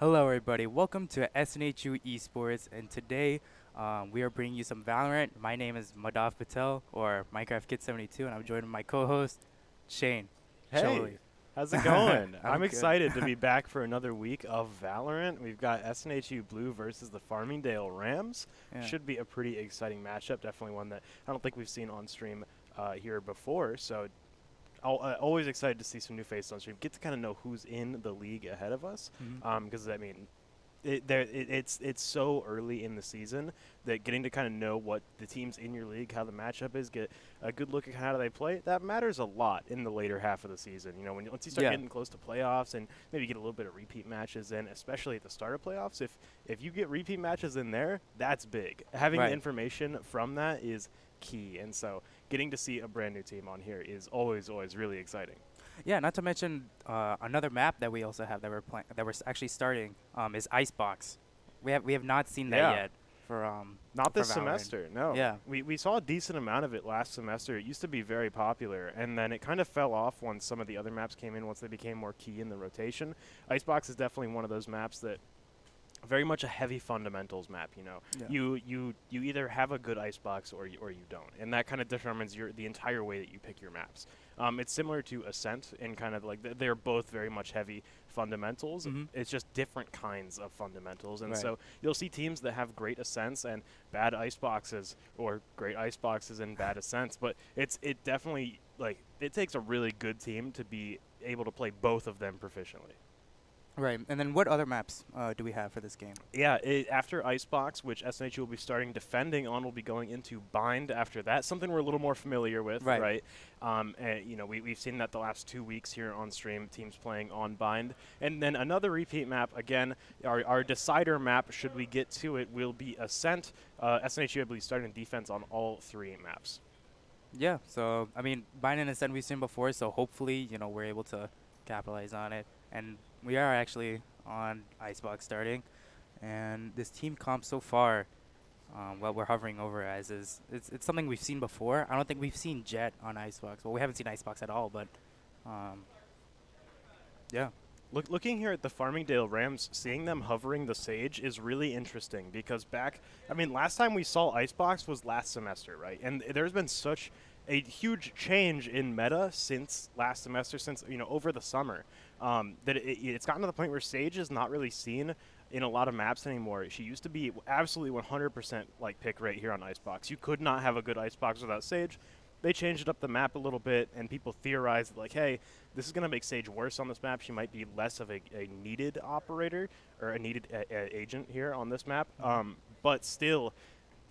Hello, everybody. Welcome to SNHU Esports, and today we are bringing you some Valorant. My name is Madav Patel, or Minecraft Kid 72, and I'm joined by my co-host Shane Hey, Sholey. how's it going? I'm I'm good. excited to be back for another week of Valorant. We've got SNHU Blue versus the Farmingdale Rams. Yeah. Should be a pretty exciting matchup. Definitely one that I don't think we've seen on stream here before. So always excited to see some new faces on stream. Get to kind of know who's in the league ahead of us. Mhm. Because I mean, it's so early in the season that getting to kind of know what the teams in your league, how the matchup is, get a good look at how they play, that matters a lot in the later half of the season. You know, once you start Yeah. getting close to playoffs and maybe get a little bit of repeat matches in, especially at the start of playoffs, if you get repeat matches in there, that's big. Having the Right. information from that is key, and so getting to see a brand new team on here is always really exciting. Yeah. Not to mention another map that we also have that we're playing, that actually starting, is Icebox. We have not seen that Yeah. yet for Not for this Valorant. semester, no. Yeah. We saw a decent amount of it last semester. It used to be very popular, and then it kind of fell off once some of the other maps came in, once they became more key in the rotation. Icebox is definitely one of those maps that very much a heavy fundamentals map. You know, Yeah. you either have a good icebox or you don't, and that kind of determines the entire way that you pick your maps. It's similar to Ascent in kind of like they're both very much heavy fundamentals. Mhm. It's just different kinds of fundamentals, and Right. so you'll see teams that have great ascents and bad iceboxes, or great iceboxes and bad ascents. But it definitely like it takes a really good team to be able to play both of them proficiently. Right. And then what other maps do we have for this game? Yeah, after Icebox, which SNHU will be starting defending on, will be going into Bind after that. Something we're a little more familiar with, Right. right? And, you know, we've seen that the last 2 weeks here on stream, teams playing on Bind. And then another repeat map, again, our decider map, should we get to it, will be Ascent. SNHU, I believe, starting defense on all three maps. Yeah, so I mean, Binance and Sen we've seen before, so hopefully, we're able to capitalize on it. And we are actually on Icebox starting, and this team comp so far, what we're hovering over as is it's something we've seen before. I don't think we've seen Jet on Icebox. Well, we haven't seen Icebox at all, but um, yeah, Looking here at the Farmingdale Rams, seeing them hovering the Sage is really interesting because last time we saw Icebox was last semester, right? And there's been such a huge change in meta since last semester, since, over the summer, that it's gotten to the point where Sage is not really seen in a lot of maps anymore. She used to be absolutely 100% like pick rate here on Icebox. You could not have a good Icebox without Sage. They changed up the map a little bit, and people theorized like, hey, this is going to make Sage worse on this map. She might be less of a needed operator or a needed agent here on this map. But still,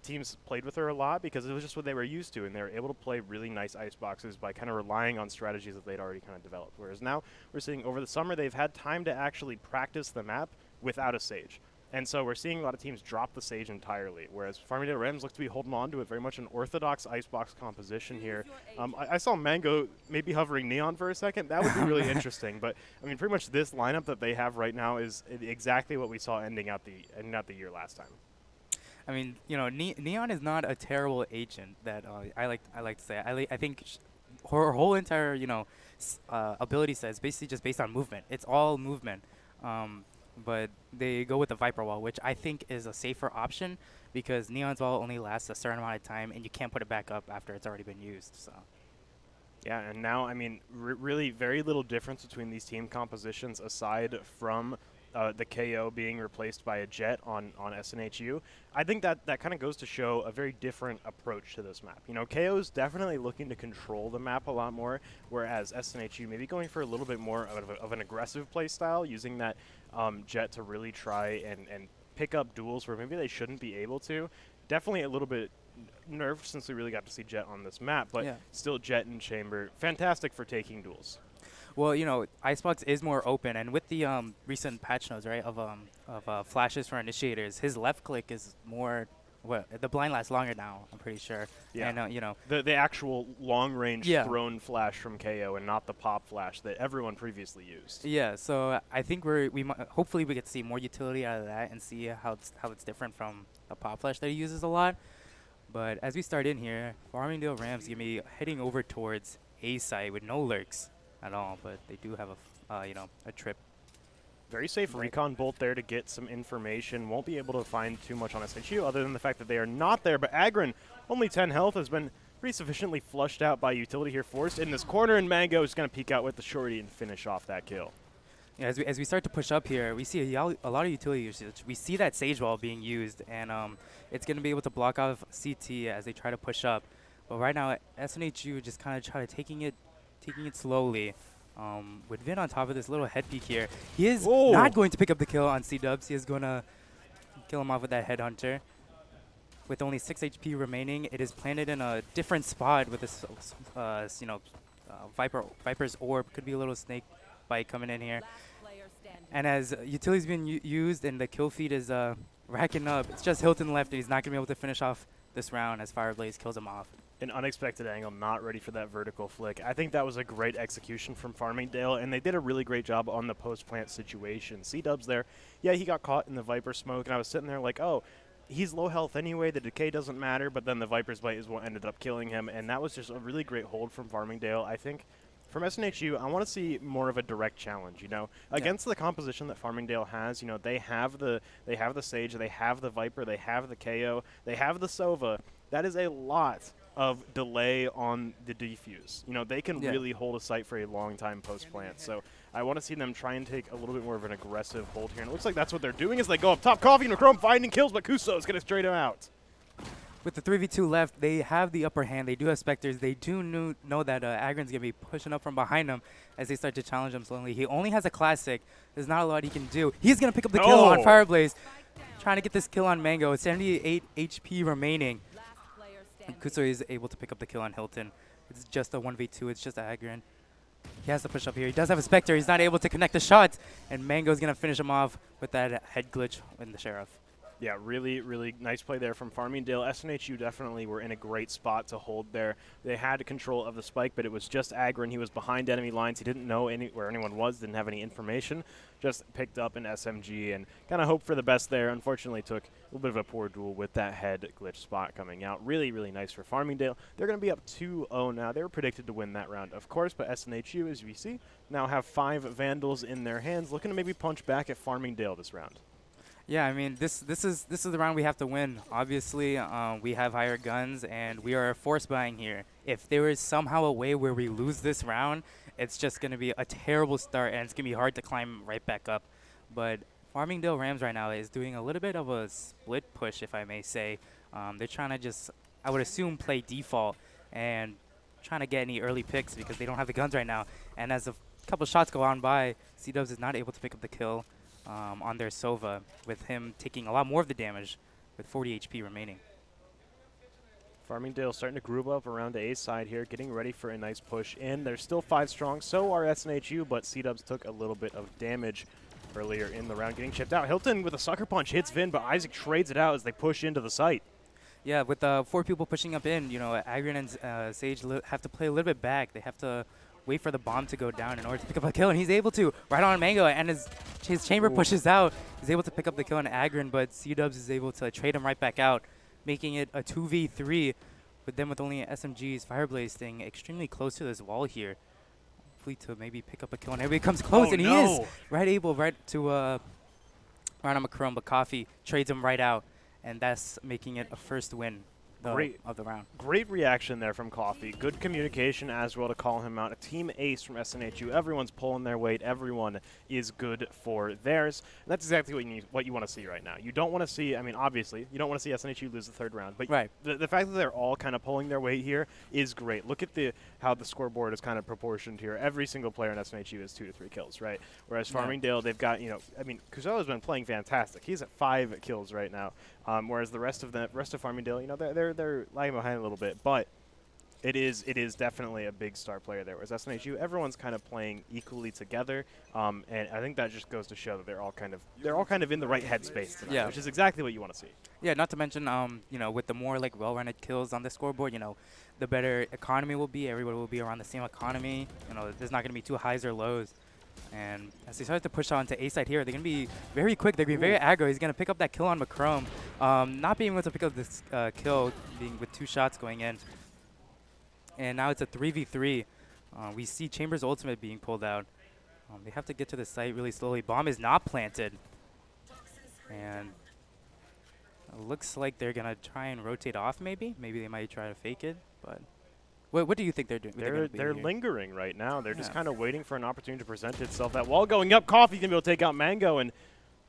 teams played with her a lot because it was just what they were used to, and they were able to play really nice ice boxes by kind of relying on strategies that they'd already kind of developed. Whereas now we're seeing over the summer they've had time to actually practice the map without a Sage. And so we're seeing a lot of teams drop the Sage entirely, whereas Farmingdale Rams look to be holding on to it, very much an orthodox icebox composition here. I saw Mango maybe hovering Neon for a second. That would be really interesting. But, I mean, pretty much this lineup that they have right now is exactly what we saw ending out the year last time. I mean, Neon is not a terrible agent that I like to say. I think her whole entire ability set is basically just based on movement. It's all movement. But they go with the Viper Wall, which I think is a safer option because Neon's Wall only lasts a certain amount of time, and you can't put it back up after it's already been used. So Yeah, and now, I mean, really very little difference between these team compositions aside from the KO being replaced by a Jet on SNHU. I think that kind of goes to show a very different approach to this map. You know, KO's definitely looking to control the map a lot more, whereas SNHU maybe going for a little bit more of an aggressive play style, using that Jet to really try and pick up duels where maybe they shouldn't be able to. Definitely a little bit nerfed since we really got to see Jet on this map, but yeah. still Jet and Chamber, fantastic for taking duels. Well, Icebox is more open, and with the recent patch notes, right, of flashes for initiators, his left click is more. Well, the blind lasts longer now. I'm pretty sure. Yeah. And The actual long range Yeah. thrown flash from KO and not the pop flash that everyone previously used. Yeah, so I think hopefully we get to see more utility out of that and see how it's different from the pop flash that he uses a lot. But as we start in here, Farmingdale Rams gonna be heading over towards A site with no lurks at all, but they do have a trip. Very safe Right. recon bolt there to get some information. Won't be able to find too much on SNHU other than the fact that they are not there. But Agron, only 10 health, has been pretty sufficiently flushed out by utility here, forced in this corner, and Mango is going to peek out with the shorty and finish off that kill. Yeah, as we start to push up here, we see a lot of utility usage. We see that Sage Wall being used, and it's going to be able to block off CT as they try to push up. But right now, SNHU just kind of try to taking it slowly. With Vin on top of this little head peek here, he is not going to pick up the kill on C-Dubs. He is going to kill him off with that headhunter. With only 6 HP remaining, it is planted in a different spot with this, Viper's orb. Could be a little snake bite coming in here. And as utility's been used and the kill feed is racking up, it's just Hilton left, and he's not going to be able to finish off this round as Fireblaze kills him off. An unexpected angle, not ready for that vertical flick. I think that was a great execution from Farmingdale, and they did a really great job on the post-plant situation. C-Dubs there, yeah, he got caught in the Viper smoke, and I was sitting there like, oh, he's low health anyway, the decay doesn't matter, but then the Viper's bite is what ended up killing him, and that was just a really great hold from Farmingdale. I think from SNHU, I want to see more of a direct challenge, against the composition that Farmingdale has. They have the Sage, they have the Viper, they have the KO, they have the Sova. That is a lot of delay on the defuse. They can really hold a site for a long time post-plant. So I want to see them try and take a little bit more of an aggressive hold here. And it looks like that's what they're doing as they go up top. Coffee and Chrome finding kills, but Kuso is going to straight him out. With the 3v2 left, they have the upper hand. They do have Spectres. They do know that Agron's going to be pushing up from behind him as they start to challenge him slowly. He only has a classic. There's not a lot he can do. He's going to pick up the kill on Fireblaze, trying to get this kill on Mango. 78 HP remaining. And Kuso is able to pick up the kill on Hilton. It's just a 1v2. It's just Agron. He has to push up here. He does have a Spectre. He's not able to connect the shots. And Mango's going to finish him off with that head glitch in the Sheriff. Yeah, really, really nice play there from Farmingdale. SNHU definitely were in a great spot to hold there. They had control of the spike, but it was just Agron. He was behind enemy lines. He didn't know where anyone was, didn't have any information. Just picked up an SMG and kind of hoped for the best there. Unfortunately, took a little bit of a poor duel with that head glitch spot coming out. Really, really nice for Farmingdale. They're going to be up 2-0 now. They were predicted to win that round, of course, but SNHU, as we see, now have 5 Vandals in their hands, looking to maybe punch back at Farmingdale this round. Yeah, I mean, this is the round we have to win. Obviously, we have higher guns, and we are force buying here. If there is somehow a way where we lose this round, it's just going to be a terrible start, and it's going to be hard to climb right back up. But Farmingdale Rams right now is doing a little bit of a split push, if I may say. They're trying to just, I would assume, play default and trying to get any early picks because they don't have the guns right now. And as a couple shots go on by, C-Dubs is not able to pick up the kill on their Sova, with him taking a lot more of the damage with 40 HP remaining. Farmingdale starting to group up around the A side here, getting ready for a nice push in. They're still 5 strong, so are SNHU, but C-Dubs took a little bit of damage earlier in the round, getting chipped out. Hilton with a sucker punch hits Vin, but Isaac trades it out as they push into the site. Yeah, with 4 people pushing up in, Agron and Sage have to play a little bit back. They have to wait for the bomb to go down in order to pick up a kill, and he's able to right on Mango, and his chamber pushes out. He's able to pick up the kill on Agron, but C-Dubs is able to trade him right back out, making it a 2v3 with them with only SMGs. Fireblaze staying extremely close to this wall here. Hopefully to maybe pick up a kill, and everybody comes close, and he is able to run on Macron, but Coffee trades him right out, and that's making it a first win of the round. Great reaction there from Coffee. Good communication as well to call him out. A team ace from SNHU. Everyone's pulling their weight. Everyone is good for theirs. And that's exactly what you want to see right now. You don't want to see, I mean, obviously, you don't want to see SNHU lose the 3rd round. But the fact that they're all kind of pulling their weight here is great. Look at how the scoreboard is kind of proportioned here. Every single player in SNHU has 2 to 3 kills, right? Whereas Farmingdale, they've got, I mean, Kuzo's been playing fantastic. He's at 5 kills right now. Whereas the rest of Farmingdale, they're lagging behind a little bit, but it is definitely a big star player there. Whereas SNHU, everyone's kind of playing equally together, and I think that just goes to show that they're all kind of in the right headspace tonight, which is exactly what you want to see. Yeah, not to mention, with the more well-rounded kills on the scoreboard, the better economy will be. Everybody will be around the same economy. There's not going to be too highs or lows. And as they start to push on to A side here, they're going to be very quick. They're going to be very aggro. He's going to pick up that kill on Macron. Not being able to pick up this kill, being with 2 shots going in. And now it's a 3v3. We see Chamber's ultimate being pulled out. They have to get to the site really slowly. Bomb is not planted. And it looks like they're going to try and rotate off maybe. Maybe they might try to fake it. But what do you think they're doing? They're lingering right now. They're just Yeah. kind of waiting for an opportunity to present itself. That wall going up, Coffee going to be able to take out Mango, and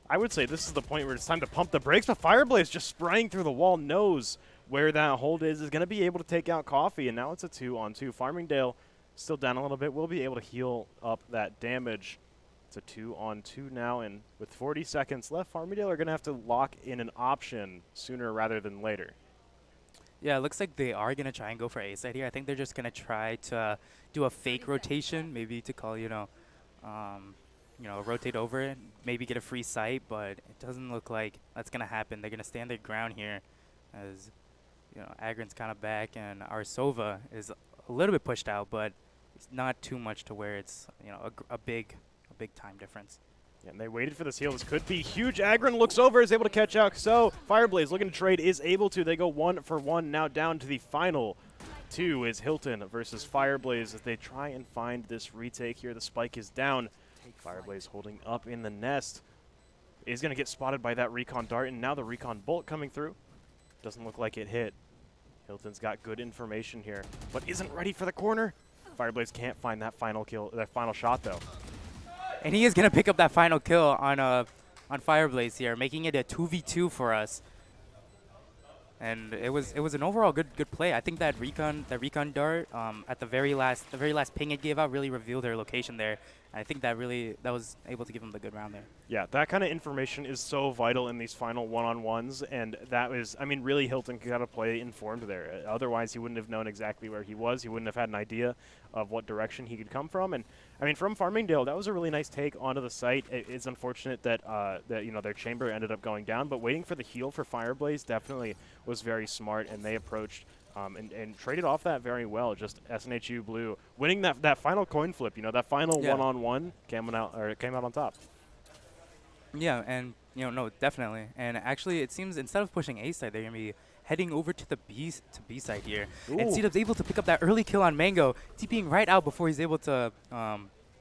I would say this is the point where it's time to pump the brakes, but Fireblaze just spraying through the wall, knows where that hold is going to be able to take out Coffee, and now it's a 2-on-2. Farmingdale still down a little bit, will be able to heal up that damage. It's a 2-on-2 now, and with 40 seconds left, Farmingdale are going to have to lock in an option sooner rather than later. Yeah, it looks like they are going to try and go for A side here. I think they're just going to try to do a fake rotation, maybe to call, rotate over it, maybe get a free sight, but it doesn't look like that's going to happen. They're going to stand their ground here as, Agron's kind of back, and our Sova is a little bit pushed out, but it's not too much to where it's, a big time difference. Yeah, and they waited for this heal. This could be huge. Agron looks over, is able to catch out. So Fireblaze looking to trade, is able to. They go 1-for-1 now down to the final two is Hilton versus Fireblaze as they try and find this retake here. The spike is down. Fireblaze holding up in the nest. Is going to get spotted by that recon dart, and now the recon bolt coming through. Doesn't look like it hit. Hilton's got good information here, but isn't ready for the corner. Fireblaze can't find that final kill, that final shot though. And he is going to pick up that final kill on Fireblaze here, making it a 2v2 for us. And it was an overall good play. I think that recon dart at the very last ping it gave out really revealed their location there. And I think that was able to give them the good round there. Yeah, that kind of information is so vital in these final one-on-ones, and that was, I mean, really Hilton got to play informed there. Otherwise, he wouldn't have known exactly where he was. He wouldn't have had an idea of what direction he could come from. And I mean, from Farmingdale, that was a really nice take onto the site. It's unfortunate that their chamber ended up going down, but waiting for the heal for Fireblaze definitely was very smart, and they approached and traded off that very well. Just SNHU Blue winning that final coin flip. That final one-on-one came out on top. Yeah, and no, definitely. And actually, it seems instead of pushing A side, they're gonna be heading over to the B side here. Ooh. And C-Dub's able to pick up that early kill on Mango, TPing right out before he's able to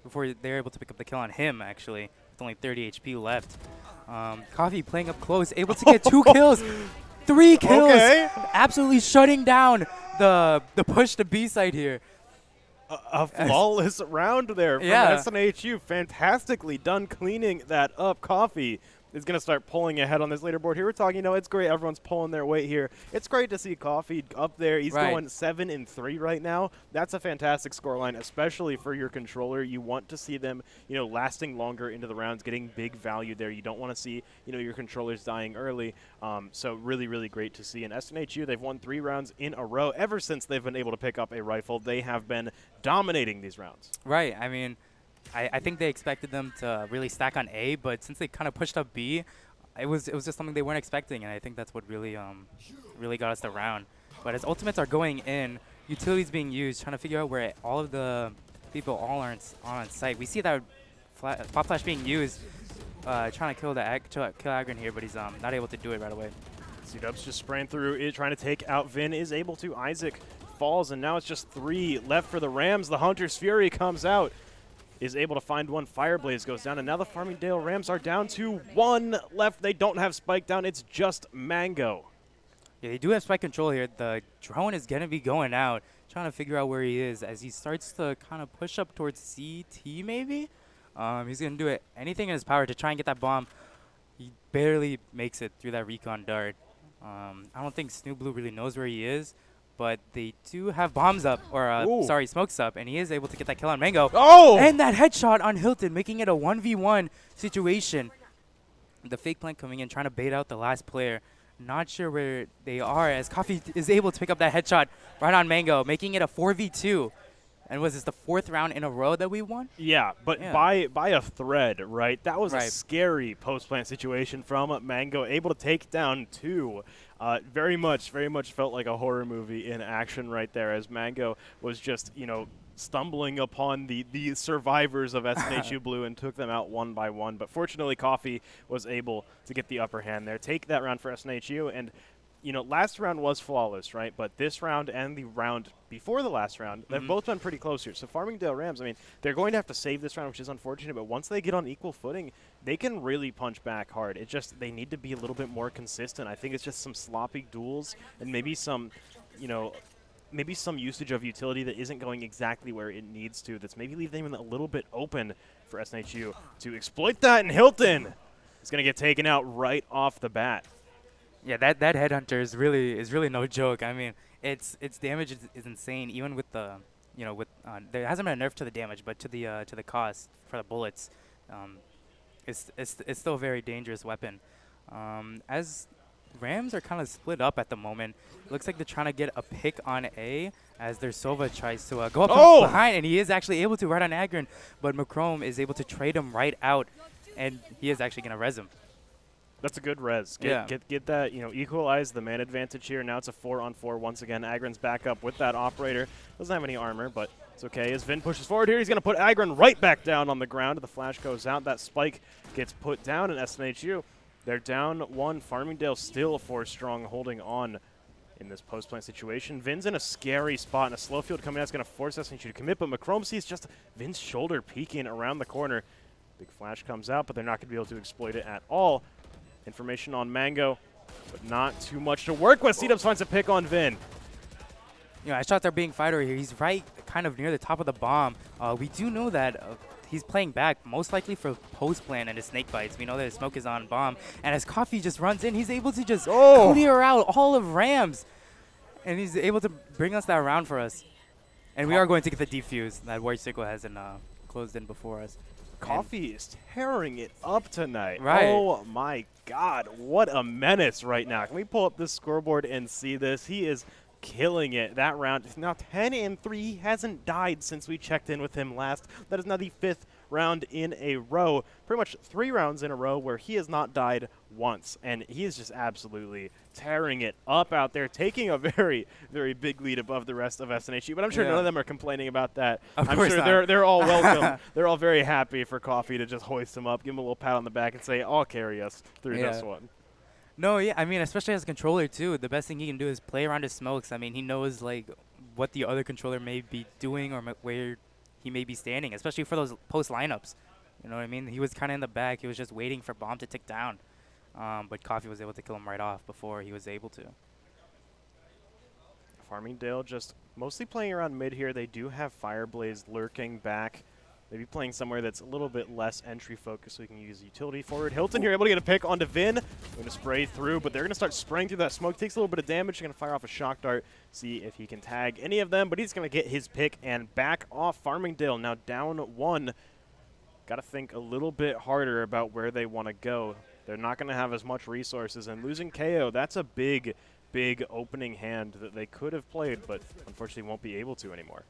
before they're able to pick up the kill on him. Actually, with only 30 HP left. Coffee playing up close, able to get 2 kills. 3 kills, Okay. Absolutely shutting down the push to B side here. A flawless round there from SNHU. Fantastically done cleaning that up. Coffee is going to start pulling ahead on this leaderboard here. We're talking, it's great. Everyone's pulling their weight here. It's great to see Coffee up there. He's going 7-3 right now. That's a fantastic scoreline, especially for your controller. You want to see them, lasting longer into the rounds, getting big value there. You don't want to see, your controllers dying early. So really, really great to see. In SNHU, they've won 3 rounds in a row. Ever since they've been able to pick up a rifle, they have been dominating these rounds. Right. I mean, I think they expected them to really stack on A, but since they kind of pushed up B, it was just something they weren't expecting, and I think that's what really got us the round. But as ultimates are going in, utilities being used, trying to figure out where all of the people are on site. We see that pop flash being used, trying to kill Agron here, but he's not able to do it right away. C-Dub's just spraying through it, trying to take out Vin, is able to. Isaac falls, and now it's just 3 left for the Rams. The Hunter's Fury comes out, is able to find one. Fireblaze goes down, and now the Farmingdale Rams are down to 1 left. They don't have Spike down. It's just Mango. Yeah, they do have spike control here. The drone is going to be going out, trying to figure out where he is as he starts to kind of push up towards CT maybe. He's going to do anything in his power to try and get that bomb. He barely makes it through that recon dart. I don't think Snoop Blue really knows where he is, but they do have bombs up, or smokes up, and he is able to get that kill on Mango. Oh! And that headshot on Hilton, making it a 1v1 situation. The fake plant coming in, trying to bait out the last player. Not sure where they are, as Coffee is able to pick up that headshot right on Mango, making it a 4v2. And was this the 4th round in a row that we won? Yeah, but by a thread, right? That was a scary post-plant situation from Mango, able to take down 2. Very much felt like a horror movie in action right there, as Mango was just, stumbling upon the survivors of SNHU Blue and took them out one by one. But fortunately, Coffee was able to get the upper hand there, take that round for SNHU, and you know, last round was flawless, right? But this round and the round before the last round, they've both been pretty close here. So Farmingdale Rams, I mean, they're going to have to save this round, which is unfortunate. But once they get on equal footing, they can really punch back hard. It just, they need to be a little bit more consistent. I think it's just some sloppy duels and maybe some, you know, maybe some usage of utility that isn't going exactly where it needs to. That's maybe leaving them a little bit open for SNHU to exploit that. And Hilton is going to get taken out right off the bat. Yeah, that headhunter is really no joke. I mean, its damage is insane. Even with the, you know, with there hasn't been a nerf to the damage, but to the cost for the bullets, it's still a very dangerous weapon. As Rams are kind of split up at the moment. Looks like they're trying to get a pick on A as their Sova tries to go up from behind, and he is actually able to right on Agron, but Macrome is able to trade him right out, and he is actually going to res him. That's a good res. Get that, you know, equalize the man advantage here. Now it's a 4-on-4 once again. Agron's back up with that operator. Doesn't have any armor, but it's okay. As Vin pushes forward here, he's going to put Agron right back down on the ground. The flash goes out. That spike gets put down in SNHU. They're down 1. Farmingdale still 4 strong, holding on in this post-plant situation. Vin's in a scary spot, and a slow field coming out is going to force SNHU to commit, but Macrome sees just Vin's shoulder peeking around the corner. Big flash comes out, but they're not going to be able to exploit it at all. Information on Mango, but not too much to work with. C-Dubs finds a pick on Vin. You know, shots are being fired over here. He's right kind of near the top of the bomb. We do know that he's playing back, most likely for post-plant and his snake bites. We know that his smoke is on bomb. And as Coffee just runs in, he's able to just clear out all of Rams. And he's able to bring us that round for us. And we are going to get the defuse that Warrior Circle hasn't closed in before us. Coffee is tearing it up tonight. Right. Oh, my God. What a menace right now. Can we pull up this scoreboard and see this? He is killing it. That round is now 10-3. He hasn't died since we checked in with him last. That is now the 5th round in a row. Pretty much 3 rounds in a row where he has not died once. And he is just absolutely tearing it up out there, taking a very, very big lead above the rest of SNHU. But I'm sure none of them are complaining about that. I'm sure they're all welcome. They're all very happy for Coffee to just hoist him up, give him a little pat on the back, and say, I'll carry us through this one. No, yeah, I mean, especially as a controller, too, the best thing he can do is play around his smokes. I mean, he knows, like, what the other controller may be doing or where he may be standing, especially for those post lineups. You know what I mean? He was kind of in the back. He was just waiting for bomb to tick down. But Coffee was able to kill him right off before he was able to. Farmingdale just mostly playing around mid here. They do have Fireblaze lurking back. Maybe playing somewhere that's a little bit less entry focused so we can use utility forward. Hilton here able to get a pick onto Vin. Going to spray through, but they're going to start spraying through that smoke. Takes a little bit of damage. Going to fire off a shock dart. See if he can tag any of them, but he's going to get his pick and back off. Farmingdale now down 1. Got to think a little bit harder about where they want to go. They're not going to have as much resources, and losing KO, that's a big, big opening hand that they could have played, but unfortunately won't be able to anymore.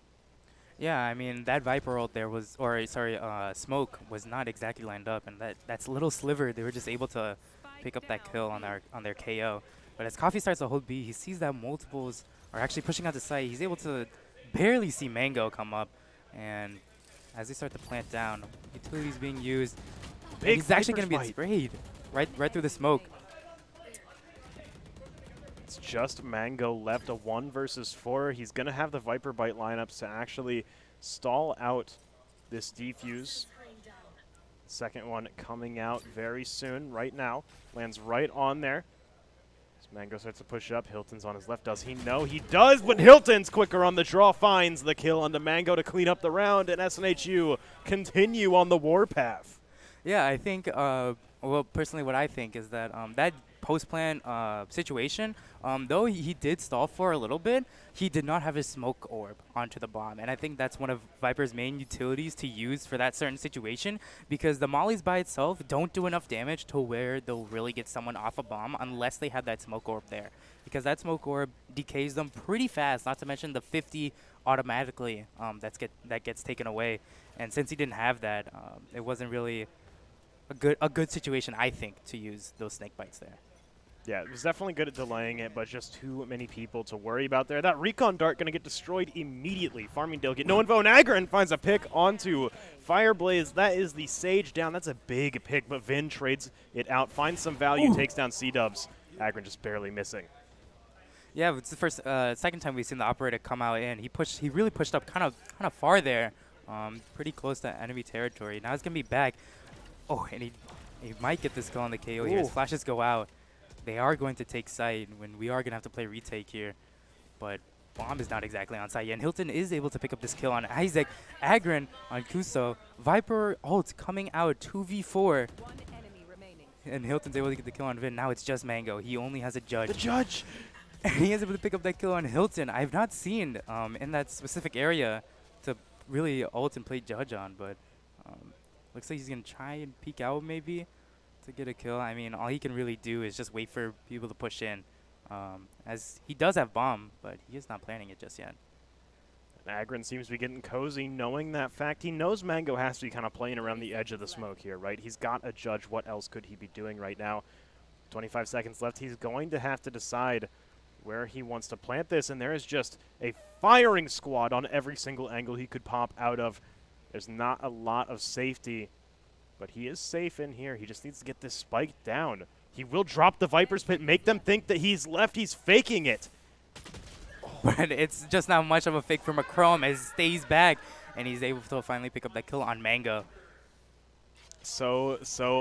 Yeah, I mean, that Viper ult there was, or sorry, Smoke was not exactly lined up, and that's little sliver, they were just able to pick up that kill on their KO. But as Coffee starts to hold B, he sees that multiples are actually pushing out the site. He's able to barely see Mango come up, and as they start to plant down, utilities being used, he's actually going to be sprayed right through the smoke. It's just Mango left, a 1 versus 4. He's going to have the Viper Bite lineups to actually stall out this defuse. Second one coming out very soon, right now. Lands right on there. As Mango starts to push up, Hilton's on his left. Does he know? He does, but Hilton's quicker on the draw, finds the kill onto Mango to clean up the round, and SNHU continue on the warpath. Yeah, I think, well, personally what I think is that that post-plan situation, though he did stall for a little bit, he did not have his smoke orb onto the bomb. And I think that's one of Viper's main utilities to use for that certain situation, because the mollies by itself don't do enough damage to where they'll really get someone off a bomb unless they have that smoke orb there. Because that smoke orb decays them pretty fast, not to mention the 50 automatically that gets taken away. And since he didn't have that, it wasn't really a good situation, I think, to use those snake bites there. Yeah, it was definitely good at delaying it, but just too many people to worry about there. That recon dart going to get destroyed immediately. Farmingdale get no info, and Agron finds a pick onto Fireblaze. That is the Sage down. That's a big pick, but Vin trades it out, finds some value, takes down C-Dubs. Agron just barely missing. Yeah, it's the second time we've seen the operator come out in. He really pushed up kind of far there, pretty close to enemy territory. Now it's gonna be back. Oh, and he might get this kill on the KO here. His Ooh. flashes go out. They are going to take site when we are gonna have to play retake here, but Bomb is not exactly on site yet. And Hilton is able to pick up this kill on Isaac. Agron on Kuso. Viper ult coming out 2v4. One enemy remaining. And Hilton's able to get the kill on Vin. Now it's just Mango. He only has a judge. The judge! And he is able to pick up that kill on Hilton. I've not seen in that specific area to really ult and play judge on, but looks like he's going to try and peek out maybe to get a kill. I mean, all he can really do is just wait for people to push in. As he does have bomb, but he is not planning it just yet. And Agron seems to be getting cozy knowing that fact. He knows Mango has to be kind of playing around the edge of the smoke here, right? He's got a judge. What else could he be doing right now? 25 seconds left. He's going to have to decide where he wants to plant this, and there is just a firing squad on every single angle he could pop out of. There's not a lot of safety, but he is safe in here. He just needs to get this spike down. He will drop the Viper's Pit, make them think that he's left. He's faking it. But it's just not much of a fake for Macrom as he stays back, and he's able to finally pick up that kill on Mango. So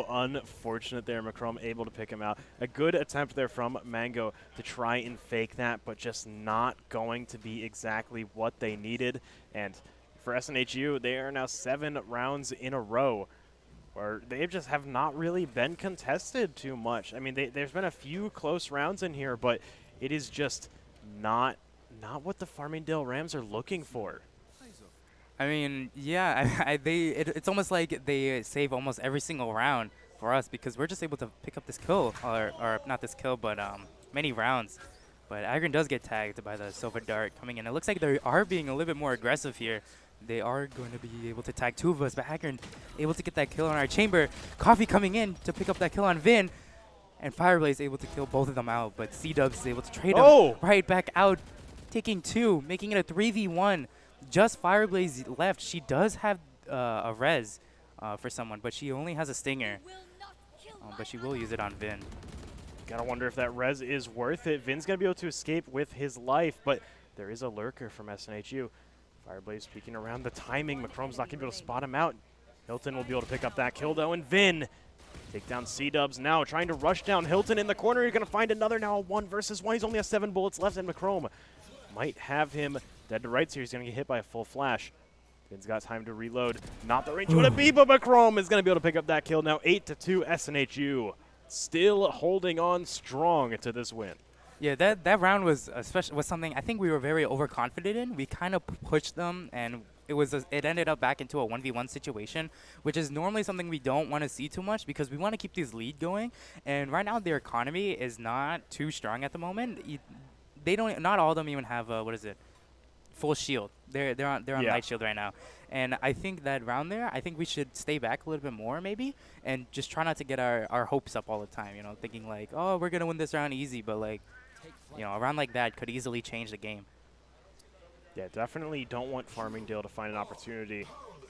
unfortunate there. Macrom able to pick him out. A good attempt there from Mango to try and fake that, but just not going to be exactly what they needed. And for SNHU, they are now 7 rounds in a row where they just have not really been contested too much. I mean, there's been a few close rounds in here, but it is just not what the Farmingdale Rams are looking for. I mean, yeah, it's almost like they save almost every single round for us because we're just able to pick up this kill, or not this kill, but many rounds. But Agron does get tagged by the Silver Dart coming in. It looks like they are being a little bit more aggressive here. They are going to be able to tag 2 of us, but Agron able to get that kill on our chamber. Coffee coming in to pick up that kill on Vin, and Fireblaze able to kill both of them out, but C-Dubs is able to trade him right back out, taking 2, making it a 3v1. Just Fireblaze left. She does have a res for someone, but she only has a stinger. But she will use it on Vin. Gotta wonder if that res is worth it. Vin's gonna be able to escape with his life, but there is a lurker from SNHU. Fireblaze peeking around the timing. Macrom's not gonna be able to spot him out. Hilton will be able to pick up that kill though, and Vin take down C-Dubs now, trying to rush down Hilton in the corner. You're gonna find another now, a 1 versus 1. He's only has 7 bullets left, and Macrom might have him dead to rights here. He's gonna get hit by a full flash. Vin's got time to reload. Not the range you want to be, but Macrom is gonna be able to pick up that kill now. 8-2 SNHU. Still holding on strong to this win. Yeah, that round was something I think we were very overconfident in. We kind of pushed them, and it ended up back into a 1v1 situation, which is normally something we don't want to see too much because we want to keep this lead going. And right now their economy is not too strong at the moment. Not all of them even have full shield. They're on light shield right now. And I think that round there, I think we should stay back a little bit more maybe and just try not to get our hopes up all the time, you know, thinking like, oh, we're going to win this round easy, but like, you know, a round like that could easily change the game. Yeah, definitely don't want Farmingdale to find an opportunity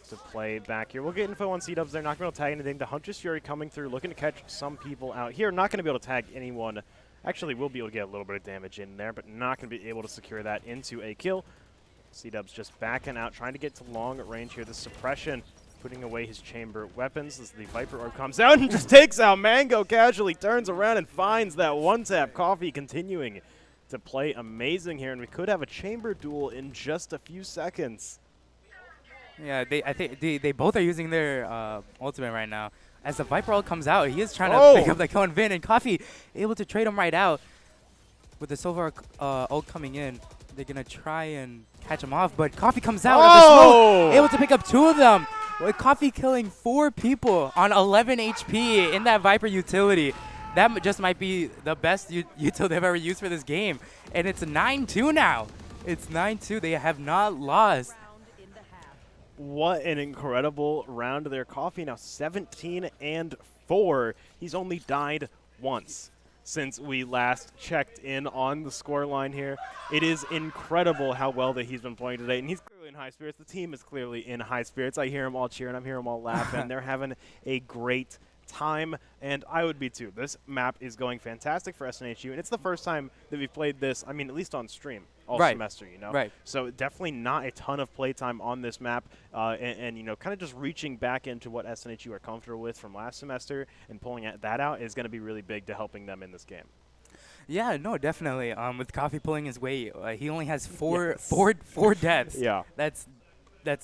to play back here. We'll get info on C-Dubs. They're not going to be able to tag anything. The Huntress Fury coming through, looking to catch some people out here. Not going to be able to tag anyone. Actually, we'll be able to get a little bit of damage in there, but not going to be able to secure that into a kill. C-Dubs just backing out, trying to get to long range here. The suppression, putting away his chamber weapons as the Viper Orb comes out and just takes out Mango casually, turns around and finds that one-tap. Coffee continuing to play amazing here, and we could have a chamber duel in just a few seconds. Yeah, I think they both are using their ultimate right now. As the Viper ult comes out, he is trying to pick up the kill on Vin, and Coffee able to trade him right out. With the Silver ult coming in, they're going to try and catch him off, but Coffee comes out of the smoke, able to pick up 2 of them. With Coffee killing 4 people on 11 HP in that Viper utility. That just might be the best util they've ever used for this game. And it's 9-2 now. It's 9-2. They have not lost. What an incredible round there. Coffee now 17-4. He's only died once since we last checked in on the scoreline here. It is incredible how well that he's been playing today, and he's clearly in high spirits. The team is clearly in high spirits. I hear them all cheering. I hear them all laughing. They're having a great time, and I would be too. This map is going fantastic for SNHU, and it's the first time that we've played this, I mean, at least on stream all semester, you know? Right. So definitely not a ton of playtime on this map, and you know, kind of just reaching back into what SNHU are comfortable with from last semester and pulling that out is going to be really big to helping them in this game. Yeah, no, definitely. With Coffee pulling his weight, he only has four deaths. Yeah. That's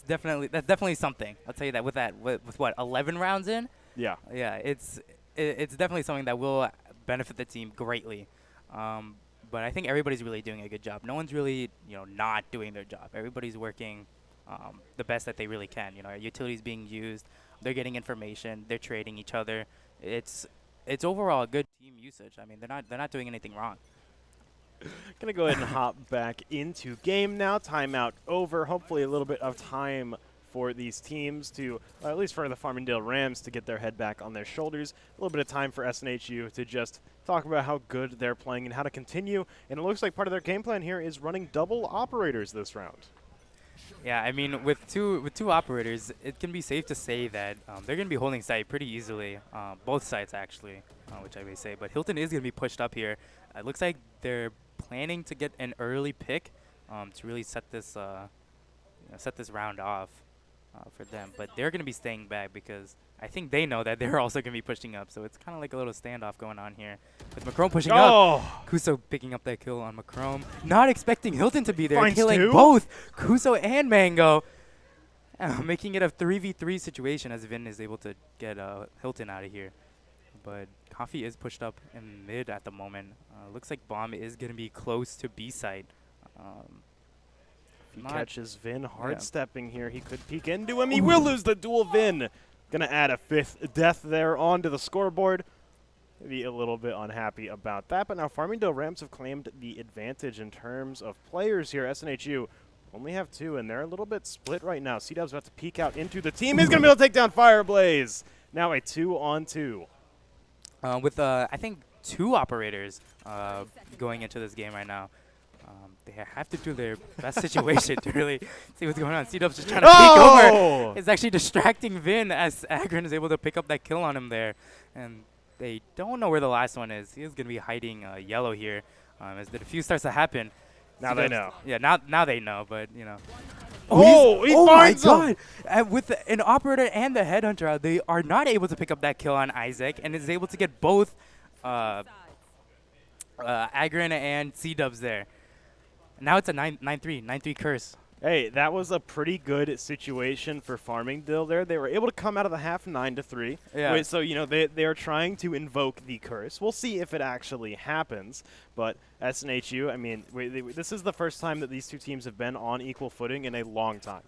definitely something. I'll tell you that. With what 11 rounds in. Yeah. Yeah, it's definitely something that will benefit the team greatly. But I think everybody's really doing a good job. No one's really not doing their job. Everybody's working the best that they really can. Our utilities being used. They're getting information. They're trading each other. It's overall a good team usage. I mean, they're not doing anything wrong. Gonna go ahead and hop back into game now. Timeout over. Hopefully a little bit of time for these teams to, at least for the Farmingdale Rams, to get their head back on their shoulders. A little bit of time for SNHU to just talk about how good they're playing and how to continue. And it looks like part of their game plan here is running double operators this round. Yeah, I mean, with two operators, it can be safe to say that they're going to be holding site pretty easily, both sides actually, which I may say. But Hilton is going to be pushed up here. It looks like they're planning to get an early pick to really set this round off for them. But they're going to be staying back because I think they know that they're also going to be pushing up. So it's kind of like a little standoff going on here. With Macrome pushing up. Kuso picking up that kill on Macrome. Not expecting Hilton to be there. Finds Killing two. both Kuso and Mango. Making it a 3v3 situation as Vin is able to get Hilton out of here. But Coffee is pushed up in mid at the moment. Looks like Bomb is going to be close to B side. He catches Vin hard stepping here. He could peek into him. He will lose the duel. Vin gonna add a 5th death there onto the scoreboard. Maybe a little bit unhappy about that, but now Farmingdale Rams have claimed the advantage in terms of players here. SNHU only have 2, and they're a little bit split right now. C-Dub's about to peek out into the team. He's gonna be able to take down Fireblaze. Now a 2-on-2. With I think 2 operators going into this game right now. They have to do their best situation to really see what's going on. C-Dub's just trying to peek over. It's actually distracting Vin as Agron is able to pick up that kill on him there. And they don't know where the last one is. He is going to be hiding yellow here as the defuse starts to happen. Now they know. Yeah, now they know, but, He finds him! With an operator and the headhunter out, they are not able to pick up that kill on Isaac and is able to get both Agron and C-Dubs there. Now it's a 9-3 curse. Hey, that was a pretty good situation for Farmingdale there. They were able to come out of the half 9-3. Yeah. Wait, so, they are trying to invoke the curse. We'll see if it actually happens. But SNHU, I mean, this is the first time that these two teams have been on equal footing in a long time.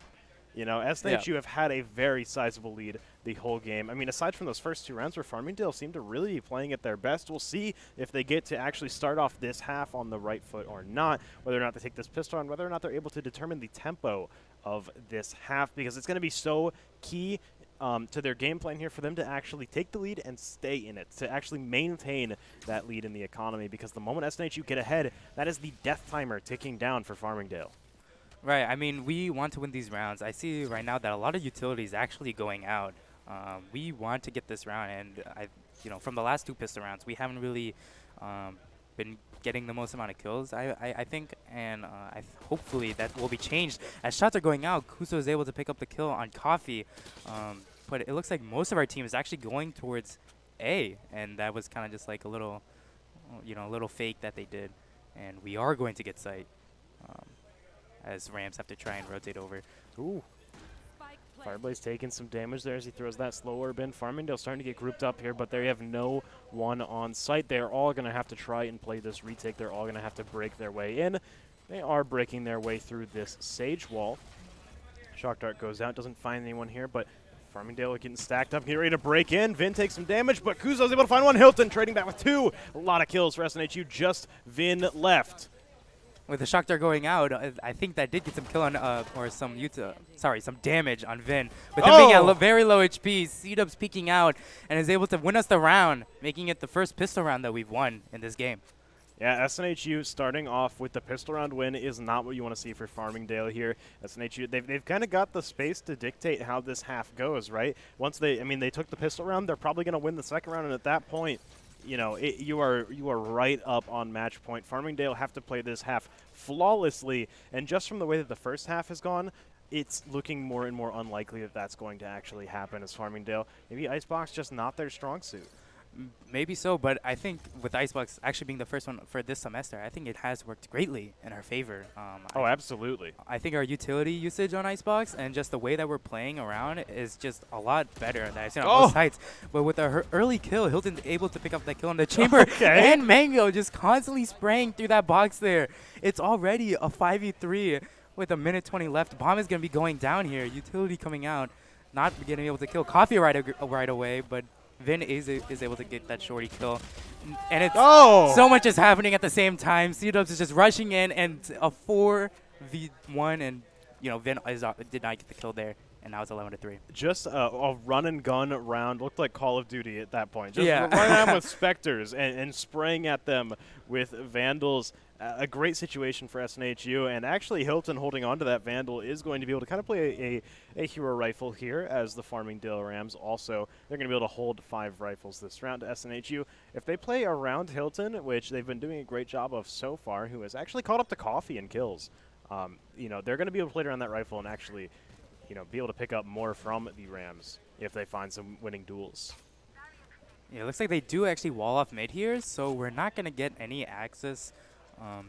SNHU have had a very sizable lead the whole game. I mean, aside from those first 2 rounds where Farmingdale seemed to really be playing at their best, we'll see if they get to actually start off this half on the right foot or not, whether or not they take this pistol and whether or not they're able to determine the tempo of this half, because it's going to be so key to their game plan here for them to actually take the lead and stay in it, to actually maintain that lead in the economy, because the moment SNHU get ahead, that is the death timer ticking down for Farmingdale. Right. I mean, we want to win these rounds. I see right now that a lot of utilities actually going out. We want to get this round, and from the last 2 pistol rounds, we haven't really been getting the most amount of kills, I think, and hopefully that will be changed. As shots are going out, Kuso is able to pick up the kill on Coffee, but it looks like most of our team is actually going towards A, and that was kind of just like a little, little fake that they did, and we are going to get sight. As Rams have to try and rotate over. Ooh. Fireblaze taking some damage there as he throws that slow orb in. Farmingdale starting to get grouped up here, but they have no one on site. They're all going to have to try and play this retake. They're all going to have to break their way in. They are breaking their way through this Sage wall. Shock Dart goes out, doesn't find anyone here, but Farmingdale getting stacked up, getting ready to break in. Vin takes some damage, but Kuzo's able to find one. Hilton trading back with 2. A lot of kills for SNHU, just Vin left. With the shock dart going out, I think that did get some kill on, or some damage on Vin. With him being at very low HP, C-Dub's peeking out and is able to win us the round, making it the first pistol round that we've won in this game. Yeah, SNHU starting off with the pistol round win is not what you want to see for Farmingdale here. SNHU, they've kind of got the space to dictate how this half goes, right? Once they, I mean, they took the pistol round, they're probably going to win the second round, and at that point, you know, you are right up on match point. Farmingdale have to play this half flawlessly, and just from the way that the first half has gone, it's looking more and more unlikely that that's going to actually happen as Farmingdale. Maybe Icebox just not their strong suit. Maybe so, but I think with Icebox actually being the first one for this semester, I think it has worked greatly in our favor. Oh, absolutely. I think our utility usage on Icebox and just the way that we're playing around is just a lot better than I've seen on both sides. But with our early kill, Hilton's able to pick up that kill in the chamber, and Mango just constantly spraying through that box there. It's already a 5v3 with a minute 20 left. Bomb is going to be going down here. Utility coming out, not getting able to kill Coffee right away, but Vin is able to get that shorty kill. And it's so much is happening at the same time. C-Dubs is just rushing in, and a 4v1, and you know, Vin did not get the kill there, and now it's 11-3. Just a run and gun round. Looked like Call of Duty at that point. Just running around with Spectres and spraying at them with Vandals. A great situation for SNHU, and actually Hilton holding on to that Vandal is going to be able to kind of play a hero rifle here as the Farmingdale Rams also. They're going to be able to hold 5 rifles this round to SNHU. If they play around Hilton, which they've been doing a great job of so far, who has actually caught up to Coffee in kills, you know, they're going to be able to play around that rifle and actually, you know, be able to pick up more from the Rams if they find some winning duels. Yeah, it looks like they do actually wall off mid here, so we're not going to get any access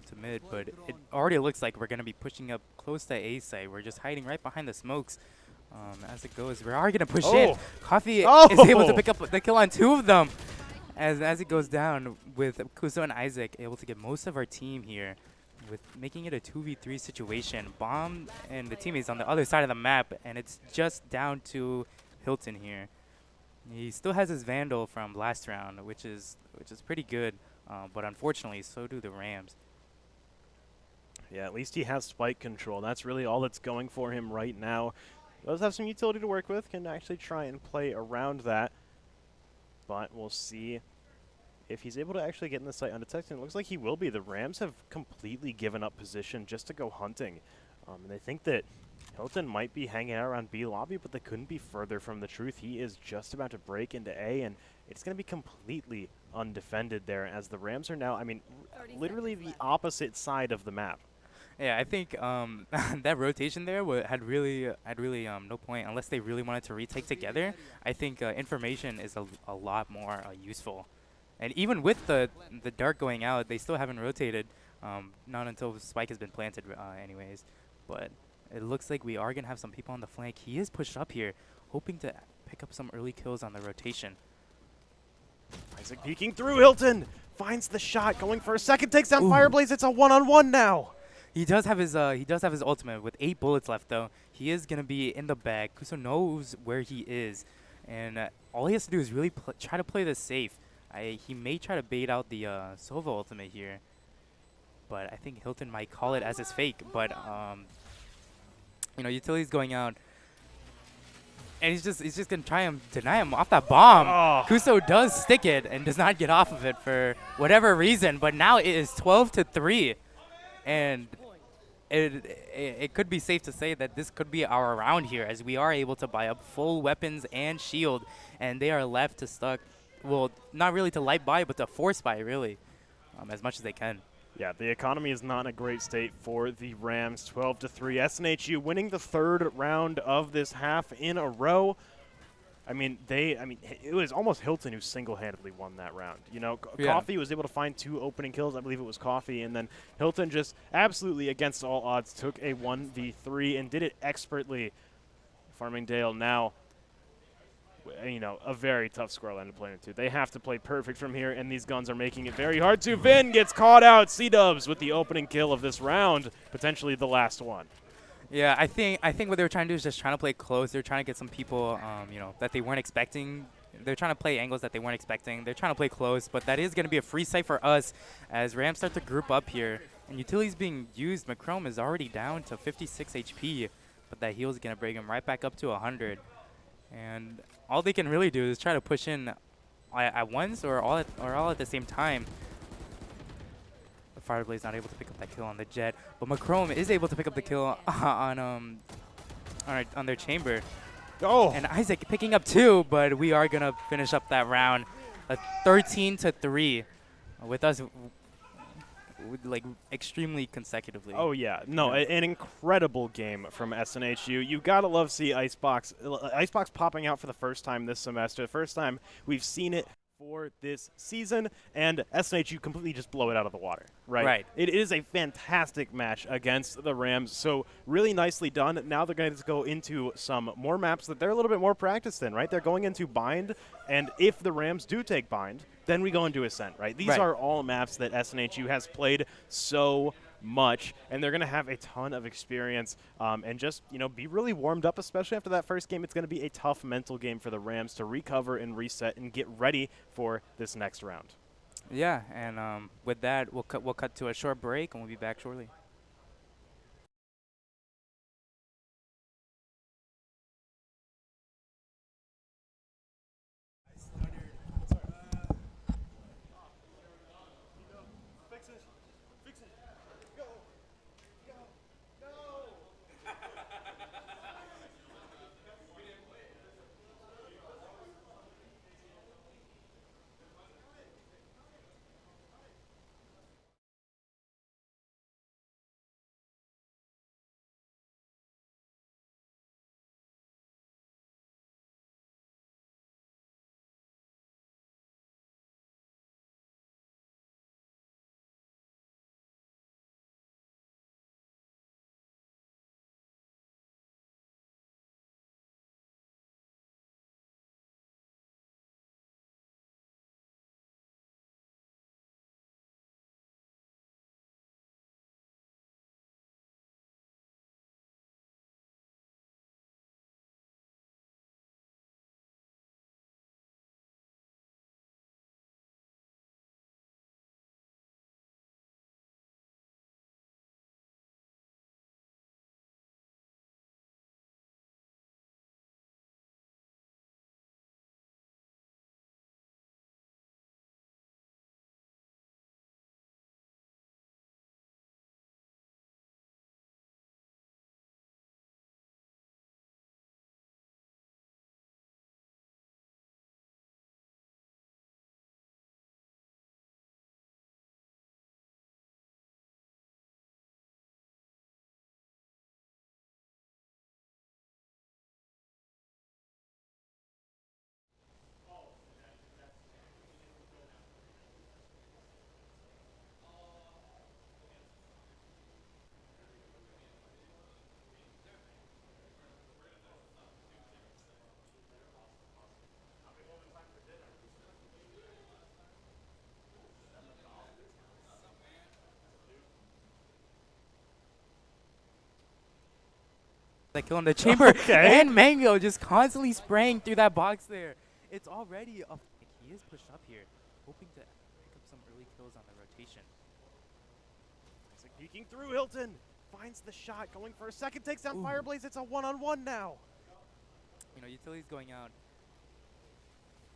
to mid, but it already looks like we're going to be pushing up close to A site. We're just hiding right behind the smokes as it goes. We are going to push in. Coffee is able to pick up the kill on 2 of them as it goes down, with Kuso and Isaac able to get most of our team here, with making it a 2v3 situation. Bomb and the teammates on the other side of the map, and it's just down to Hilton here. He still has his Vandal from last round, which is pretty good. But unfortunately, so do the Rams. Yeah, at least he has spike control. That's really all that's going for him right now. Does have some utility to work with, can actually try and play around that. But we'll see if he's able to actually get in the site undetected. It looks like he will be. The Rams have completely given up position just to go hunting. And they think that Hilton might be hanging out around B lobby, but they couldn't be further from the truth. He is just about to break into A, and it's going to be completely undefended there, as the Rams are now, I mean, literally the opposite side of the map. Yeah, I think that rotation there had really no point unless they really wanted to retake together. I think information is a lot more useful. And even with the dark going out, they still haven't rotated, not until Spike has been planted anyways. But it looks like we are going to have some people on the flank. He is pushed up here, hoping to pick up some early kills on the rotation. Isaac peeking through. Hilton finds the shot, going for a second, takes down Fireblaze. It's a one-on-one now. He does have his ultimate with 8 bullets left though. He is gonna be in the bag. Kuso knows where he is, and all he has to do is really try to play this safe. He may try to bait out the Sova ultimate here, but I think Hilton might call it as his fake. But you know, utility's going out. And he's just gonna try and deny him off that bomb. Kuso does stick it and does not get off of it for whatever reason. But now it is 12-3, and it could be safe to say that this could be our round here, as we are able to buy up full weapons and shield, and they are left to stuck. Well, not really to light buy, but to force buy really, as much as they can. Yeah, the economy is not in a great state for the Rams. 12-3. SNHU winning the 3rd round of this half in a row. I mean, it was almost Hilton who single-handedly won that round. You know, Coffee was able to find 2 opening kills. I believe it was Coffee. And then Hilton just absolutely against all odds took a 1v3 and did it expertly. Farmingdale now, you know, a very tough scoreline to play into. They have to play perfect from here, and these guns are making it very hard to. Vin gets caught out. C-Dubs with the opening kill of this round, potentially the last one. Yeah, I think what they were trying to do is just trying to play close. They're trying to get some people, you know, that they weren't expecting. They're trying to play angles that they weren't expecting. They're trying to play close, but that is going to be a free site for us as Rams start to group up here. And utility's being used. Macrome is already down to 56 HP, but that heal is going to bring him right back up to 100. And all they can really do is try to push in at once or all at the same time. Fireblaze not able to pick up that kill on the Jet, but Macrome is able to pick up the kill on their chamber. Oh! And Isaac picking up 2, but we are gonna finish up that round, 13-3, with us like extremely consecutively. Oh yeah, no, Yeah. an incredible game from SNHU. You gotta love see Icebox popping out for the first time this semester. The first time we've seen it for this season, and SNHU completely just blow it out of the water, right? Right. It is a fantastic match against the Rams, so really nicely done. Now they're going to go into some more maps that they're a little bit more practiced in, right? They're going into Bind, and if the Rams do take Bind, then we go into Ascent, right? These are all maps that SNHU has played so much, and they're going to have a ton of experience and just, be really warmed up, especially after that first game. It's going to be a tough mental game for the Rams to recover and reset and get ready for this next round. Yeah, and with that, we'll cut to a short break, and we'll be back shortly. That kill in the chamber, and Mango just constantly spraying through that box there. It's already a he is pushed up here, hoping to pick up some early kills on the rotation. Isaac peeking through. Hilton finds the shot, going for a second, takes down Fireblaze. It's a one-on-one now. Utility's going out,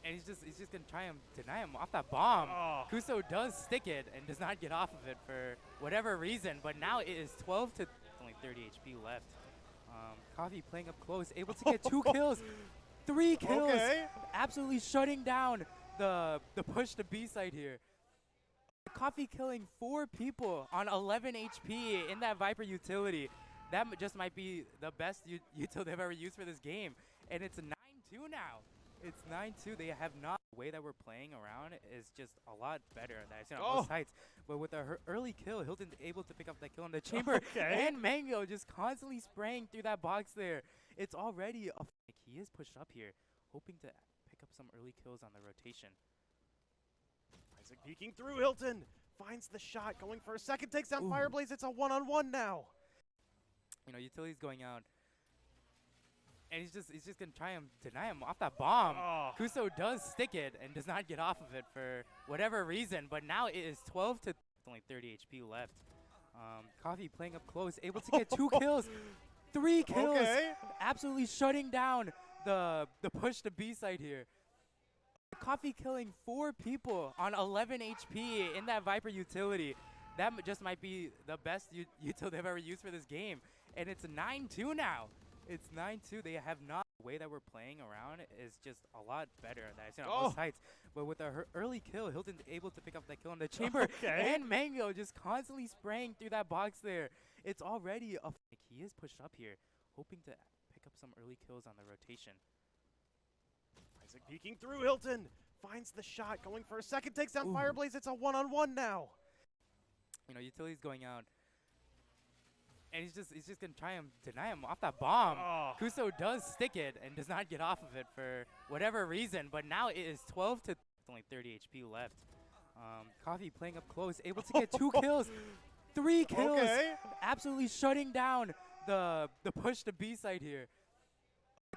and he's just gonna try and deny him off that bomb. Kuso does stick it and does not get off of it for whatever reason, but now it is 12 to only 30 HP left. Coffee playing up close, able to get 2 kills, 3 kills, absolutely shutting down the push to B side here. Coffee killing 4 people on 11 HP in that Viper utility. That just might be the best util they've ever used for this game. And it's 9-2 now. It's 9-2. They have not. The way that we're playing around is just a lot better than I've seen on both sides. But with a early kill, Hilton's able to pick up that kill in the chamber. And Mango just constantly spraying through that box there. It's already a he is pushed up here, hoping to pick up some early kills on the rotation. Isaac peeking through. Hilton finds the shot, going for a second, takes down Fireblaze. It's a one-on-one now. Utility's going out, and he's just gonna try and deny him off that bomb. Kuso does stick it and does not get off of it for whatever reason, but now it is 12 to only 30 HP left. Coffee playing up close, able to get 2 kills, 3 kills, absolutely shutting down the push to B side here. Coffee killing 4 people on 11 HP in that Viper utility. just might be the best util they've ever used for this game. And it's 9-2 now. It's 9-2. They have not. The way that we're playing around is just a lot better than I've seen on both sides. But with a early kill, Hilton able to pick up that kill in the chamber. And Mango just constantly spraying through that box there. It's already a. He is pushed up here, hoping to pick up some early kills on the rotation. Isaac peeking through. Hilton finds the shot, going for a second, takes down Fireblaze. It's a one-on-one now. You know, Utility's going out. And he's just gonna try and deny him off that bomb. Kuso does stick it and does not get off of it for whatever reason. But now it is 12 to only 30 HP left. Coffee playing up close, able to get 2 kills, 3 kills, absolutely shutting down the push to B side here.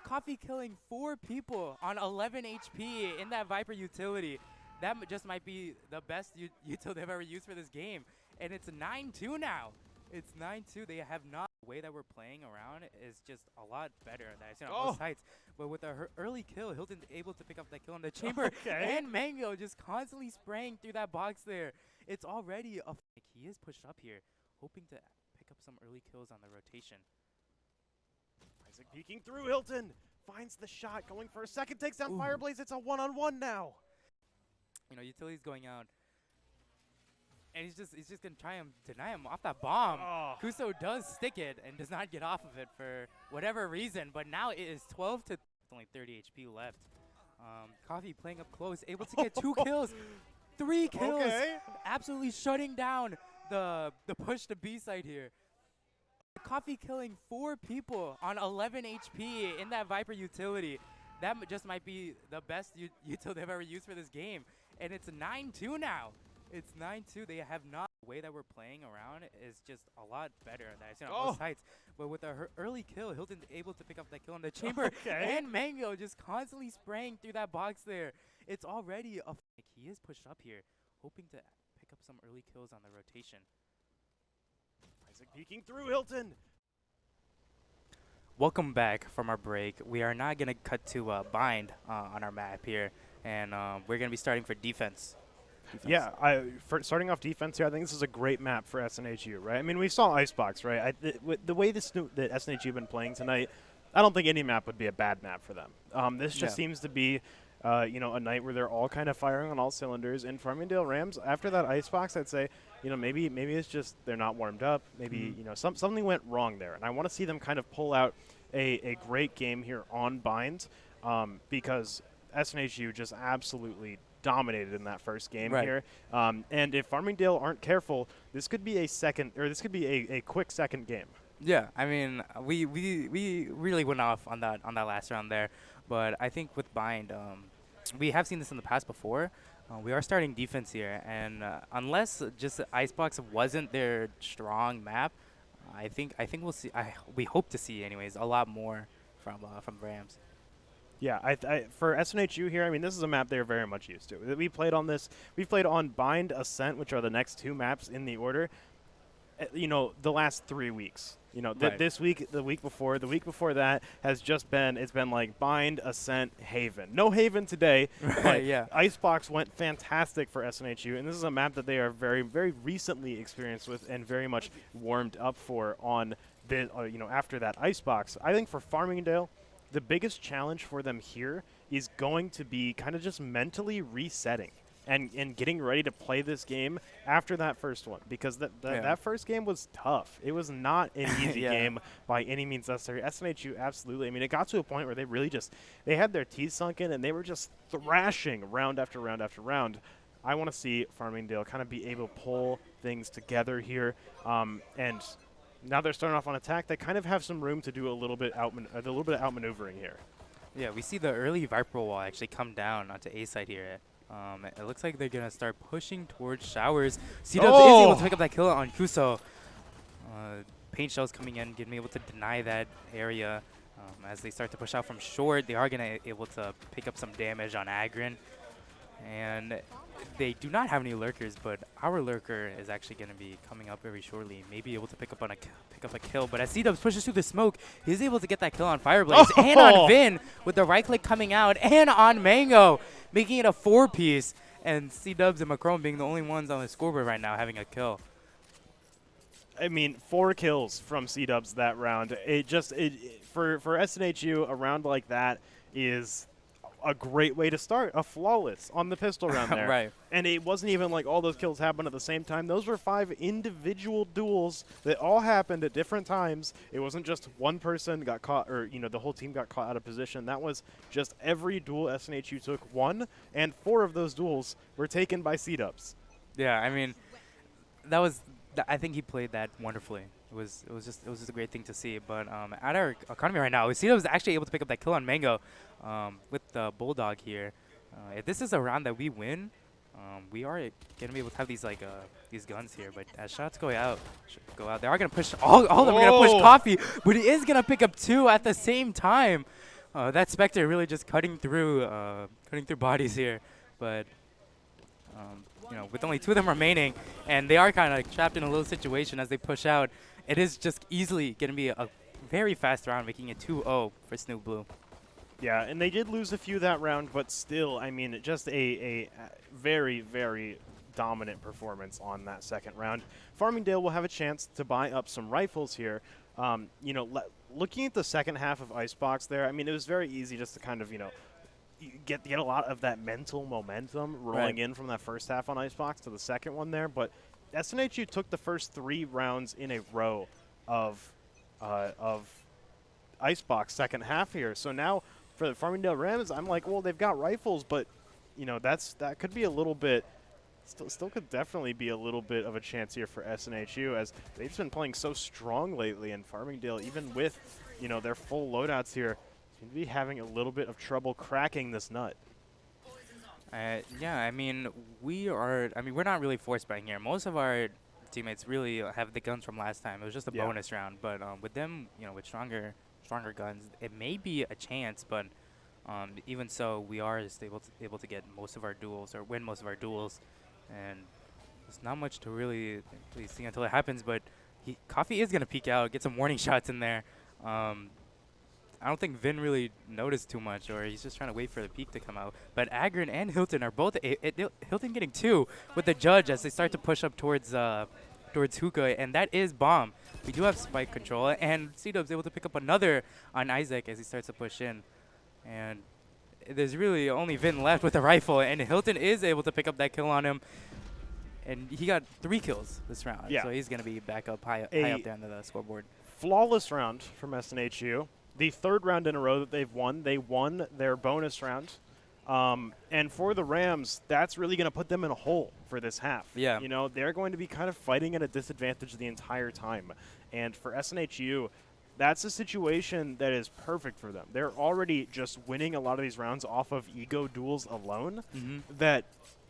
Coffee killing 4 people on 11 HP in that Viper utility. That just might be the best util they've ever used for this game. And it's 9-2 now. It's 9-2. They have not. The way that we're playing around is just a lot better than I've seen on both sides. But with a early kill, Hilton able to pick up that kill in the chamber. And Mango just constantly spraying through that box there. It's already a. He is pushed up here, hoping to pick up some early kills on the rotation. Isaac peeking through. Hilton finds the shot, going for a second, takes down Fireblaze. It's a one-on-one now. You know, Utility's going out. And he's just gonna try and deny him off that bomb. Kuso does stick it and does not get off of it for whatever reason. But now it is 12 to only 30 HP left. Coffee playing up close, able to get 2 kills, 3 kills, absolutely shutting down the push to B side here. Coffee killing 4 people on 11 HP in that Viper utility. That just might be the best util they've ever used for this game. And it's 9-2 now. It's 9-2. They have not. The way that we're playing around is just a lot better than I've seen on both sides. But with a early kill, Hilton able to pick up that kill in the chamber. And Mango just constantly spraying through that box there. It's already a. He is pushed up here, hoping to pick up some early kills on the rotation. Isaac peeking through. Hilton. Welcome back from our break. We are now going to cut to bind on our map here. And we're going to be starting for defense. Yeah, for starting off defense here, I think this is a great map for SNHU, right? I mean, we saw Icebox, right? The way that SNHU been playing tonight, I don't think any map would be a bad map for them. This just seems to be, you know, a night where they're all kind of firing on all cylinders. And Farmingdale Rams, after that Icebox, I'd say, you know, maybe it's just they're not warmed up. Maybe you know something went wrong there, and I want to see them kind of pull out a great game here on Bind, because SNHU just absolutely dominated in that first game here. And if Farmingdale aren't careful, this could be a quick second game. Yeah, I mean, we really went off on that last round there, but I think with Bind, we have seen this in the past before. We are starting defense here, and unless just Icebox wasn't their strong map, I think we'll see. We hope to see, anyways, a lot more from Rams. Yeah, for SNHU here, I mean, this is a map they're very much used to. We played on this. We've played on Bind, Ascent, which are the next 2 maps in the order. You know, the last 3 weeks. You know, this week, the week before that has just been. It's been like Bind, Ascent, Haven. No Haven today. But Icebox went fantastic for SNHU, and this is a map that they are very, very recently experienced with and very much warmed up for on the. You know, after that Icebox, I think for Farmingdale, the biggest challenge for them here is going to be kind of just mentally resetting and getting ready to play this game after that first one, because that first game was tough. It was not an easy game by any means necessary. SNHU, absolutely. I mean, it got to a point where they really they had their teeth sunk in and they were just thrashing round after round after round. I want to see Farmingdale kind of be able to pull things together here, and now they're starting off on attack. They kind of have some room to do a little bit outmaneuvering here. Yeah, we see the early Viper wall actually come down onto A side here. It looks like they're gonna start pushing towards showers. C-Dubs is able to pick up that kill on Kuso. Paint shells coming in, getting able to deny that area. As they start to push out from short, they are gonna able to pick up some damage on Agrin. And they do not have any lurkers, but our lurker is actually going to be coming up very shortly, maybe able to pick up a kill. But as C-Dubs pushes through the smoke, he's able to get that kill on Fireblaze and on Vin with the right click coming out, and on Mango, making it a 4-piece. And C-Dubs and Macron being the only ones on the scoreboard right now having a kill. I mean, 4 kills from C-Dubs that round. For SNHU, a round like that is a great way to start. A flawless on the pistol round there. Right. And it wasn't even like all those kills happened at the same time. Those were 5 individual duels that all happened at different times. It wasn't just one person got caught, or the whole team got caught out of position. That was just every duel SNHU took won, and 4 of those duels were taken by C-Dubs. Yeah, I mean, I think he played that wonderfully. It was just a great thing to see. But at our economy right now, we see that was actually able to pick up that kill on Mango with the Bulldog here. If this is a round that we win, we are gonna be able to have these guns here. But as shots go out, they are gonna push all of them are gonna push Whoa. Coffee, but he is gonna pick up 2 at the same time. That Spectre really just cutting through bodies here, but. With only 2 of them remaining, and they are kind of trapped in a little situation as they push out, it is just easily going to be a very fast round, making it 2-0 for Snoop Blue. Yeah, and they did lose a few that round, but still, I mean, just a very, very dominant performance on that second round. Farmingdale will have a chance to buy up some rifles here. Looking at the second half of Icebox there, I mean, it was very easy just to kind of, you get a lot of that mental momentum rolling in from that first half on Icebox to the second one there. But SNHU took the first 3 rounds in a row of Icebox second half here. So now for the Farmingdale Rams, I'm like, well, they've got rifles, but that could be a little bit. Still could definitely be a little bit of a chance here for SNHU, as they've been playing so strong lately, and Farmingdale, even with their full loadouts here, seem to be having a little bit of trouble cracking this nut. Yeah, I mean, we're not really force buying here. Most of our teammates really have the guns from last time. It was just a bonus round, but with them, with stronger guns, it may be a chance. But even so, we are just able to get most of our duels or win most of our duels, and there's not much to really see until it happens. But Coffee is gonna peek out, get some warning shots in there. I don't think Vin really noticed too much, or he's just trying to wait for the peak to come out. But Agron and Hilton are both Hilton getting 2 with the judge as they start to push up towards Hookah, and that is Bomb. We do have spike control, and C-Dub's able to pick up another on Isaac as he starts to push in. And there's really only Vin left with a rifle, and Hilton is able to pick up that kill on him. And he got 3 kills this round, so he's going to be back up high up there on the scoreboard. Flawless round from SNHU. The 3rd round in a row that they've won. They won their bonus round. And for the Rams, that's really going to put them in a hole for this half. Yeah. They're going to be kind of fighting at a disadvantage the entire time. And for SNHU, that's a situation that is perfect for them. They're already just winning a lot of these rounds off of ego duels alone. That,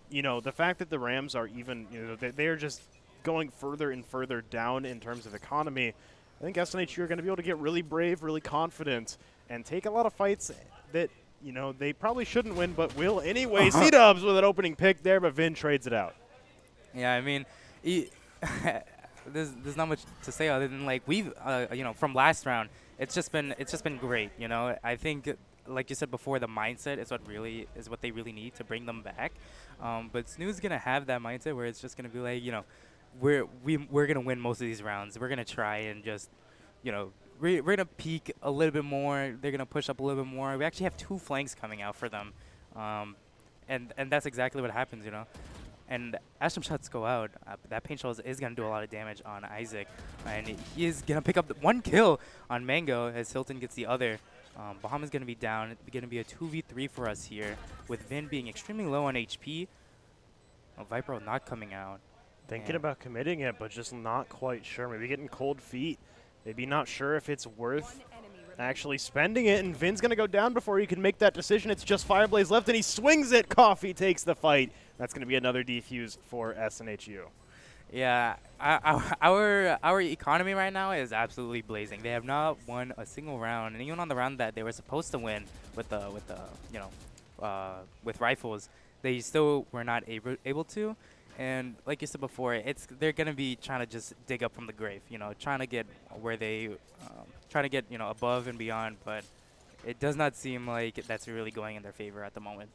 the fact that the Rams are even, they're just going further and further down in terms of economy. I think SNHU are going to be able to get really brave, really confident, and take a lot of fights that, they probably shouldn't win, but will anyway. C-Dubs with an opening pick there, but Vin trades it out. Yeah, I mean, there's not much to say other than we've from last round, it's just been great. I think, like you said before, the mindset is what they really need to bring them back. But Snoo's gonna have that mindset where it's just gonna be like, we're gonna win most of these rounds. We're gonna try and just, we're gonna peak a little bit more. They're gonna push up a little bit more. We actually have 2 flanks coming out for them, and that's exactly what happens, And as some shots go out, that paint shell is gonna do a lot of damage on Isaac, and he is gonna pick up 1 kill on Mango as Hilton gets the other. Baham's gonna be down. It's gonna be a 2v3 for us here, with Vin being extremely low on HP. Viper not coming out. Thinking about committing it, but just not quite sure. Maybe getting cold feet. Maybe not sure if it's worth actually spending it. And Vin's going to go down before he can make that decision. It's just Fireblaze left, and he swings it. Coffee takes the fight. That's going to be another defuse for SNHU. Yeah, our economy right now is absolutely blazing. They have not won a single round, and even on the round that they were supposed to win with rifles, they still were not able to. And like you said before, they're gonna be trying to just dig up from the grave, trying to get where they, trying to get above and beyond. But it does not seem like that's really going in their favor at the moment.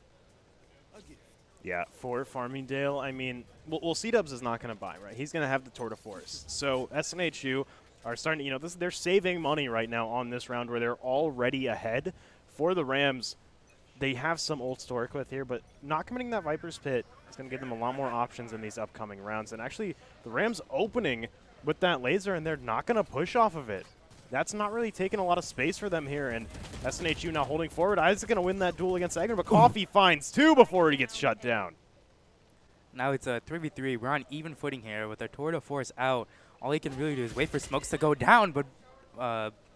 Yeah, for Farmingdale, I mean, well C-Dubs is not going to buy, right? He's going to have the Tour de Force. So SNHU are starting to, they're saving money right now on this round where they're already ahead. For the Rams, they have some old Stork with here, but not committing that Viper's Pit is going to give them a lot more options in these upcoming rounds. And actually, the Rams opening with that laser, and they're not going to push off of it. That's not really taking a lot of space for them here, and SNHU now holding forward. Isaac's going to win that duel against Agron, but Coffee finds two before he gets shut down. Now it's a 3v3. We're on even footing here with our Tour de Force out. All he can really do is wait for smokes to go down, but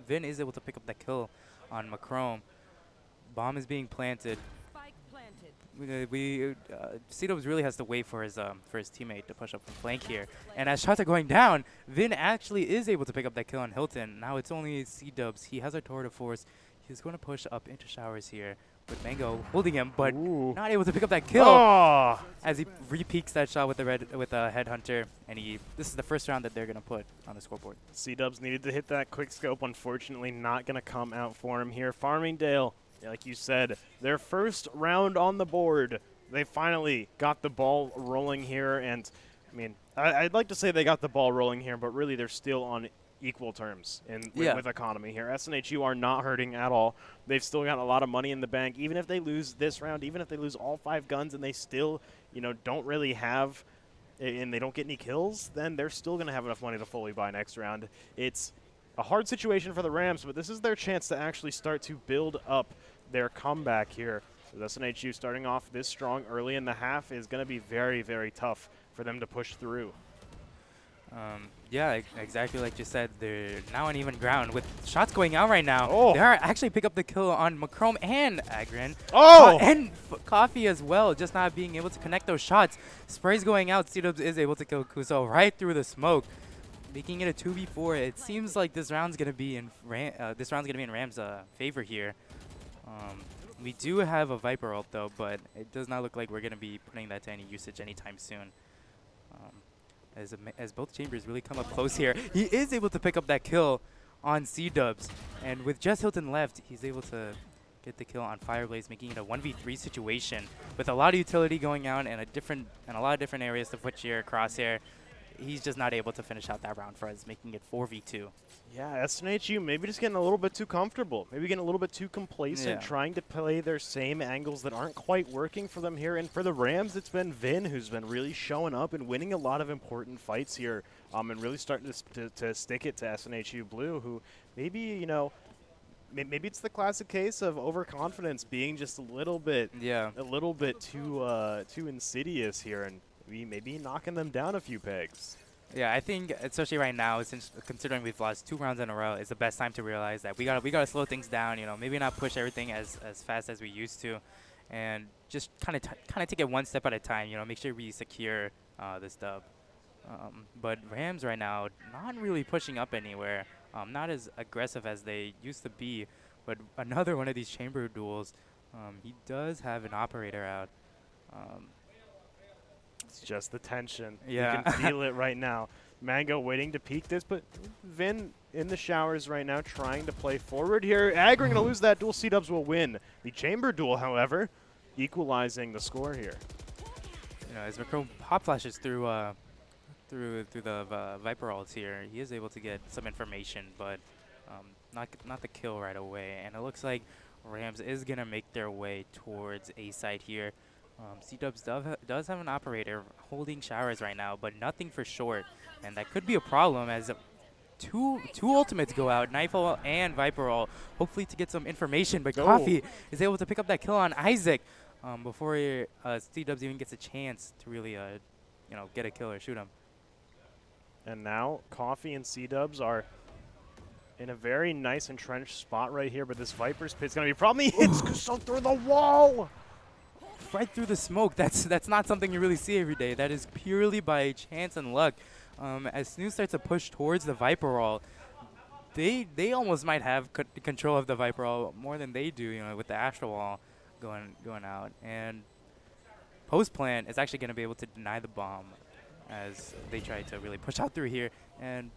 Vin is able to pick up that kill on Macrome. Bomb is being planted. C-Dubs really has to wait for his teammate to push up from flank here. And as shots are going down, Vin actually is able to pick up that kill on Hilton. Now it's only C-Dubs. He has a Tour de Force. He's going to push up into showers here with Mango holding him, but not able to pick up that kill as he re-peeks that shot with a Headhunter. And this is the first round that they're going to put on the scoreboard. C-Dubs needed to hit that quick scope. Unfortunately, not going to come out for him here. Farmingdale, like you said, their first round on the board. They finally got the ball rolling here, and I mean, I'd like to say they got the ball rolling here, but really they're still on equal terms with economy here. SNHU are not hurting at all. They've still got a lot of money in the bank. Even if they lose this round, even if they lose all 5 guns and they still, don't really have, and they don't get any kills, then they're still going to have enough money to fully buy next round. It's a hard situation for the Rams, but this is their chance to actually start to build up their comeback here. With SNHU starting off this strong early in the half is going to be very, very tough for them to push through. Yeah, exactly like you said. They're now on even ground with shots going out right now. They are actually pick up the kill on Macrome and Agron. And Coffee as well, just not being able to connect those shots. Sprays going out. C-Dubs is able to kill Kuso right through the smoke, making it a 2v4. It seems like this round's gonna be in Rams' favor here. We do have a Viper ult though, but it does not look like we're gonna be putting that to any usage anytime soon. As both chambers really come up close here, he is able to pick up that kill on C-Dubs, and with just Hilton left, he's able to get the kill on Fireblaze, making it a 1v3 situation with a lot of utility going out and a lot of different areas to put your crosshair. He's just not able to finish out that round for us, making it 4v2. Yeah, SNHU maybe just getting a little bit too comfortable. Maybe getting a little bit too complacent, trying to play their same angles that aren't quite working for them here. And for the Rams, it's been Vin who's been really showing up and winning a lot of important fights here, and really starting to stick it to SNHU Blue, who maybe, maybe it's the classic case of overconfidence being just a little bit too insidious here, and maybe knocking them down a few pegs. Yeah, I think especially right now, since considering we've lost 2 rounds in a row, it's the best time to realize that we gotta slow things down. Maybe not push everything as fast as we used to, and just kind of take it one step at a time. Make sure we secure this dub. But Rams right now not really pushing up anywhere, not as aggressive as they used to be. But another one of these chamber duels, he does have an operator out. It's just the tension. Yeah. You can feel it right now. Mango waiting to peek this, but Vin in the showers right now trying to play forward here. Agron going to lose that duel. C-Dubs will win the chamber duel, however, equalizing the score here. As Macrome pop flashes through the Viper ults here, he is able to get some information, but not the kill right away. And it looks like Rams is going to make their way towards A side here. C-Dubs does have an operator holding showers right now, but nothing for short. And that could be a problem as two ultimates go out, Knife ult and Viper ult, hopefully to get some information. But Coffee is able to pick up that kill on Isaac before C-Dubs even gets a chance to really get a kill or shoot him. And now Coffee and C-Dubs are in a very nice entrenched spot right here, but this Viper's Pit's going to be a problem. He hits Kuso through the wall! Right through the smoke. That's not something you really see every day. That is purely by chance and luck. As SNHU starts to push towards the Viper ult, they almost might have control of the Viper ult more than they do, with the Astral Wall going out. And Post Plant is actually going to be able to deny the bomb as they try to really push out through here. And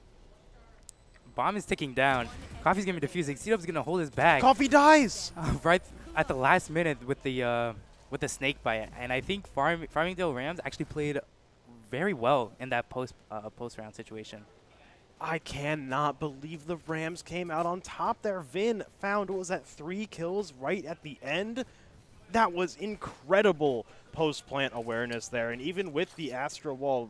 bomb is ticking down. Coffee's going to be defusing. C-Dub's going to hold his back. Coffee dies! Right at the last minute with the with the snake bite, and I think Farmingdale Rams actually played very well in that post round situation. I cannot believe the Rams came out on top there. Vin found, what was that, 3 kills right at the end? That was incredible post-plant awareness there. And even with the Astra Wall,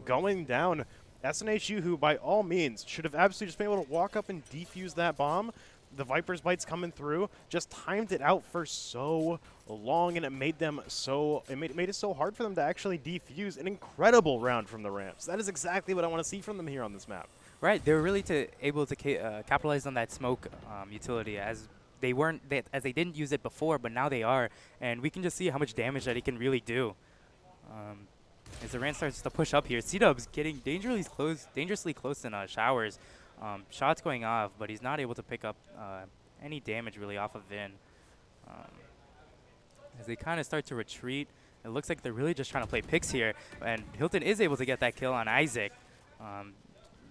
going down, SNHU, who by all means should have absolutely just been able to walk up and defuse that bomb, the Viper's Bite's coming through, just timed it out for so long, and it made it so hard for them to actually defuse an incredible round from the Rams. That is exactly what I want to see from them here on this map. Right, they were really able to capitalize on that smoke utility as they didn't use it before, but now they are, and we can just see how much damage that it can really do. As the Rand starts to push up here, C-Dub's getting dangerously close in showers. Shots going off, but he's not able to pick up any damage really off of Vin. As they kind of start to retreat, it looks like they're really just trying to play picks here, and Hilton is able to get that kill on Isaac.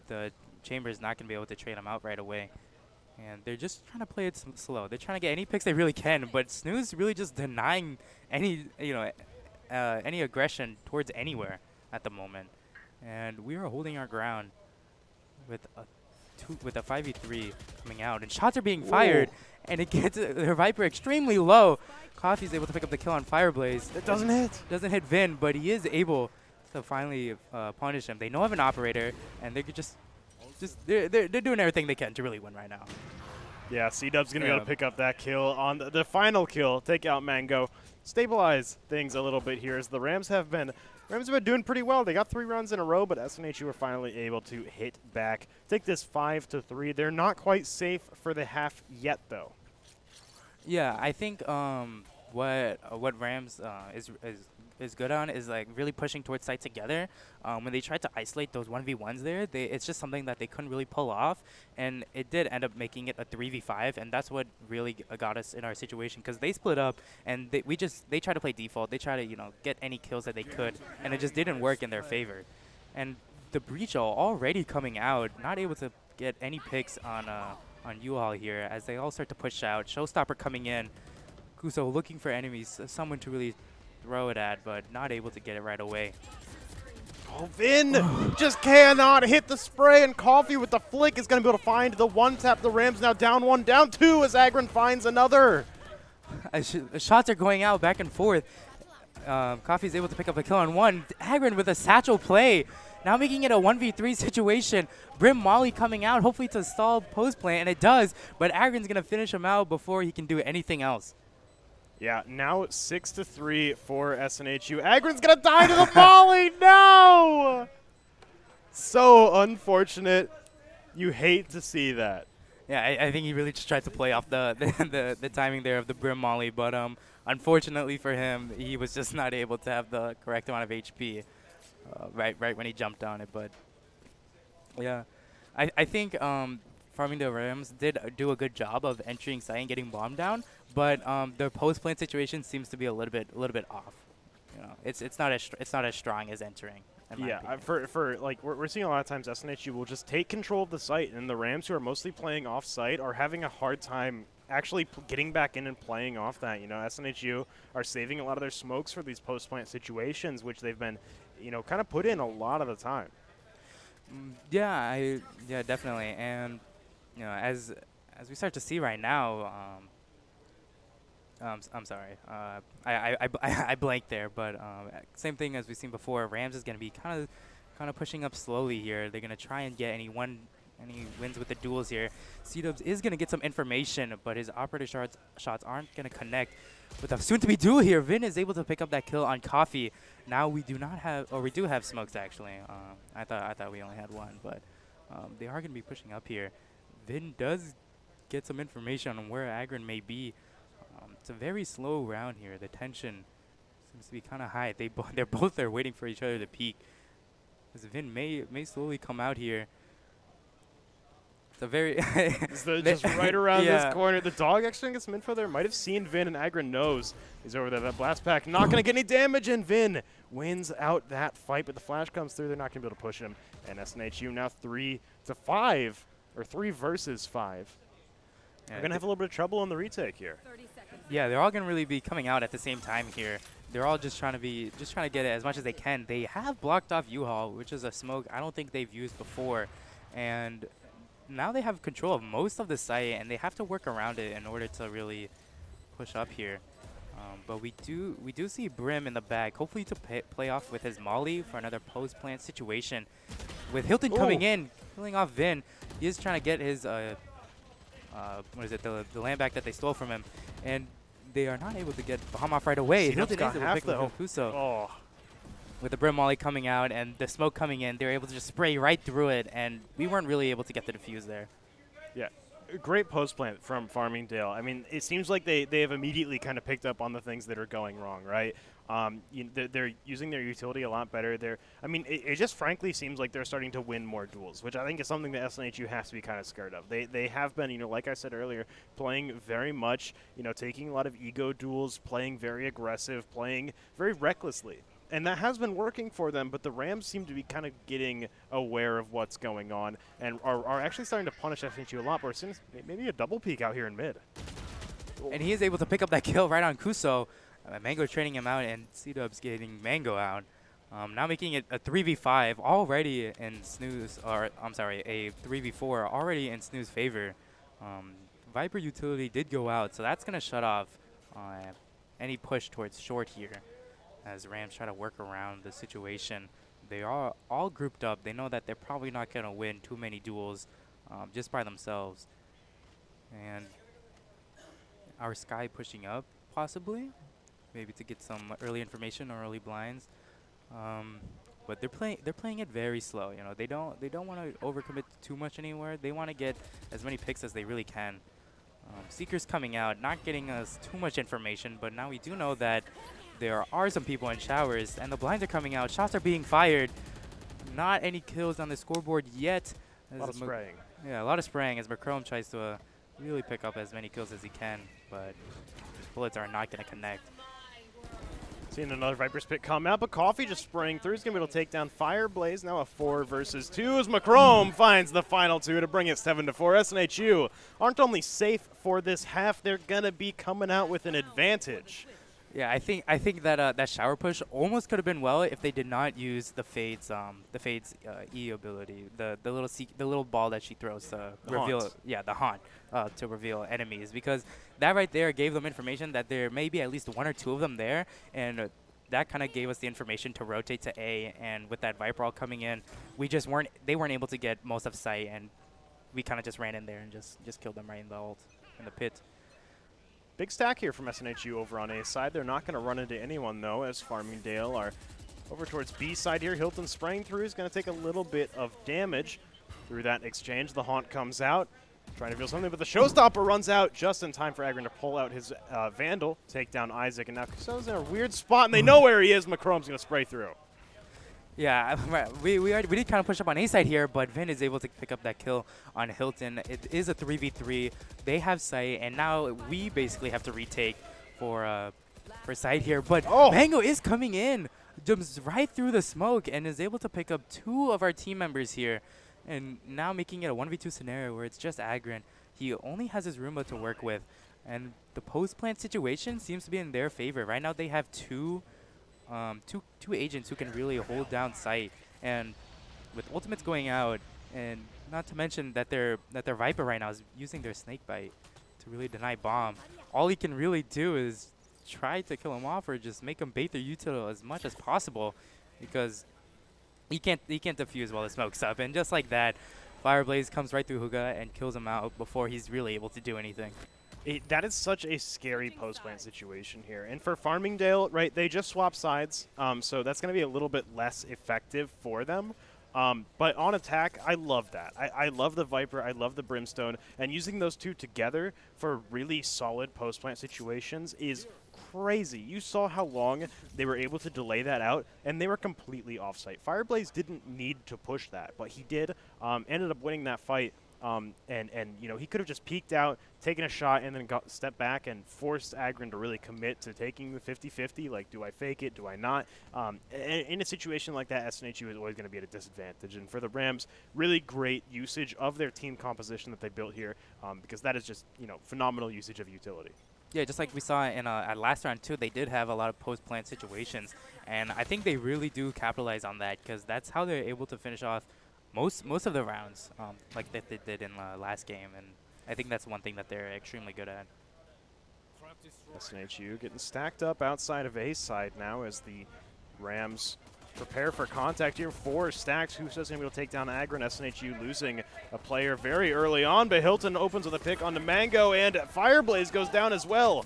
The Chamber is not going to be able to trade him out right away. And they're just trying to play it slow. They're trying to get any picks they really can, but Snooze really just denying any aggression towards anywhere at the moment. And we are holding our ground with a 5v3 coming out, and shots are being fired, and it gets their Viper extremely low. Coffee's able to pick up the kill on Fireblaze. It doesn't hit. Doesn't hit Vin, but he is able to finally punish him. They know of an operator, and they could they're doing everything they can to really win right now. Yeah, C-Dub's going to be able to pick up that kill on the final kill, take out Mango, stabilize things a little bit here as the Rams have been doing pretty well. They got 3 runs in a row, but SNHU were finally able to hit back, take this 5-3. They're not quite safe for the half yet, though. Yeah, I think what Rams is good on is like really pushing towards site together. When they tried to isolate those 1v1s there, it's just something that they couldn't really pull off, and it did end up making it a 3v5, and that's what really got us in our situation, because they split up and they tried to play default. They tried to get any kills that they could, and it just didn't work in their favor. And the Breach already coming out, not able to get any picks on U-Haul here as they all start to push out. Showstopper coming in. Kuso looking for enemies, someone to really throw it at, but not able to get it right away. Oh, Vin just cannot hit the spray, and Coffee with the flick is going to be able to find the one-tap. The Rams now down 1, down 2 as Agron finds another. Shots are going out back and forth. Coffee's able to pick up a kill on 1. Agron with a satchel play. Now making it a 1v3 situation. Brim Molly coming out, hopefully to stall post play, and it does, but Agron's going to finish him out before he can do anything else. Yeah, now 6-3 for SNHU. Agron's going to die to the volley. No! So unfortunate. You hate to see that. Yeah, I think he really just tried to play off the timing there of the Brim Molly, but unfortunately for him, he was just not able to have the correct amount of HP right when he jumped on it. But yeah, I think Farmingdale Rams did do a good job of entering site and getting bombed down, but the post plant situation seems to be a little bit off. It's not as strong as entering. Yeah, we're seeing a lot of times SNHU will just take control of the site, and the Rams, who are mostly playing off site, are having a hard time actually getting back in and playing off that. SNHU are saving a lot of their smokes for these post plant situations, which they've been kind of put in a lot of the time. Yeah, definitely. And as we start to see right now, I'm sorry, I blanked there, but same thing as we've seen before. Rams is going to be kind of pushing up slowly here. They're going to try and get any wins with the duels here. C-Dubs is going to get some information, but his operator shots aren't going to connect. With a soon-to-be duel here, Vin is able to pick up that kill on Coffee. Now we do not have, or we do have smokes actually. I thought we only had one, but they are going to be pushing up here. Vin does get some information on where Agron may be. It's a very slow round here. The tension seems to be kind of high. They're both there waiting for each other to peak. As Vin may slowly come out here. It's a very just right around this corner. The dog actually gets some info there. Might have seen Vin, and Agron knows he's over there. That blast pack not going to get any damage, and Vin wins out that fight. But the flash comes through. They're not going to be able to push him. And SNHU now 3-5, or 3 versus 5. They're going to have a little bit of trouble on the retake here. Yeah, they're all going to really be coming out at the same time here. They're all just trying to get it as much as they can. They have blocked off U-Haul, which is a smoke I don't think they've used before. And now they have control of most of the site, and they have to work around it in order to really push up here. But we do see Brim in the back, hopefully to play off with his Molly for another post-plant situation. With Hilton coming in, killing off Vin, he is trying to get his what is it, the land back that they stole from him, and they are not able to get Baham off right away. Hilton is able to pick up Kuso. Oh. With the Brim Molly coming out and the smoke coming in, they were able to just spray right through it, and we weren't really able to get the defuse there. Yeah, great post plant from Farmingdale. I mean, it seems like they have immediately kind of picked up on the things that are going wrong, right? They're using their utility a lot better. It just frankly seems like they're starting to win more duels, which I think is something that SNHU has to be kind of scared of. They have been, like I said earlier, playing very much, taking a lot of ego duels, playing very aggressive, playing very recklessly. And that has been working for them, but the Rams seem to be kind of getting aware of what's going on and are actually starting to punish SNHU a lot. But maybe a double peek out here in mid. And he is able to pick up that kill right on Kuso. Mango training him out, and C-Dub's getting Mango out. Now making it a 3v5 already in Snooze, or I'm sorry, a 3v4 already in Snooze's favor. Viper utility did go out, so that's going to shut off any push towards short here, as Rams try to work around the situation. They are all grouped up. They know that they're probably not going to win too many duels just by themselves. And our Sky pushing up, possibly, maybe to get some early information or early blinds. But they're playing it very slow. They don't want to overcommit too much anywhere. They want to get as many picks as they really can. Seeker's coming out, not getting us too much information, but now we do know that there are some people in showers, and the blinds are coming out. Shots are being fired. Not any kills on the scoreboard yet. A lot of spraying. Yeah, a lot of spraying as McCrome tries to really pick up as many kills as he can, but his bullets are not going to connect. Seeing another Viper Spit come out, but Coffee just spraying through. He's going to be able to take down Fireblaze. Now a 4 versus 2 as McCrome finds the final 2 to bring it 7-4. SNHU aren't only safe for this half, they're going to be coming out with an advantage. Yeah, I think that that shower push almost could have been well if they did not use the Fade's E ability, the little ball that she throws to reveal, yeah, the haunt to reveal enemies, because that right there gave them information that there may be at least 1 or 2 of them there, and that kind of gave us the information to rotate to A. And with that Viper all coming in, they weren't able to get most of sight, and we kind of just ran in there and just killed them right in the pit. Big stack here from SNHU over on A side. They're not going to run into anyone, though, as Farmingdale are over towards B side here. Hilton spraying through is going to take a little bit of damage through that exchange. The Haunt comes out, trying to feel something, but the Showstopper runs out just in time for Agron to pull out his Vandal, take down Isaac, and now Kuso's in a weird spot, and they know where he is. McCrome's going to spray through. Yeah, we did kind of push up on A side here, but Vin is able to pick up that kill on Hilton. It is a 3v3. They have sight, and now we basically have to retake for sight here. But Mango is coming in, jumps right through the smoke, and is able to pick up 2 of our team members here, and now making it a 1v2 scenario where it's just Agron. He only has his Roomba to work with, and the post-plant situation seems to be in their favor. Right now they have two agents who can really hold down sight, and with ultimates going out, and not to mention that their Viper right now is using their snake bite to really deny bomb. All he can really do is try to kill him off or just make him bait their util as much as possible, because he can't defuse while the smoke's up. And just like that, Fireblaze comes right through Huga and kills him out before he's really able to do anything. That is such a scary post-plant situation here. And for Farmingdale, right, they just swap sides, so that's going to be a little bit less effective for them. But on attack, I love that. I love the Viper, I love the Brimstone, and using those 2 together for really solid post-plant situations is crazy. You saw how long they were able to delay that out, and they were completely off-site. Fireblaze didn't need to push that, but he did. Ended up winning that fight And you know, he could have just peeked out, taken a shot, and then stepped back and forced Agron to really commit to taking the 50-50. Like, do I fake it? Do I not? In a situation like that, SNHU is always going to be at a disadvantage. And for the Rams, really great usage of their team composition that they built here, because that is just, you know, phenomenal usage of utility. Yeah, just like we saw in at last round too, they did have a lot of post-plant situations, and I think they really do capitalize on that because that's how they're able to finish off most of the rounds, like that they did in last game, and I think that's one thing that they're extremely good at. SNHU getting stacked up outside of A side now as the Rams prepare for contact here. 4 stacks. Who's going to be able to take down Agron? SNHU losing a player very early on, but Hilton opens with a pick onto Mango, and Fireblaze goes down as well.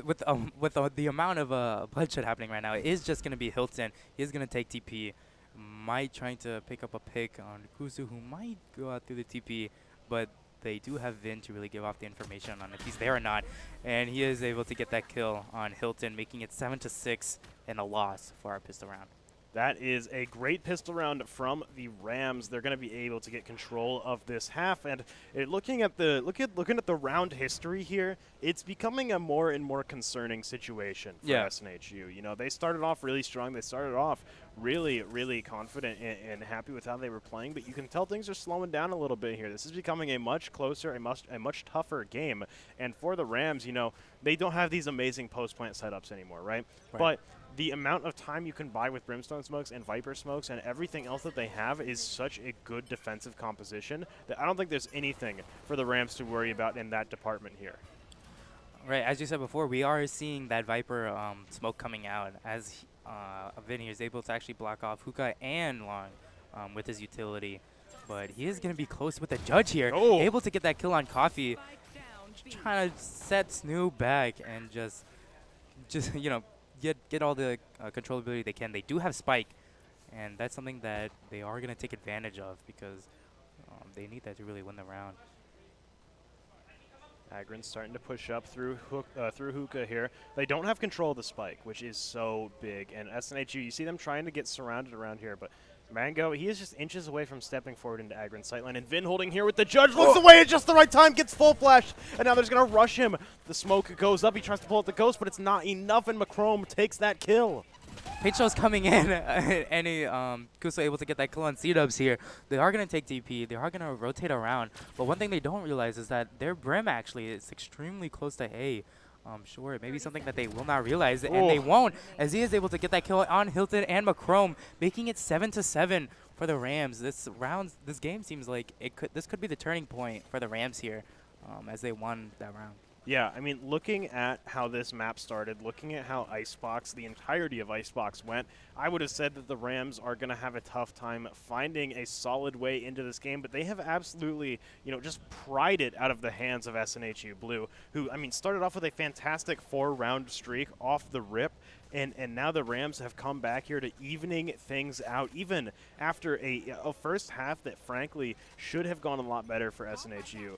With the amount of bloodshed happening right now, it is just going to be Hilton. He is going to take TP. Might trying to pick up a pick on Kusu, who might go out through the TP, but they do have Vin to really give off the information on if he's there or not, and he is able to get that kill on Hilton, making it 7-6 and a loss for our pistol round. That is a great pistol round from the Rams. They're going to be able to get control of this half, and looking at the round history here, it's becoming a more and more concerning situation for SNHU. You know, they started off really strong. They started off really, really confident and happy with how they were playing, but you can tell things are slowing down a little bit here. This is becoming a much closer, a much tougher game, and for the Rams, you know, they don't have these amazing post-plant setups anymore, right? But the amount of time you can buy with Brimstone Smokes and Viper Smokes and everything else that they have is such a good defensive composition that I don't think there's anything for the Rams to worry about in that department here. Right, as you said before, we are seeing that Viper smoke coming out as Vinny is able to actually block off Hookah and Long with his utility. But he is going to be close with the judge here, able to get that kill on Coffee, trying to set SNHU back and just you know, get all the controllability they can. They do have Spike, and that's something that they are going to take advantage of because they need that to really win the round. Agron's starting to push up through Hookah here. They don't have control of the Spike, which is so big. And SNHU, you see them trying to get surrounded around here, but Mango, he is just inches away from stepping forward into Agron's sightline. And Vin holding here with the judge, looks away at just the right time, gets full flash, and now they're going to rush him. The smoke goes up, he tries to pull out the ghost, but it's not enough, and Macrome takes that kill. Pincho's coming in, and Kuso able to get that kill on C-Dubs here. They are going to take DP. They are going to rotate around. But one thing they don't realize is that their Brim actually is extremely close to A. Sure, it may be something that they will not realize, and they won't, as he is able to get that kill on Hilton and Macrome, making it 7-7 for the Rams. This game seems like this could be the turning point for the Rams here, as they won that round. Yeah, I mean, looking at how this map started, looking at how Icebox, the entirety of Icebox went, I would have said that the Rams are going to have a tough time finding a solid way into this game, but they have absolutely, you know, just pried it out of the hands of SNHU Blue, who, I mean, started off with a fantastic 4-round streak off the rip, and now the Rams have come back here to evening things out, even after a first half that, frankly, should have gone a lot better for SNHU,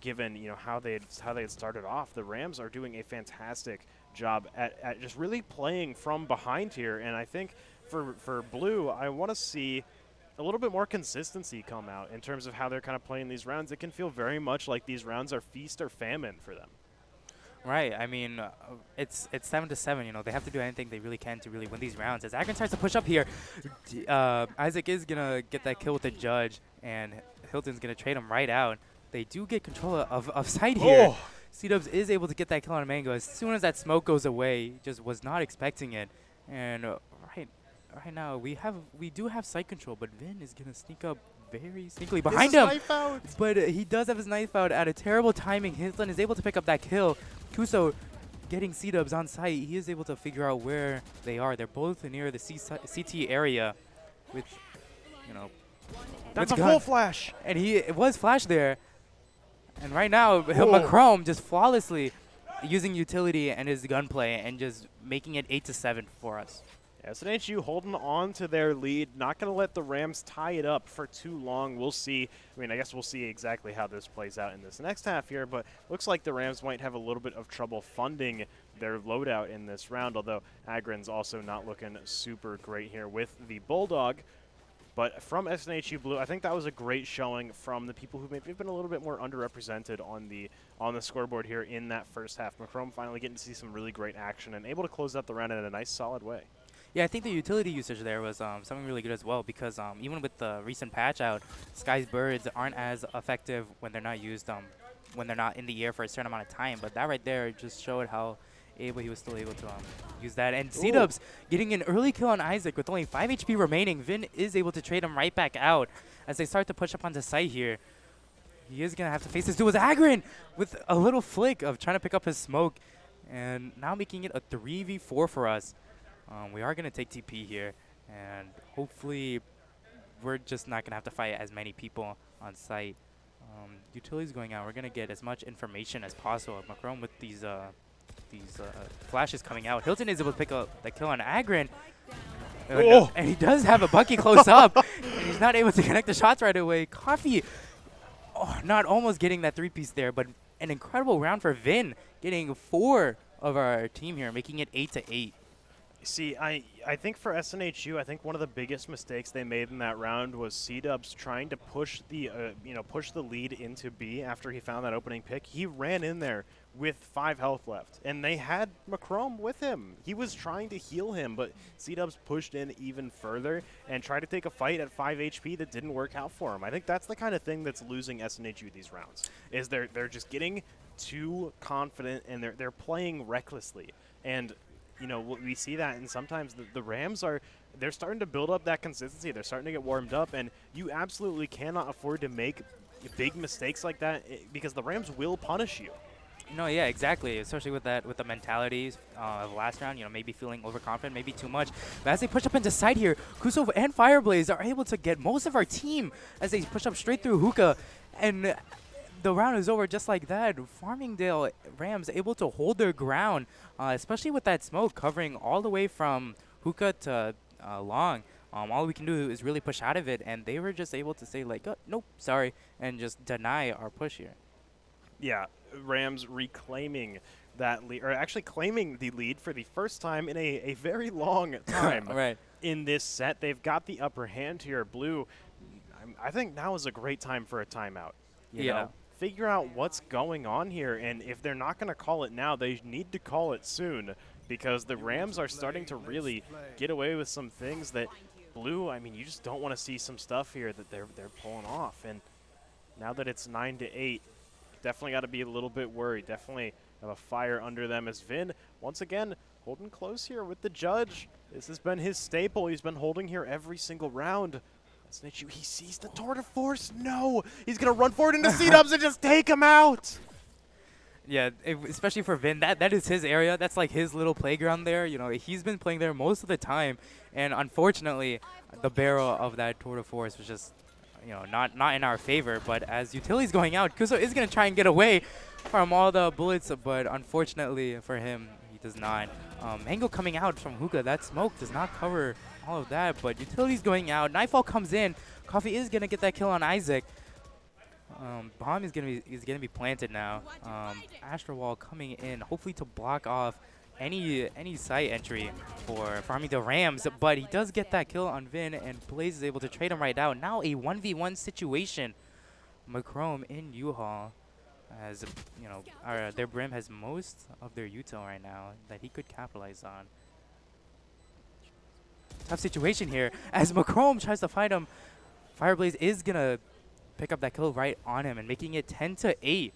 given, you know, how they had started off. The Rams are doing a fantastic job at just really playing from behind here, and I think for Blue, I want to see a little bit more consistency come out in terms of how they're kind of playing these rounds. It can feel very much like these rounds are feast or famine for them. Right. I mean, it's 7-7. You know, they have to do anything they really can to really win these rounds. As Agron tries to push up here, Isaac is gonna get that kill with the judge, and Hilton's gonna trade him right out. They do get control of side here. C-Dubs is able to get that kill on Mango as soon as that smoke goes away. Just was not expecting it, and right now we do have side control, but Vin is gonna sneak up very sneakily behind him. Knife out. But he does have his knife out at a terrible timing. Hilton is able to pick up that kill. Kuso getting C-Dubs on site. He is able to figure out where they are. They're both near the CT area with, you know. That's a full flash. And it was flash there. And right now, Macrome just flawlessly using utility and his gunplay and just making it 8-7 for us. SNHU holding on to their lead, not going to let the Rams tie it up for too long. We'll see. I mean, I guess we'll see exactly how this plays out in this next half here, but looks like the Rams might have a little bit of trouble funding their loadout in this round, although Agron's also not looking super great here with the Bulldog. But from SNHU Blue, I think that was a great showing from the people who maybe have been a little bit more underrepresented on the scoreboard here in that first half. McCrome finally getting to see some really great action and able to close out the round in a nice, solid way. Yeah, I think the utility usage there was something really good as well because even with the recent patch out, Sky's birds aren't as effective when they're not used when they're not in the air for a certain amount of time. But that right there just showed how he was still able to use that. And C-Dubs getting an early kill on Isaac with only 5 HP remaining. Vin is able to trade him right back out as they start to push up onto site here. He is going to have to face this duel with Agrin with a little flick of trying to pick up his smoke. And now making it a 3v4 for us. We are going to take TP here, and hopefully we're just not going to have to fight as many people on site. Utilities going out. We're going to get as much information as possible. Macron with these flashes coming out. Hilton is able to pick up the kill on Agrin. And he does have a Bucky close up, and he's not able to connect the shots right away. Coffee not almost getting that 3-piece there, but an incredible round for Vin, getting 4 of our team here, making it 8-8. See, I think for SNHU, I think one of the biggest mistakes they made in that round was C-Dubs trying to push the push the lead into B after he found that opening pick. He ran in there with 5 health left, and they had Macrome with him. He was trying to heal him, but C-Dubs pushed in even further and tried to take a fight at 5 HP that didn't work out for him. I think that's the kind of thing that's losing SNHU these rounds, is they're just getting too confident and they're playing recklessly. And you know, we see that, and sometimes the Rams they're starting to build up that consistency. They're starting to get warmed up, and you absolutely cannot afford to make big mistakes like that because the Rams will punish you. No, yeah, exactly. Especially with the mentalities of last round, you know, maybe feeling overconfident, maybe too much. But as they push up into side here, Kuso and Fireblaze are able to get most of our team as they push up straight through Hookah, and the round is over just like that. Farmingdale Rams able to hold their ground, especially with that smoke covering all the way from Hookah to Long. All we can do is really push out of it, and they were just able to say like, nope, sorry, and just deny our push here. Yeah, Rams reclaiming that lead, or actually claiming the lead for the first time in a very long time. Right. In this set, they've got the upper hand here. Blue, I think now is a great time for a timeout. You know? Figure out what's going on here, and if they're not going to call it now, they need to call it soon, because the Rams are starting to really get away with some things that Blue, I mean, you just don't want to see some stuff here that they're pulling off. And now that it's 9-8, definitely got to be a little bit worried. Definitely have a fire under them as Vin, once again, holding close here with the judge. This has been his staple. He's been holding here every single round. SNHU, he sees the tour de force. No, he's gonna run forward into C-Dubs and just take him out. Yeah, especially for Vin, that is his area. That's like his little playground there. You know, he's been playing there most of the time, and unfortunately, the barrel of that tour de force was just, you know, not in our favor. But as utility's going out, Kuso is gonna try and get away from all the bullets, but unfortunately for him, he does not. Mango coming out from Hookah, that smoke does not cover all of that, but utility's going out. Nightfall comes in. Coffee is gonna get that kill on Isaac. Bomb is gonna be planted now. Astro Wall coming in, hopefully to block off any site entry for Farmingdale Rams, but he does get that kill on Vin, and Blaze is able to trade him right out. Now a 1v1 situation. Macrome in U-Haul, as you know, their Brim has most of their util right now that he could capitalize on. Tough situation here as Macrome tries to fight him. Fireblaze is gonna pick up that kill right on him and making it 10-8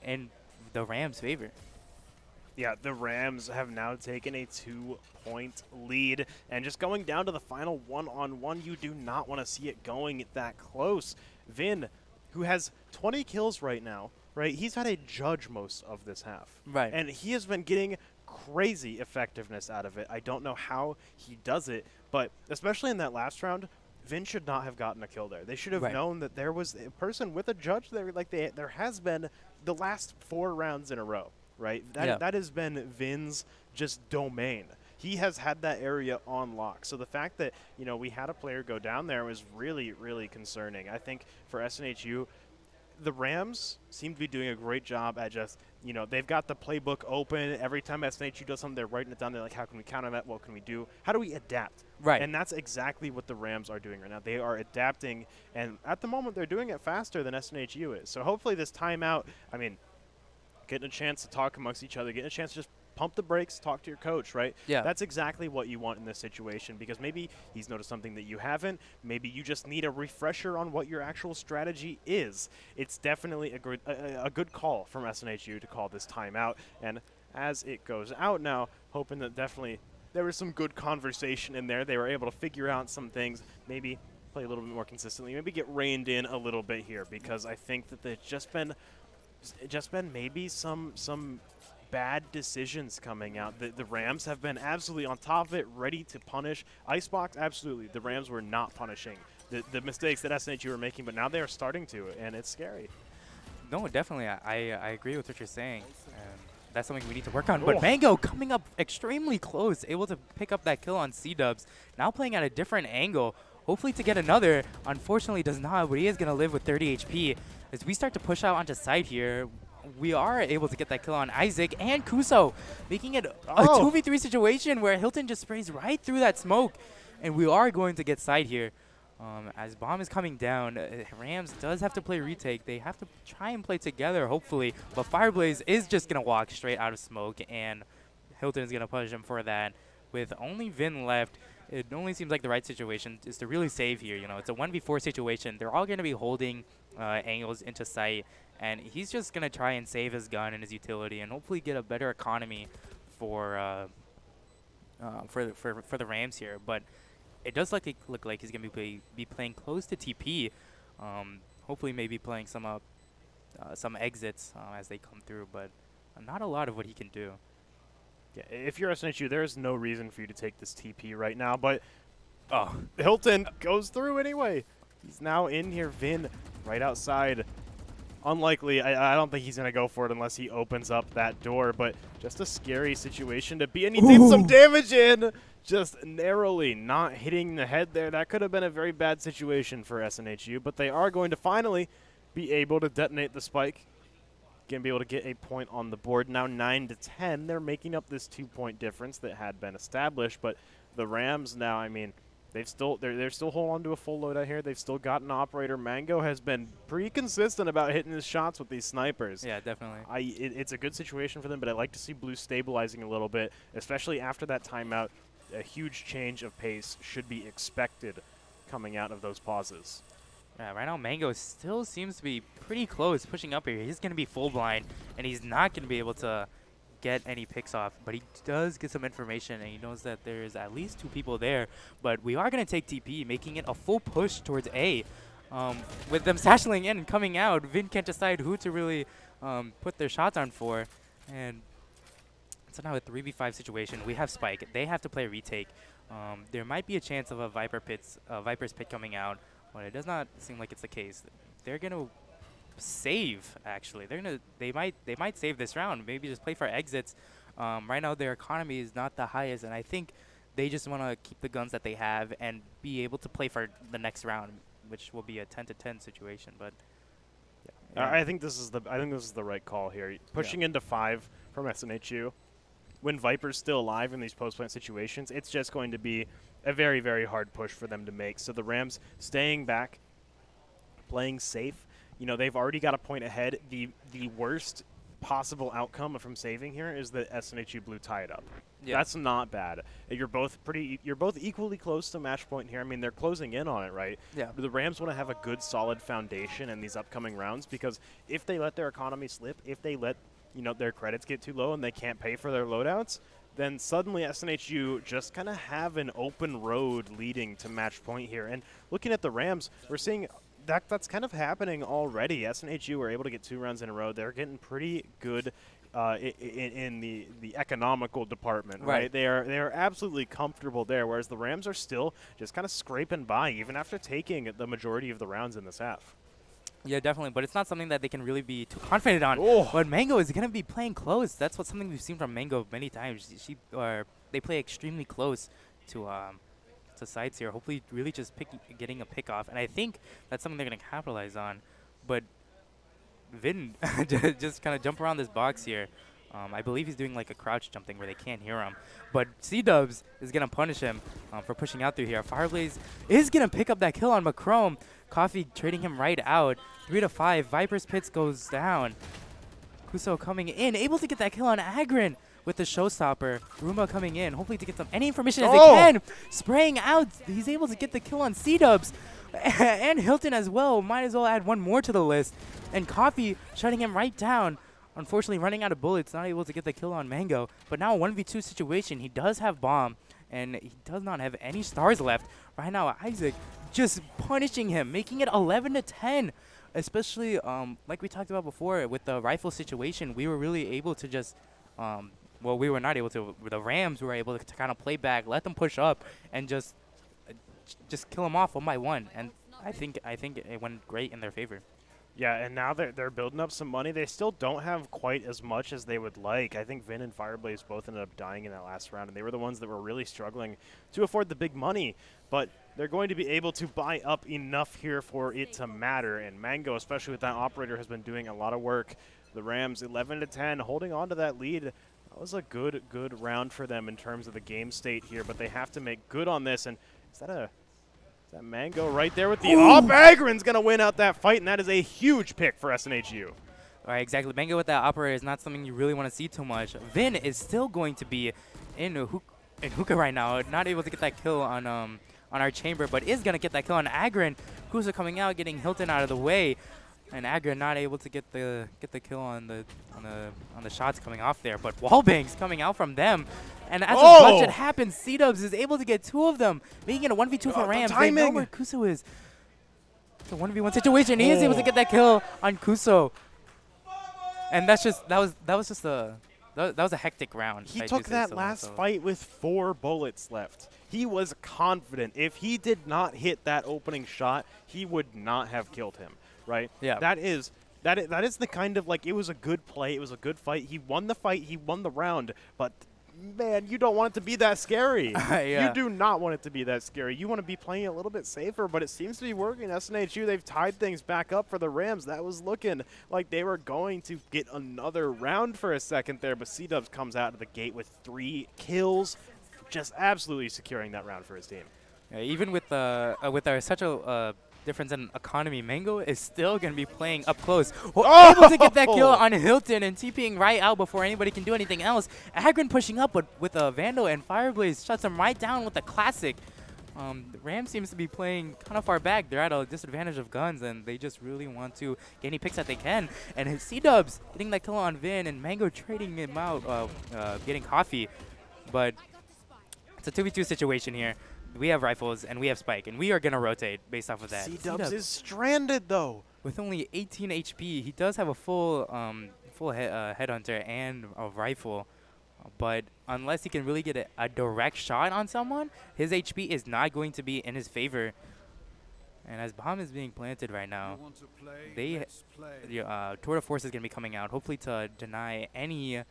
in the Rams' favor. Yeah, the Rams have now taken a 2-point lead, and just going down to the final one-on-one, you do not want to see it going that close. Vin, who has 20 kills right now, right? He's had a judge most of this half. Right. And he has been getting crazy effectiveness out of it. I don't know how he does it, but especially in that last round, Vin should not have gotten a kill there. They should have known that there was a person with a judge there, like there has been the last 4 rounds in a row, right? That has been Vin's just domain. He has had that area on lock. So the fact that, you know, we had a player go down there was really, really concerning. I think for SNHU, the Rams seem to be doing a great job at just, they've got the playbook open. Every time SNHU does something, they're writing it down. They're like, how can we counter that? What can we do? How do we adapt? Right. And that's exactly what the Rams are doing right now. They are adapting, and at the moment, they're doing it faster than SNHU is. So hopefully this timeout, I mean, getting a chance to talk amongst each other, getting a chance to just pump the brakes, talk to your coach, right? Yeah. That's exactly what you want in this situation, because maybe he's noticed something that you haven't. Maybe you just need a refresher on what your actual strategy is. It's definitely a good call from SNHU to call this timeout. And as it goes out now, hoping that definitely there was some good conversation in there. They were able to figure out some things, maybe play a little bit more consistently, maybe get reined in a little bit here, because I think that there's just been maybe some bad decisions coming out. The Rams have been absolutely on top of it, ready to punish. Icebox, absolutely. The Rams were not punishing the mistakes that SNHU were making, but now they are starting to, and it's scary. No, definitely. I agree with what you're saying. And that's something we need to work on. But Mango coming up extremely close, able to pick up that kill on C-Dubs. Now playing at a different angle, hopefully to get another. Unfortunately does not, but he is going to live with 30 HP. As we start to push out onto site here, we are able to get that kill on Isaac and Kuso, making it a 2v3 situation where Hilton just sprays right through that smoke. And we are going to get side here. As bomb is coming down, Rams does have to play retake. They have to try and play together, hopefully. But Fireblaze is just going to walk straight out of smoke, and Hilton is going to punish him for that. With only Vin left, it only seems like the right situation is to really save here. You know, it's a 1v4 situation. They're all going to be holding angles into sight, and he's just going to try and save his gun and his utility and hopefully get a better economy for the Rams here. But it does look like he's going to be playing close to TP. Hopefully maybe playing some exits as they come through, but not a lot of what he can do. Yeah, if you're SNHU, there is no reason for you to take this TP right now, but Hilton goes through anyway. He's now in here. Vin right outside. Unlikely. I don't think he's going to go for it unless he opens up that door, but just a scary situation to be in. He did some damage in, just narrowly not hitting the head there. That could have been a very bad situation for SNHU, but they are going to finally be able to detonate the spike. Going to be able to get a point on the board. Now 9-10. They're making up this 2-point difference that had been established, but the Rams now, I mean, they're still holding on to a full loadout here. They've still got an operator. Mango has been pretty consistent about hitting his shots with these snipers. Yeah, definitely. It's a good situation for them, but I'd like to see Blue stabilizing a little bit, especially after that timeout. A huge change of pace should be expected coming out of those pauses. Yeah, right now Mango still seems to be pretty close, pushing up here. He's going to be full blind, and he's not going to be able to get any picks off. But he does get some information, and he knows that there's at least 2 people there. But we are going to take TP, making it a full push towards A. With them satcheling in and coming out, Vin can't decide who to really put their shots on for. And so now a 3v5 situation. We have Spike. They have to play retake. There might be a chance of a Viper's pit coming out, but it does not seem like it's the case. They're gonna save. Actually, they might save this round. Maybe just play for exits. Right now their economy is not the highest, and I think they just want to keep the guns that they have and be able to play for the next round, which will be a 10-10 situation. But yeah. I think this is the right call here. Pushing into 5 from SNHU. When Viper's still alive in these post-plant situations, it's just going to be a very, very hard push for them to make. So the Rams staying back, playing safe. You know, they've already got a point ahead. The worst possible outcome from saving here is that SNHU Blue tie it up. Yeah. That's not bad. You're both equally close to match point here. I mean, they're closing in on it, right? Yeah. But the Rams want to have a good, solid foundation in these upcoming rounds, because if they let their economy slip, if they let their credits get too low and they can't pay for their loadouts, then suddenly SNHU just kind of have an open road leading to match point here. And looking at the Rams, we're seeing that's kind of happening already. SNHU were able to get 2 rounds in a row. They're getting pretty good in the economical department, right? They are absolutely comfortable there, whereas the Rams are still just kind of scraping by, even after taking the majority of the rounds in this half. Yeah, definitely, but it's not something that they can really be too confident on. But Mango is going to be playing close. That's something we've seen from Mango many times. They play extremely close to sides here. Hopefully, really just getting a pick off, and I think that's something they're going to capitalize on. But Vin just kind of jump around this box here. I believe he's doing like a crouch jumping where they can't hear him. But C-Dubs is going to punish him for pushing out through here. Fireblaze is going to pick up that kill on Macrome. Coffee trading him right out. 3 to 5. Viper's Pits goes down. Kuso coming in, able to get that kill on Agrin with the showstopper. Roomba coming in, hopefully to get any information as they can. Spraying out, he's able to get the kill on C-Dubs. And Hilton as well. Might as well add one more to the list. And Coffee shutting him right down. Unfortunately, running out of bullets, not able to get the kill on Mango. But now a 1v2 situation. He does have bomb, and he does not have any stars left. Right now, Isaac just punishing him, making it 11 to 10. Especially, like we talked about before, with the rifle situation, we were really able to just, well, we were not able to. The Rams were able to kind of play back, let them push up, and just kill them off one by one. And I think it went great in their favor. Yeah, and now they're building up some money. They still don't have quite as much as they would like. I think Vin and Fireblaze both ended up dying in that last round, and they were the ones that were really struggling to afford the big money. But they're going to be able to buy up enough here for it to matter. And Mango, especially with that operator, has been doing a lot of work. The Rams 11 to 10, holding on to that lead. That was a good round for them in terms of the game state here, but they have to make good on this. And is that Mango right there with the up? Agrin's going to win out that fight, and that is a huge pick for SNHU. All right, exactly. Mango with that operator is not something you really want to see too much. Vin is still going to be in hookah right now, not able to get that kill on our chamber, but is going to get that kill on Agrin. Kusa coming out, getting Hilton out of the way, and Agrin not able to get the kill on the shots coming off there. But wallbangs coming out from them. And as much it happens, C-Dubs is able to get 2 of them, making it a 1v2 for Rams. They know where Kuso is. It's a 1v1 situation. He is able to get that kill on Kuso. And that was a hectic round. He took that last fight with 4 bullets left. He was confident. If he did not hit that opening shot, he would not have killed him, right? Yeah. That is the kind of, like, it was a good play. It was a good fight. He won the fight. He won the round. But man, you don't want it to be that scary. Yeah. You do not want it to be that scary. You want to be playing a little bit safer, but it seems to be working. SNHU, they've tied things back up for the Rams. That was looking like they were going to get another round for a second there, but C-Dubs comes out of the gate with 3 kills, just absolutely securing that round for his team. Yeah, even with our such a difference in economy, Mango is still going to be playing up close. Able to get that kill on Hilton and TPing right out before anybody can do anything else. Agrin pushing up, but with a Vandal and Fireblaze shuts him right down with a classic. The Ram seems to be playing kind of far back. They're at a disadvantage of guns, and they just really want to get any picks that they can. And his C-Dubs getting that kill on Vin, and Mango trading him out, getting Coffee. But it's a 2v2 situation here. We have rifles and we have Spike, and we are going to rotate based off of that. C-Dubs is stranded, though. With only 18 HP, he does have a full headhunter and a rifle. But unless he can really get a direct shot on someone, his HP is not going to be in his favor. And as bomb is being planted right now, Tour de Force is going to be coming out, hopefully to deny any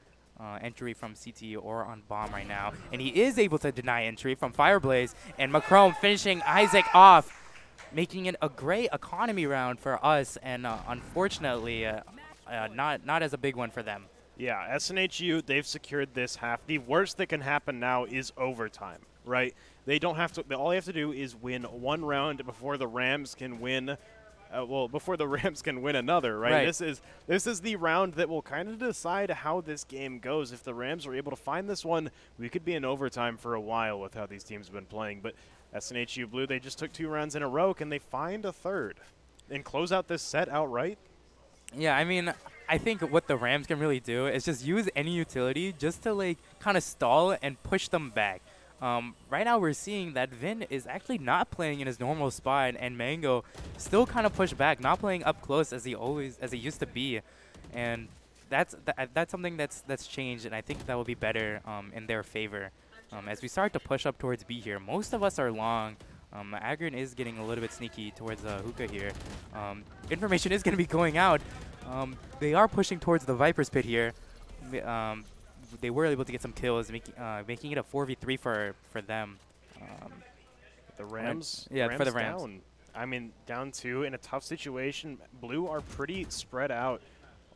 entry from CT or on bomb right now. And he is able to deny entry from Fireblaze, and Macrome finishing Isaac off, making it a great economy round for us, and unfortunately not as a big one for them. Yeah, SNHU, they've secured this half. The worst that can happen now is overtime, right? They don't have to. All they have to do is win 1 round before the Rams can win. Before the Rams can win another, right? This is the round that will kind of decide how this game goes. If the Rams are able to find this one, we could be in overtime for a while with how these teams have been playing. But SNHU Blue, they just took 2 rounds in a row. Can they find a third and close out this set outright? Yeah, I mean, I think what the Rams can really do is just use any utility just to, like, kind of stall and push them back. Right now we're seeing that Vin is actually not playing in his normal spot, and Mango still kind of pushed back, not playing up close as he used to be, and that's something that's changed, and I think that will be better in their favor. As we start to push up towards B here, most of us are long. Agrin is getting a little bit sneaky towards hookah here. Information is going to be going out. They are pushing towards the Viper's Pit here. They were able to get some kills, making it a 4v3 for them. The Rams? Yeah, for the Rams. Down. I mean, down 2 in a tough situation. Blue are pretty spread out,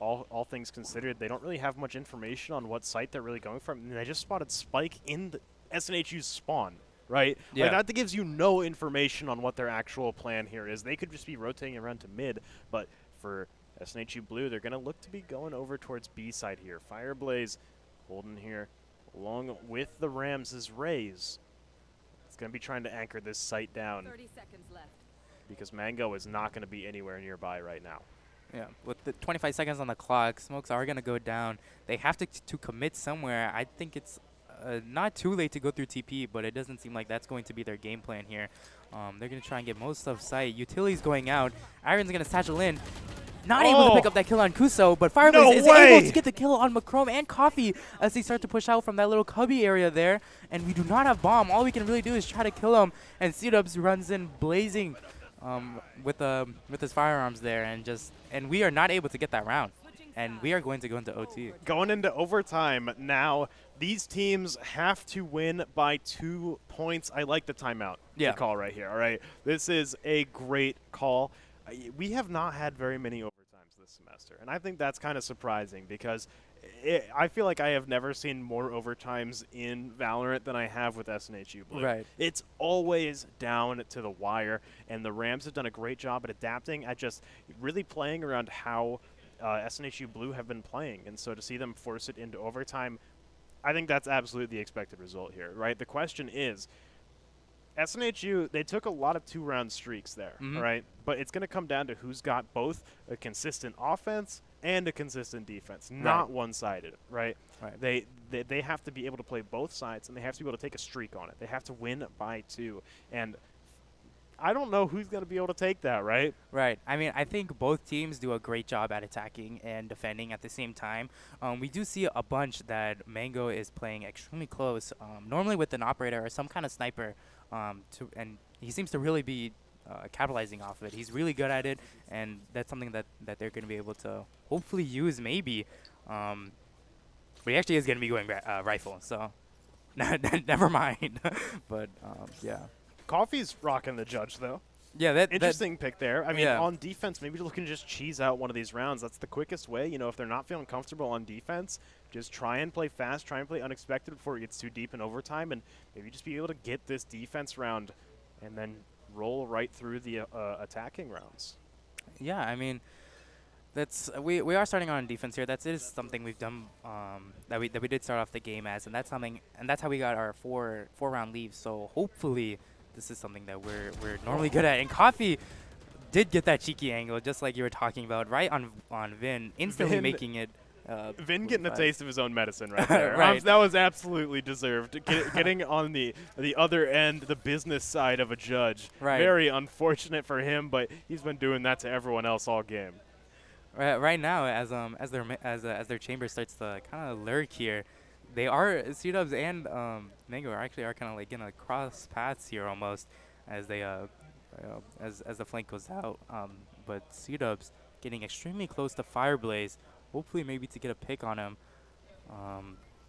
all things considered. They don't really have much information on what site they're really going from. And they just spotted Spike in the SNHU's spawn, right? Yeah. Like, that gives you no information on what their actual plan here is. They could just be rotating around to mid, but for SNHU Blue, they're going to look to be going over towards B side here. Fireblaze holding here along with the Rams' Rays. It's going to be trying to anchor this site down 30 seconds left. because Mango is not going to be anywhere nearby right now. Yeah, with the 25 seconds on the clock, smokes are going to go down. They have to commit somewhere. I think it's not too late to go through TP, but it doesn't seem like that's going to be their game plan here. They're going to try and get most of sight. Utility's going out. Iron's going to satchel in. Not able to pick up that kill on Kuso, but Fireblaze is able to get the kill on Macrome and Coffee as they start to push out from that little cubby area there. And we do not have bomb. All we can really do is try to kill him. And C-Dubs runs in blazing with his firearms there, and we are not able to get that round. And we are going to go into OT. Going into overtime now, these teams have to win by 2 points. I like the timeout call right here, all right? This is a great call. We have not had very many overtimes this semester, and I think that's kind of surprising because I feel like I have never seen more overtimes in Valorant than I have with SNHU Blue. Right. It's always down to the wire, and the Rams have done a great job at adapting, at just really playing around how SNHU Blue have been playing. And so to see them force it into overtime, I think that's absolutely the expected result here, right? The question is, SNHU, they took a lot of 2-round streaks there, right? But it's going to come down to who's got both a consistent offense and a consistent defense, not one-sided, right? They have to be able to play both sides, and they have to be able to take a streak on it. They have to win by 2. And I don't know who's going to be able to take that, right? Right. I mean, I think both teams do a great job at attacking and defending at the same time. We do see a bunch that Mango is playing extremely close, normally with an operator or some kind of sniper, and he seems to really be capitalizing off of it. He's really good at it, and that's something that they're going to be able to hopefully use maybe. But he actually is going to be going rifle, so never mind. But, yeah. Coffee's rocking the judge, though. Yeah, Interesting pick there. I mean, on defense, maybe looking to just cheese out one of these rounds. That's the quickest way. You know, if they're not feeling comfortable on defense, just try and play fast, try and play unexpected before it gets too deep in overtime, and maybe just be able to get this defense round and then roll right through the attacking rounds. Yeah, I mean, we are starting on defense here. That is something we've done that we did start off the game as, and that's how we got our four round leaves. So hopefully this is something that we're normally good at. And Coffee did get that cheeky angle, just like you were talking about, right on Vin, instantly making it. Vin getting a taste of his own medicine right there. That was absolutely deserved. Getting on the other end, the business side of a judge. Very unfortunate for him, but he's been doing that to everyone else all game. Right now, as their chamber starts to kind of lurk here, they are C-Dubs and Mango are kind of like gonna cross paths here almost as they as the flank goes out. But C-Dubs getting extremely close to Fireblaze, hopefully maybe to get a pick on him.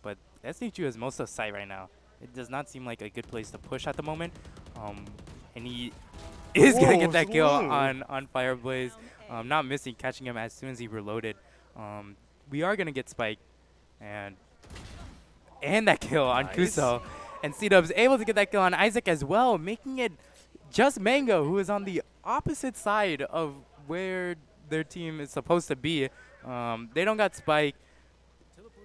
But SNHU has most of sight right now. It does not seem like a good place to push at the moment. And he is gonna get that kill on Fireblaze, not missing, catching him as soon as he reloaded. We are gonna get Spike and that kill on Kuso. And C-Dub's able to get that kill on Isaac as well, making it just Mango, who is on the opposite side of where their team is supposed to be. They don't got Spike.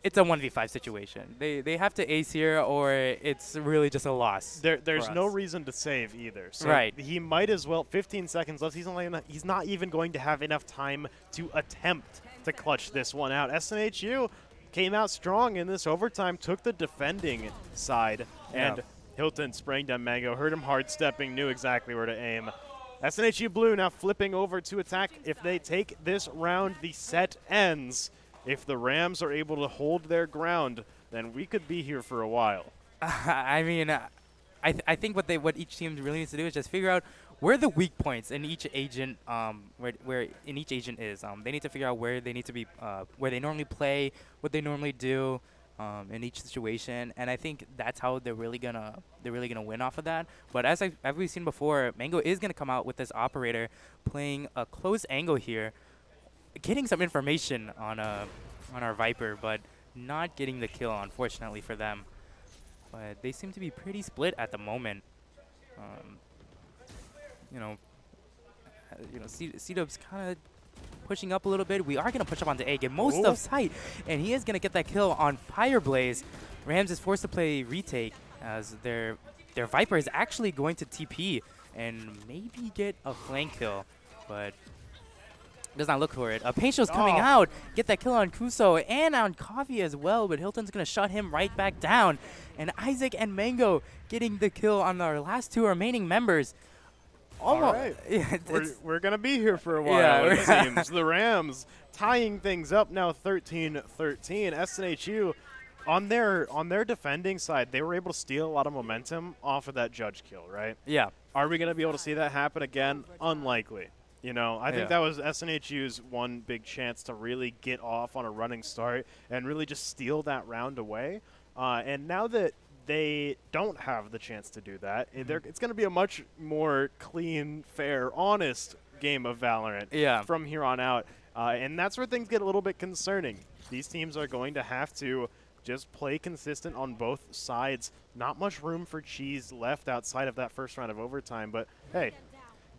It's a 1v5 situation. They have to ace here, or it's really just a loss. There's no reason to save either. So he might as well. 15 seconds left. He's not even going to have enough time to attempt to clutch this one out. SNHU came out strong in this overtime, took the defending side, and Hilton spraying down Mango, heard him hard stepping, knew exactly where to aim. SNHU Blue now flipping over to attack. If they take this round, the set ends. If the Rams are able to hold their ground, then we could be here for a while. I mean, I think what each team really needs to do is just figure out where the weak points in each agent where in each agent is. They need to figure out where they need to be, where they normally play, what they normally do. in each situation, and I think that's how they're really gonna win off of that. But as we've seen before, Mango is gonna come out with this operator playing a close angle here, getting some information on our Viper, but not getting the kill, unfortunately for them. But they seem to be pretty split at the moment. Um, you know, C-Dub's kind of pushing up a little bit. We are going to push up onto A, get most of sight, and he is going to get that kill on Fireblaze. Rams is forced to play retake as their Viper is actually going to TP and maybe get a flank kill, but does not look for it. Painshow's coming out, get that kill on Kuso and on Coffee as well, but Hilton's going to shut him right back down. And Isaac and Mango getting the kill on our last two remaining members. All right. Yeah, we're going to be here for a while, Yeah, it seems. The Rams tying things up now 13-13. SNHU, on their defending side, they were able to steal a lot of momentum off of that judge kill, right? Yeah. Are we going to be able to see that happen again? Unlikely. You know, I think that was SNHU's one big chance to really get off on a running start and really just steal that round away. And now that they don't have the chance to do that, it's going to be a much more clean, fair, honest game of Valorant from here on out. And that's where things get a little bit concerning. These teams are going to have to just play consistent on both sides. Not much room for cheese left outside of that first round of overtime, but hey,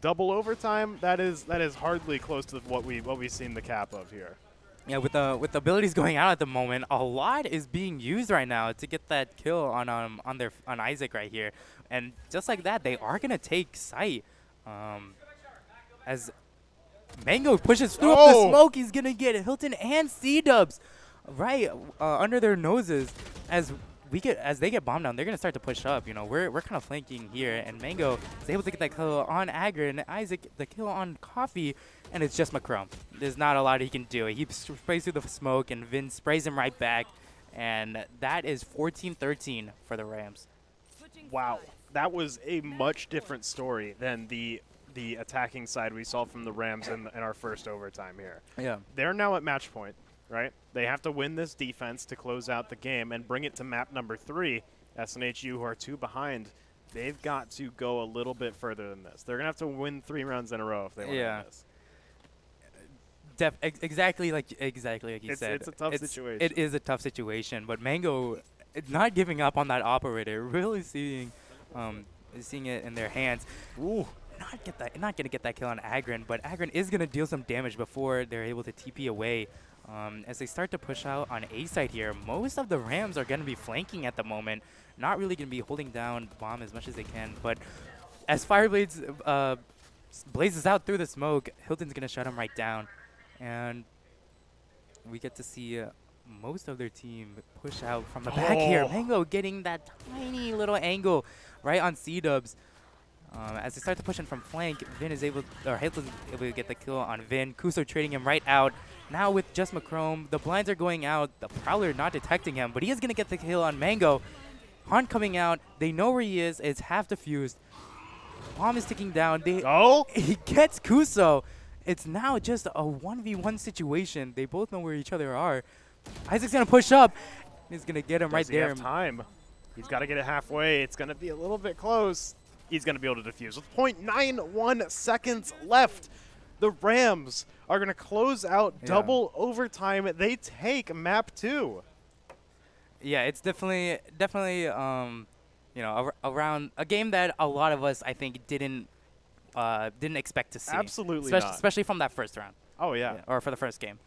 double overtime, that is hardly close to what we've seen the cap of here. Yeah, with the abilities going out at the moment, a lot is being used right now to get that kill on Isaac right here, and just like that, they are gonna take sight. As Mango pushes through up the smoke, he's gonna get Hilton and C-Dubs right under their noses. As they get bombed down, they're gonna start to push up. You know, we're kind of flanking here, and Mango is able to get that kill on Agra, and Isaac the kill on Coffee, and it's just Macron. There's not a lot he can do. He sprays through the smoke, and Vin sprays him right back, and that is 14-13 for the Rams. Wow, that was a much different story than the attacking side we saw from the Rams in our first overtime here. Yeah, they're now at match point. Right? They have to win this defense to close out the game and bring it to map number 3. SNHU, who are 2 behind, they've got to go a little bit further than this. They're going to have to win 3 rounds in a row if they want to win this. Exactly like you said. It's a tough situation. It is a tough situation, but Mango not giving up on that operator, really seeing it in their hands. Ooh. Not gonna get that kill on Agron, but Agron is gonna deal some damage before they're able to TP away. As they start to push out on A side here, most of the Rams are going to be flanking at the moment. Not really going to be holding down Bomb as much as they can. But as Fireblades blazes out through the smoke, Hilton's going to shut him right down. And we get to see most of their team push out from the back here. Mango getting that tiny little angle right on C-Dubs. As they start to push in from flank, Hilton's able to get the kill on Vin. Kuso trading him right out. Now with just Macron, the blinds are going out. The Prowler not detecting him, but he is going to get the kill on Mango. Han coming out. They know where he is. It's half defused. Bomb is ticking down. He gets Kuso. It's now just a 1v1 situation. They both know where each other are. Isaac's going to push up. He's going to get him right there. Does he have time? He's got to get it halfway. It's going to be a little bit close. He's going to be able to defuse. With 0.91 seconds left, the Rams are going to close out double overtime. They take map 2. Yeah, it's definitely around a game that a lot of us, I think, didn't expect to see. Absolutely not. Not. Especially from that first round. Oh, yeah. Or for the first game.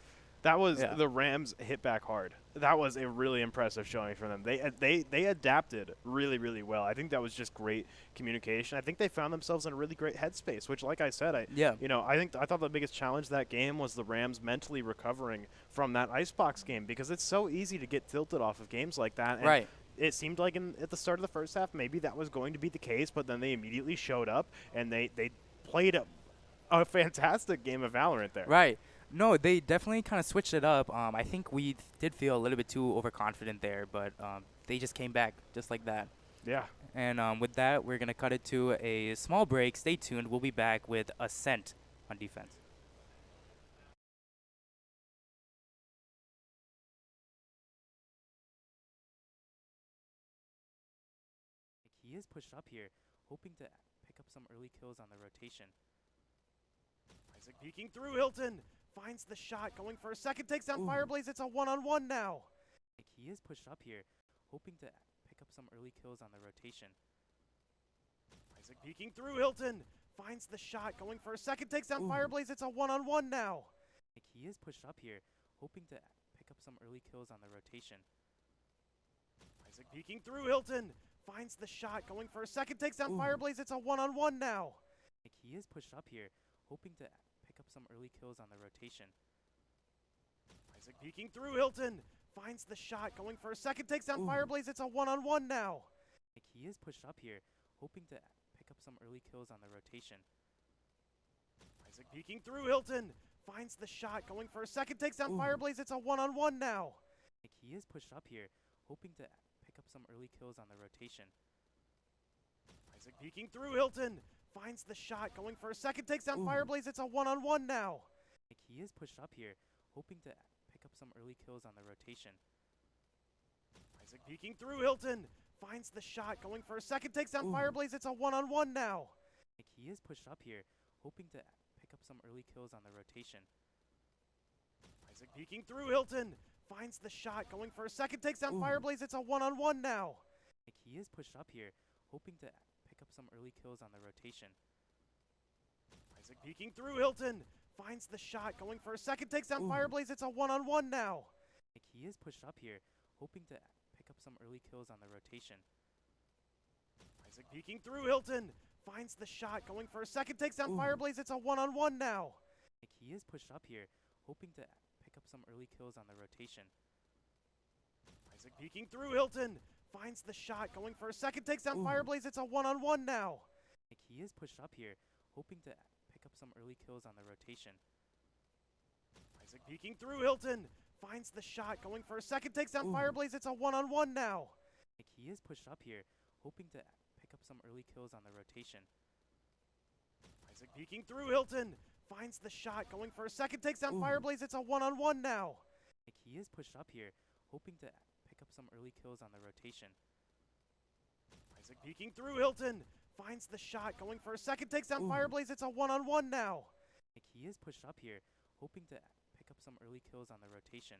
That was the Rams hit back hard. That was a really impressive showing from them. They adapted really, really well. I think that was just great communication. I think they found themselves in a really great headspace, which, like I said, I thought the biggest challenge that game was the Rams mentally recovering from that Icebox game, because it's so easy to get tilted off of games like that. And right. It seemed like at the start of the first half, maybe that was going to be the case, but then they immediately showed up and they played a fantastic game of Valorant there. Right. No, they definitely kind of switched it up. I think we did feel a little bit too overconfident there, but they just came back just like that. Yeah. And with that, we're going to cut it to a small break. Stay tuned. We'll be back with Ascent on defense. he is pushed up here, hoping to pick up some early kills on the rotation. Isaac peeking through. Hilton finds the shot, going for a second, takes down Ooh. Fireblaze. It's a one-on-one now. He is pushed up here, hoping to pick up some early kills on the rotation. Isaac peeking through. Hilton finds the shot, going for a second, takes down Ooh. Fireblaze. It's a one-on-one now. He is pushed up here, hoping to pick up some early kills on the rotation. Isaac peeking through. Hilton finds the shot, going for a second, takes down Ooh. Fireblaze. It's a one-on-one now. He is pushed up here, hoping to pick up some early kills on the rotation. Isaac peeking through. Hilton finds the shot, going for a second, takes down Ooh. Fireblaze. It's a one-on-one now. He is pushed up here, hoping to pick up some early kills on the rotation. Isaac peeking through. Hilton finds the shot, going for a second, takes down Ooh. Fireblaze. It's a one-on-one now. He is pushed up here, hoping to pick up some early kills on the rotation. Isaac peeking through. Hilton finds the shot, going for a second, takes down Ooh. Fireblaze. It's a one-on-one now. He is pushed up here, hoping to pick up some early kills on the rotation. Isaac peeking through. Hilton finds the shot, going for a second, takes down Ooh. Fireblaze. It's a one-on-one now. He is pushed up here, hoping to pick up some early kills on the rotation. Isaac peeking through. Hilton finds the shot, going for a second, takes down Ooh. Fireblaze. It's a one-on-one now. He is pushed up here, hoping to pick up some early kills on the rotation. Isaac peeking through. Hilton finds the shot, going for a second, takes down Ooh. Fireblaze. It's a one-on-one now. He is pushed up here, hoping to pick up some early kills on the rotation. Isaac peeking through. Hilton finds the shot, going for a second, takes down Ooh. Fireblaze. It's a one-on-one now. He is pushed up here, hoping to pick up some early kills on the rotation. Isaac peeking through. Hilton finds the shot, going for a second, takes down Ooh. Fireblaze. It's a one-on-one now. He is pushed up here, hoping to pick up some early kills on the rotation. Isaac peeking through. Hilton finds the shot, going for a second, takes down Ooh. Fireblaze. It's a one-on-one now. He is pushed up here, hoping to pick up some early kills on the rotation. Isaac peeking through. Hilton finds the shot, going for a second, takes down Ooh. Fireblaze. It's a one-on-one now. He is pushed up here, hoping to pick up some early kills on the rotation. Isaac peeking through. Hilton finds the shot, going for a second, takes down Ooh. Fireblaze. It's a one-on-one now. He is pushed up here, hoping to pick up some early kills on the rotation.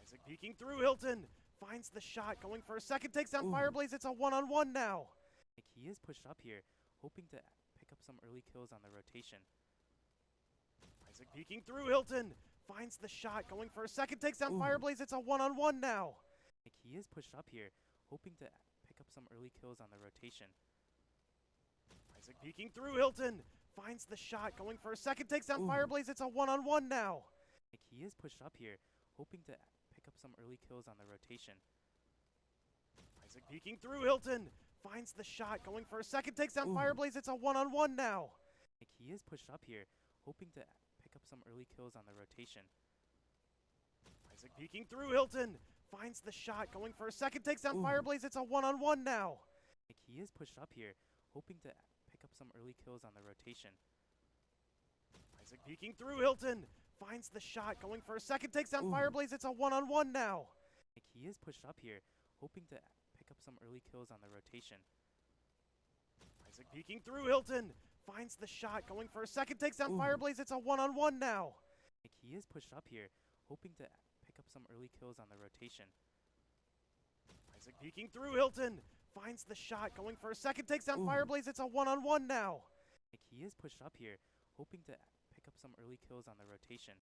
Isaac peeking through. Hilton finds the shot, going for a second, takes down Ooh. Fireblaze. It's a one-on-one now. He is pushed up here, hoping to pick up some early kills on the rotation. Isaac peeking through. Hilton finds the shot, going for a second, takes down Ooh. Fireblaze. It's a one-on-one now. He is pushed up here, hoping to pick up some early kills on the rotation. Isaac peeking through. Hilton finds the shot, going for a second, takes down Ooh. Fireblaze. It's a one-on-one now. He is pushed up here, hoping to pick up some early kills on the rotation. Isaac peeking through. Hilton finds the shot, going for a second, takes down Ooh. Fireblaze. It's a one-on-one now. He is pushed up here, hoping to pick up some early kills on the rotation. Isaac peeking through. Hilton finds the shot, going for a second, takes down Ooh. Fireblaze. It's a one-on-one now. He is pushed up here, hoping to pick up some early kills on the rotation. Isaac peeking through. Hilton finds the shot, going for a second, takes down Ooh. Fireblaze. It's a one-on-one now. He is pushed up here, hoping to pick up some early kills on the rotation. Isaac peeking through. Hilton finds the shot, going for a second, takes down Ooh. Fireblaze. It's a one-on-one now. He is pushed up here, hoping to pick up some early kills on the rotation. Isaac peeking through. Hilton finds the shot, going for a second, takes down Ooh. Fireblaze. It's a one-on-one now. He is pushed up here, hoping to pick up some early kills on the rotation.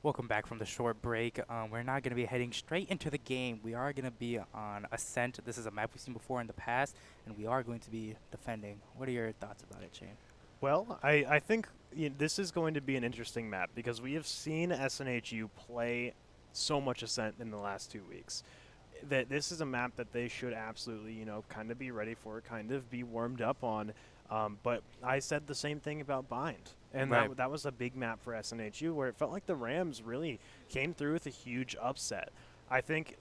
Welcome back from the short break. We're not going to be heading straight into the game. We are going to be on Ascent. This is a map we've seen before in the past, and we are going to be defending. What are your thoughts about it, Shane? Well, I think this is going to be an interesting map because we have seen SNHU play so much Ascent in the last 2 weeks. That this is a map that they should absolutely, kind of be ready for, kind of be warmed up on. But I said the same thing about Bind. And Right. that was a big map for SNHU where it felt like the Rams really came through with a huge upset. I think,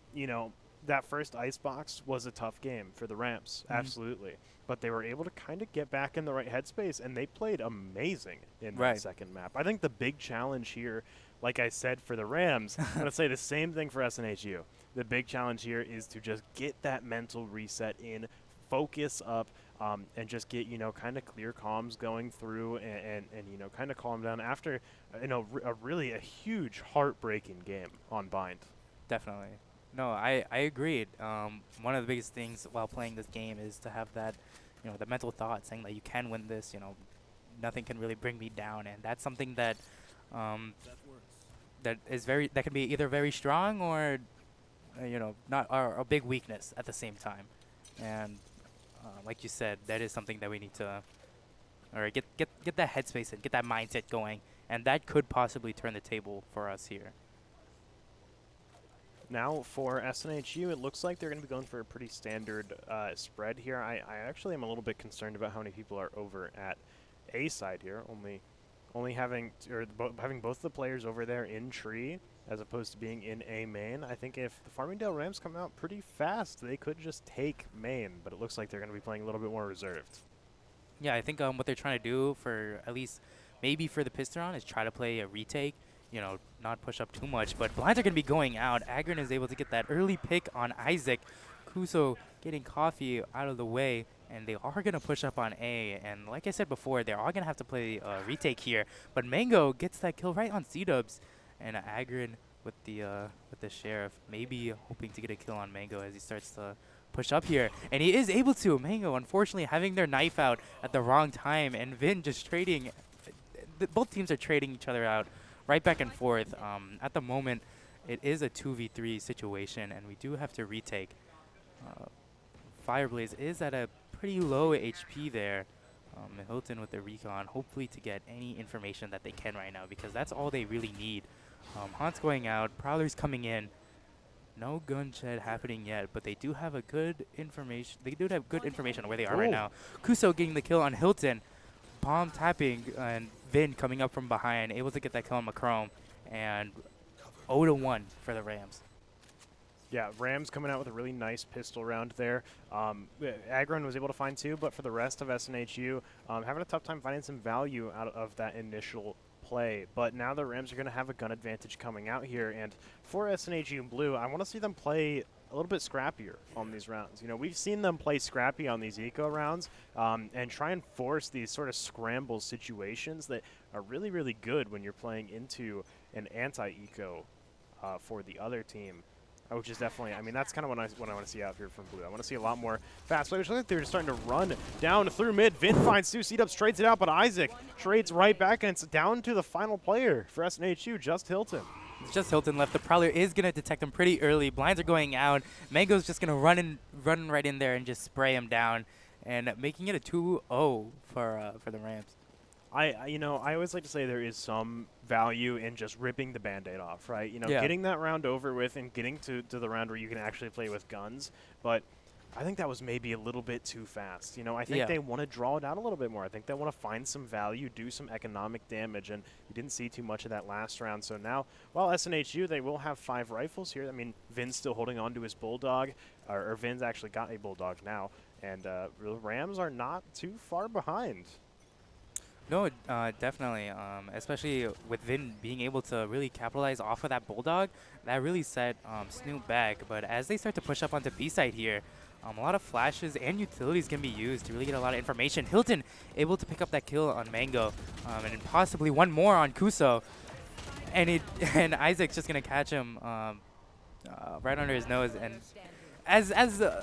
that first Icebox was a tough game for the Rams, absolutely. But they were able to kind of get back in the right headspace, and they played amazing in that Right. second map. I think the big challenge here, like I said for the Rams, I'm going to say the same thing for SNHU. The big challenge here is to just get that mental reset in, focus up, and just get, kind of clear comms going through and kind of calm down after, a huge heartbreaking game on Bind. Definitely. No, I agreed. One of the biggest things while playing this game is to have that, the mental thought saying that you can win this. Nothing can really bring me down, and that's something that that can be either very strong or not or a big weakness at the same time. And like you said, that is something that we need to or get that headspace and get that mindset going, and that could possibly turn the table for us here. Now for SNHU, it looks like they're going to be going for a pretty standard spread here. I actually am a little bit concerned about how many people are over at A side here. Only having having both the players over there in tree as opposed to being in A main. I think if the Farmingdale Rams come out pretty fast, they could just take main. But it looks like they're going to be playing a little bit more reserved. Yeah, I think what they're trying to do for at least maybe for the Piston is try to play a retake. Not push up too much, but blinds are going to be going out. Agron is able to get that early pick on Isaac. Kuso getting Coffee out of the way, and they are going to push up on A. And like I said before, they are going to have to play a retake here. But Mango gets that kill right on C-Dubs, and Agron with the Sheriff maybe hoping to get a kill on Mango as he starts to push up here. And he is able to. Mango, unfortunately, having their knife out at the wrong time, and Vin just trading. Both teams are trading each other out right back and forth. At the moment, it is a 2v3 situation, and we do have to retake. Fireblaze is at a pretty low HP there. Hilton with the recon, hopefully to get any information that they can right now, because that's all they really need. Haunt's going out, Prowler's coming in. No gun shed happening yet, but they do have a good information. They do have good information on where they are right now. Kuso getting the kill on Hilton. Palm tapping, and Vin coming up from behind, able to get that kill on Macrome, and 0-1 for the Rams. Yeah, Rams coming out with a really nice pistol round there. Agron was able to find two, but for the rest of SNHU, having a tough time finding some value out of that initial play. But now the Rams are going to have a gun advantage coming out here, and for SNHU Blue, I want to see them play a little bit scrappier on these rounds. We've seen them play scrappy on these eco rounds and try and force these sort of scramble situations that are really, really good when you're playing into an anti-eco for the other team. Which is definitely, that's kind of what I want to see out here from Blue. I want to see a lot more fast players. Looks like they're just starting to run down through mid. Vin finds two, C-Dubs trades it out, but Isaac trades right back, and it's down to the final player for SNHU, just Hilton. It's just Hilton left. The Prowler is going to detect him pretty early. Blinds are going out. Mango's just going to run right in there and just spray him down, and making it a 2-0 for the Rams. I always like to say there is some value in just ripping the Band-Aid off, right? Yeah. Getting that round over with and getting to the round where you can actually play with guns. But I think that was maybe a little bit too fast. I think they want to draw it out a little bit more. I think they want to find some value, do some economic damage, and you didn't see too much of that last round. So now, while SNHU, they will have 5 rifles here. Vin's still holding on to his Bulldog, or Vin's actually got a Bulldog now, and the Rams are not too far behind. No, definitely, especially with Vin being able to really capitalize off of that Bulldog. That really set Snoop back. But as they start to push up onto B-side here, a lot of flashes and utilities can be used to really get a lot of information. Hilton able to pick up that kill on Mango, and possibly one more on Kuso. And Isaac's just going to catch him right under his nose. And as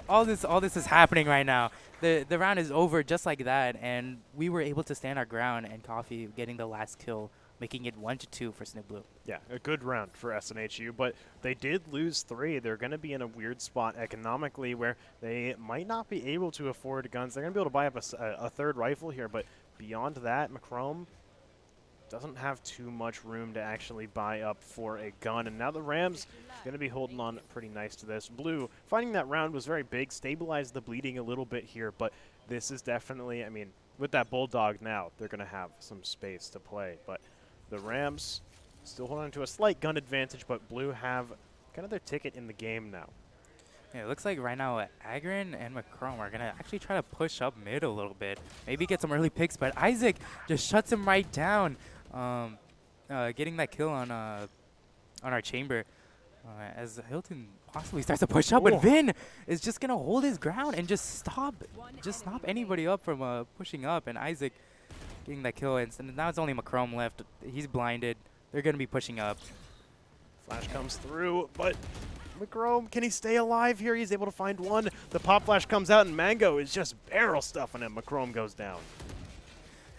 all this is happening right now, the round is over just like that, and we were able to stand our ground, and Coffee getting the last kill making it 1-2 for SNHU Blue. Yeah, a good round for SNHU, but they did lose 3. They're going to be in a weird spot economically where they might not be able to afford guns. They're going to be able to buy up a third rifle here, but beyond that, Macrome doesn't have too much room to actually buy up for a gun. And now the Rams going to be holding on pretty nice to this. Blue, finding that round was very big, stabilized the bleeding a little bit here, but this is definitely, I mean, with that Bulldog now, they're going to have some space to play. But the Rams still hold on to a slight gun advantage, but Blue have kind of their ticket in the game now. Yeah, it looks like right now Agrin and Macrome are going to actually try to push up mid a little bit. Maybe get some early picks, but Isaac just shuts him right down. Getting that kill on our chamber as Hilton possibly starts to push up, but Vin is just gonna hold his ground and just stop anybody up from pushing up, and Isaac getting that kill, and now it's only Macrome left. He's blinded. They're gonna be pushing up. Flash comes through, but Macrome, can he stay alive here? He's able to find one. The pop flash comes out, and Mango is just barrel stuffing him. Macrome goes down.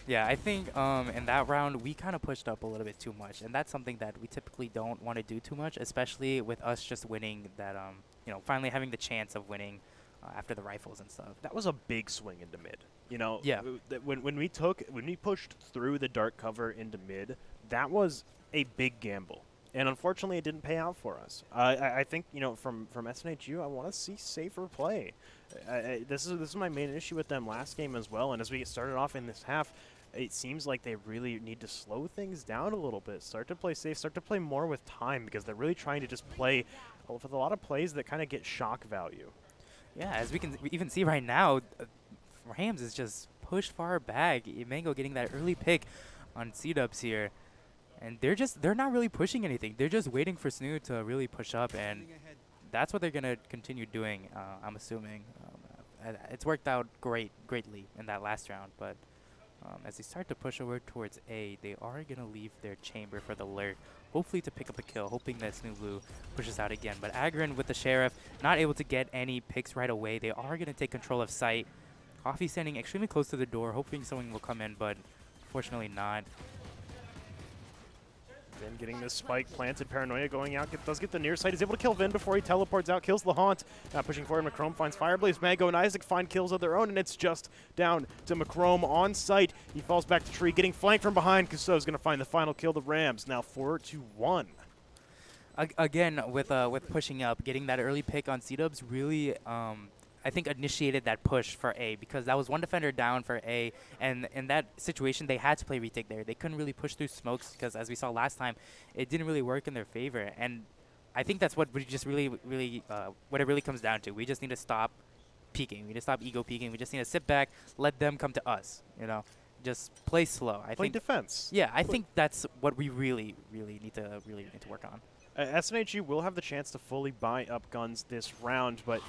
Yeah, I think in that round we kind of pushed up a little bit too much, and that's something that we typically don't want to do too much, especially with us just winning that, finally having the chance of winning after the rifles and stuff. That was a big swing into mid. You know, yeah. When we pushed through the dark cover into mid, that was a big gamble, and unfortunately it didn't pay out for us. I think from SNHU, I want to see safer play. This is my main issue with them last game as well, and as we get started off in this half, it seems like they really need to slow things down a little bit, start to play safe, start to play more with time, because they're really trying to just play with a lot of plays that kind of get shock value. Yeah, as we can even see right now, Rams is just pushed far back. Mango getting that early pick on C-dubs here, and they're not really pushing anything. They're just waiting for SNHU to really push up, and that's what they're gonna continue doing. I'm assuming it's worked out greatly in that last round, but. As they start to push over towards A, they are going to leave their chamber for the lurk, hopefully to pick up a kill, hoping that SNHU Blue pushes out again. But Agrin with the Sheriff, not able to get any picks right away. They are going to take control of site. Coffee standing extremely close to the door, hoping someone will come in, but unfortunately not. Vin getting this spike planted, Paranoia going out, does get the near side, is able to kill Vin before he teleports out, kills the Haunt. Pushing forward, Macrome finds Fireblaze, Mango and Isaac find kills of their own, and it's just down to Macrome on site. He falls back to tree, getting flanked from behind. Kuso's going to find the final kill. The Rams now 4-1. Again, with pushing up, getting that early pick on C-dubs really I think initiated that push for A, because that was one defender down for A, and in that situation they had to play retake there. They couldn't really push through smokes because, as we saw last time, it didn't really work in their favor. And I think that's what we just really what it really comes down to. We just need to stop peeking. We need to stop ego peeking. We just need to sit back, let them come to us. Just play slow. I play think defense. Yeah, I think that's what we really need to work on. SNHU will have the chance to fully buy up guns this round, but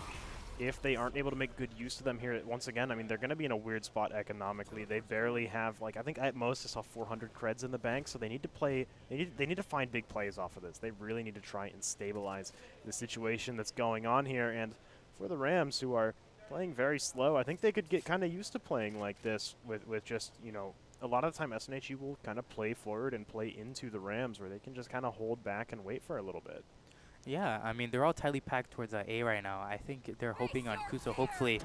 if they aren't able to make good use of them here, once again, I mean, they're going to be in a weird spot economically. They barely have, I think at most I saw 400 creds in the bank, so they need to play, they need to find big plays off of this. They really need to try and stabilize the situation that's going on here. And for the Rams, who are playing very slow, I think they could get kind of used to playing like this with just, a lot of the time SNHU will kind of play forward and play into the Rams, where they can just kind of hold back and wait for a little bit. Yeah, I mean, they're all tightly packed towards A right now. I think they're hoping on Kuso, hopefully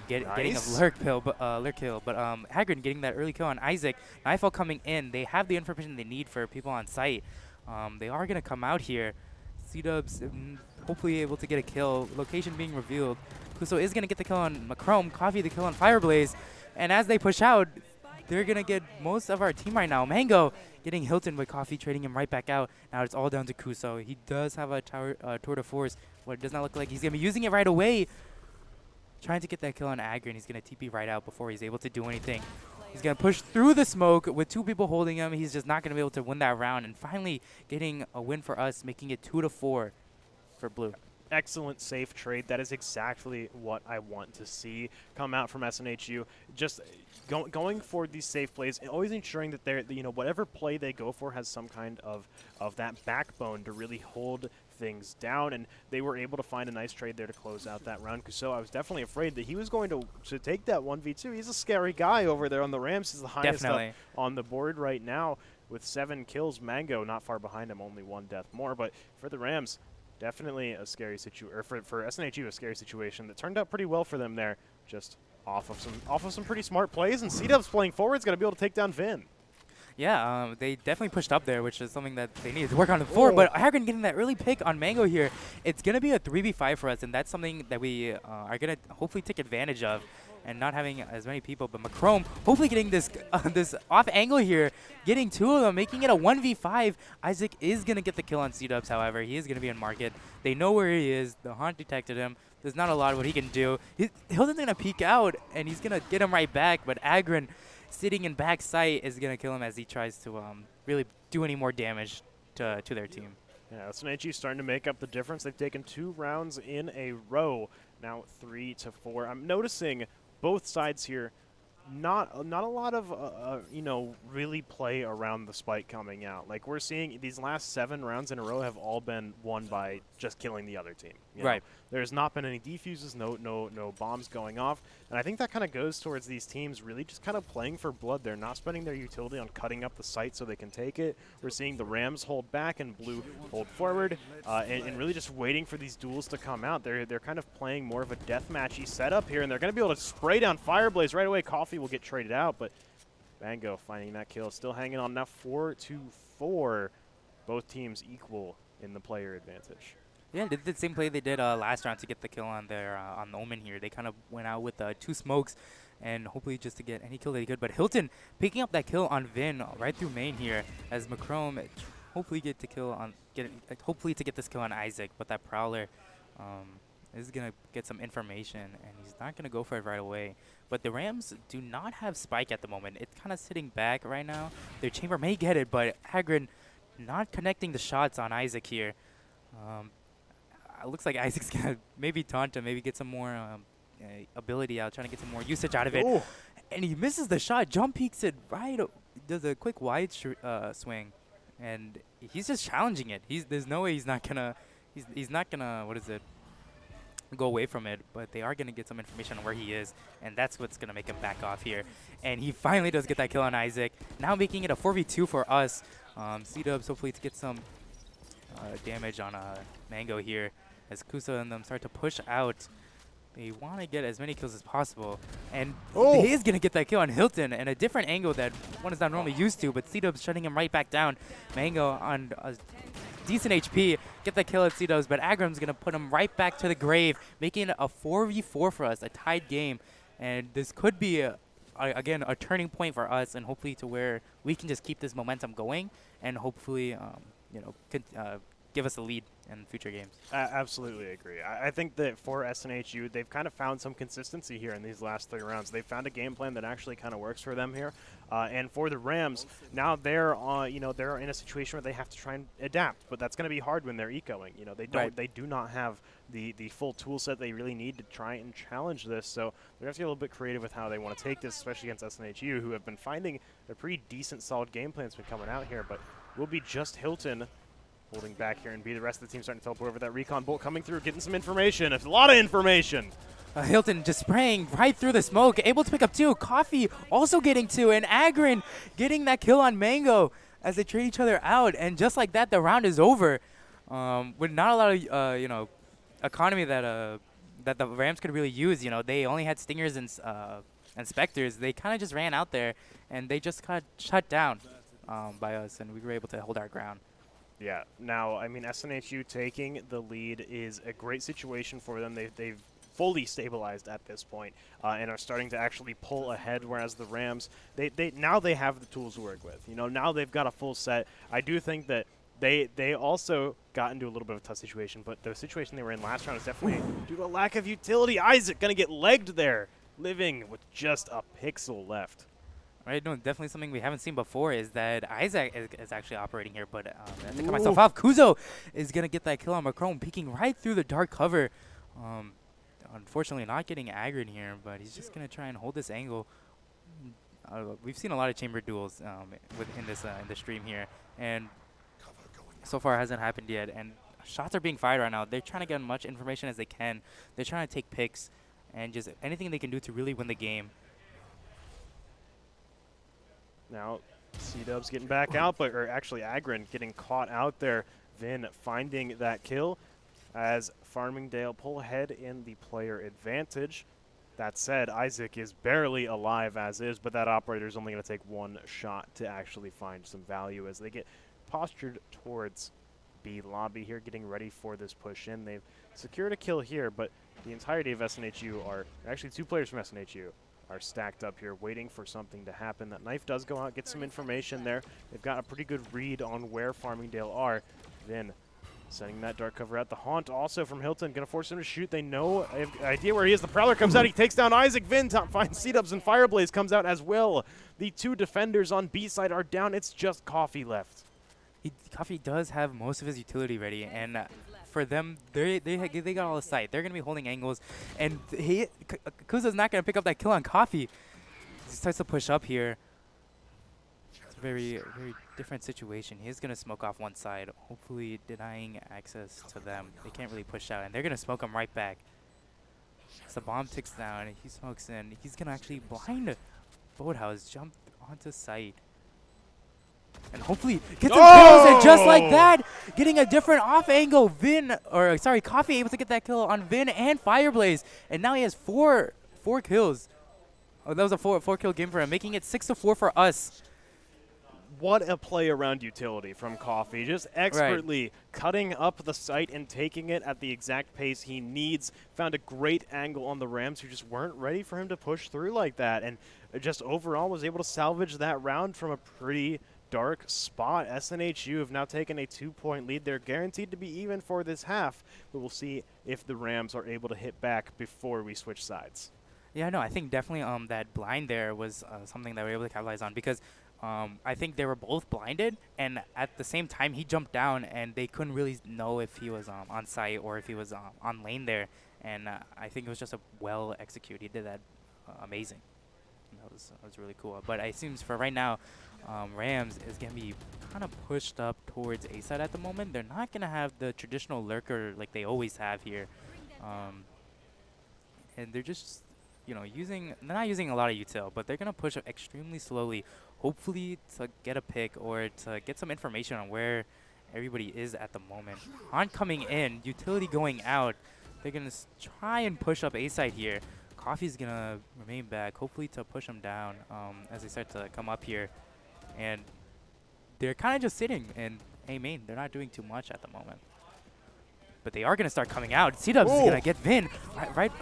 getting a lurk kill, but Hagrid getting that early kill on Isaac. Nightfall coming in. They have the information they need for people on site. They are going to come out here. C-dubs hopefully able to get a kill. Location being revealed. Kuso is going to get the kill on Macrome. Coffee the kill on Fireblaze. And as they push out, they're going to get most of our team right now. Mango getting Hilton with Coffee, trading him right back out. Now it's all down to Kuso. He does have a tour de force, but it does not look like he's going to be using it right away. Trying to get that kill on Agri, and he's going to TP right out before he's able to do anything. He's going to push through the smoke with 2 people holding him. He's just not going to be able to win that round. And finally getting a win for us, making it 2-4 for Blue. Excellent safe trade. That is exactly what I want to see come out from SNHU. Just going for these safe plays, and always ensuring that they're, whatever play they go for has some kind of that backbone to really hold things down. And they were able to find a nice trade there to close out that round. So I was definitely afraid that he was going to take that 1v2. He's a scary guy over there on the Rams. He's the highest up on the board right now. with 7 kills. Mango not far behind him, only 1 death more. But for the Rams, definitely a scary situation, or for SNHU, a scary situation that turned out pretty well for them there, just off of some pretty smart plays. And C-Dub's playing forward is going to be able to take down Vin. Yeah, they definitely pushed up there, which is something that they needed to work on before. But Hagen getting that early pick on Mango here, it's going to be a 3v5 for us, and that's something that we are going to hopefully take advantage of, and not having as many people. But Macrome hopefully getting this this off angle here, getting 2 of them, making it a 1v5. Isaac is going to get the kill on C-Dubs, however. He is going to be in market. They know where he is. The Haunt detected him. There's not a lot of what he can do. Hilton's going to peek out, and he's going to get him right back, but Agron sitting in back sight is going to kill him as he tries to really do any more damage to their team. Yeah, SNHU starting to make up the difference. They've taken 2 rounds in a row, now 3-4. I'm noticing both sides here, not a lot of you know, really play around the spike coming out. Like, we're seeing these last 7 rounds in a row have all been won by just killing the other team. Right. There's not been any defuses, no bombs going off, and I think that kind of goes towards these teams really just kind of playing for blood. They're not spending their utility on cutting up the site so they can take it. We're seeing the Rams hold back and Blue hold forward, and really just waiting for these duels to come out. They're kind of playing more of a deathmatchy setup here, and they're going to be able to spray down Fireblaze right away. Coffee will get traded out, but Mango finding that kill, still hanging on now 4-4. Both teams equal in the player advantage. Yeah, they did the same play they did last round to get the kill on their on the Omen here. They kind of went out with 2 smokes, and hopefully just to get any kill they could. But Hilton picking up that kill on Vin right through main here, as Macrome hopefully get the kill on hopefully to get this kill on Isaac. But that Prowler is gonna get some information, and he's not gonna go for it right away. But the Rams do not have Spike at the moment. It's kind of sitting back right now. Their chamber may get it, but Hagrid not connecting the shots on Isaac here. It looks like Isaac's gonna maybe taunt him, maybe get some more ability out, trying to get some more usage out of it. Ooh. And he misses the shot. Jump peeks it right. Does a quick wide swing, and he's just challenging it. There's no way he's not gonna. He's not gonna. What is it? Go away from it. But they are gonna get some information on where he is, and that's what's gonna make him back off here. And he finally does get that kill on Isaac. Now making it a 4v2 for us. C-Dubs hopefully to get some damage on Mango here, as Kusa and them start to push out. They want to get as many kills as possible. And he is going to get that kill on Hilton, and a different angle that one is not normally used to, but C-Dubs shutting him right back down. Mango on a decent HP, get the kill at C-Dubs, but Agram's going to put him right back to the grave, making it a 4v4 for us, a tied game. And this could be, again, a turning point for us, and hopefully to where we can just keep this momentum going, and hopefully, you know, give us a lead in future games. Absolutely agree. I think that for SNHU, they've kind of found some consistency here in these last 3 rounds. They've found a game plan that actually kind of works for them here. And for the Rams, now they're you know, they're in a situation where they have to try and adapt, but that's going to be hard when they're ecoing. You know, they do not have the full tool set they really need to try and challenge this. So they have to get a little bit creative with how they want to take this, especially against SNHU, who have been finding a pretty decent, solid game plan's been coming out here. But will be just Hilton holding back here, and the rest of the team starting to teleport over. That recon bolt coming through, getting some information. It's a lot of information. Hilton just spraying right through the smoke, able to pick up 2. Coffee also getting 2, and Agrin getting that kill on Mango as they trade each other out. And just like that, the round is over. With not a lot of you know, economy that that the Rams could really use. You know, they only had Stingers and Spectres. They kind of just ran out there, and they just got shut down by us, and we were able to hold our ground. Yeah. Now, I mean, SNHU taking the lead is a great situation for them. They've fully stabilized at this point, and are starting to actually pull ahead, whereas the Rams, now they have the tools to work with. You know, now they've got a full set. I do think that they also got into a little bit of a tough situation, but the situation they were in last round is definitely due to a lack of utility. Isaac going to get legged there, living with just a pixel left. Right, no, definitely something we haven't seen before is that Isaac is actually operating here, but I have to cut myself off. Kuzo is going to get that kill on Macrome, peeking right through the dark cover. Unfortunately, not getting aggroed here, but he's just going to try and hold this angle. We've seen a lot of chamber duels in the stream here, and so far it hasn't happened yet. And shots are being fired right now. They're trying to get as much information as they can. They're trying to take picks and just anything they can do to really win the game. Now, C-Dubs getting back out, or actually Agron getting caught out there. Vin finding that kill as Farmingdale pull ahead in the player advantage. That said, Isaac is barely alive as is, but that operator is only going to take one shot to actually find some value as they get postured towards B lobby here, getting ready for this push in. They've secured a kill here, but the entirety of SNHU are, actually 2 players from SNHU are stacked up here waiting for something to happen. That knife does go out, get some information there. They've got a pretty good read on where Farmingdale are. Then sending that dark cover out. The Haunt also from Hilton, going to force him to shoot. They know, they have an idea where he is. The Prowler comes out, he takes down Isaac. Vin finds C-Dubs, and Fireblaze comes out as well. The 2 defenders on B side are down. It's just Coffee left. Coffee does have most of his utility ready, and for them, they got all the sight. They're gonna be holding angles, and Kuza's not gonna pick up that kill on Coffee. He starts to push up here. It's a very different situation. He's gonna smoke off one side, hopefully denying access to them. They can't really push out, and they're gonna smoke him right back. So the bomb ticks down, and he smokes in. He's gonna actually blind Boathouse, jump onto site. And hopefully get some kills, and just like that, getting a different off angle. Coffee able to get that kill on Vin and Fireblaze, and now he has four kills. Oh, that was a four kill game for him, making it 6-4 for us. What a play around utility from Coffee, just expertly cutting up the site and taking it at the exact pace he needs. Found a great angle on the Rams, who just weren't ready for him to push through like that, and just overall was able to salvage that round from a pretty dark spot. SNHU have now taken a 2-point lead. They're guaranteed to be even for this half, but we'll see if the Rams are able to hit back before we switch sides. Yeah, no, I think definitely that blind there was something that we were able to capitalize on, because I think they were both blinded, and at the same time he jumped down, and they couldn't really know if he was on site or if he was on lane there, and I think it was just a well executed. He did that amazing. That was really cool. But it seems for right now, Rams is going to be kind of pushed up towards A side at the moment. They're not going to have the traditional lurker like they always have here. And they're just, they're not using a lot of util, but they're going to push up extremely slowly, hopefully to get a pick or to get some information on where everybody is at the moment. Han coming in, utility going out. They're going to try and push up A side here. Coffee's going to remain back, hopefully to push him down as they start to come up here. And they're kind of just sitting in A main. They're not doing too much at the moment. But they are going to start coming out. C-Dubs is going to get Vin right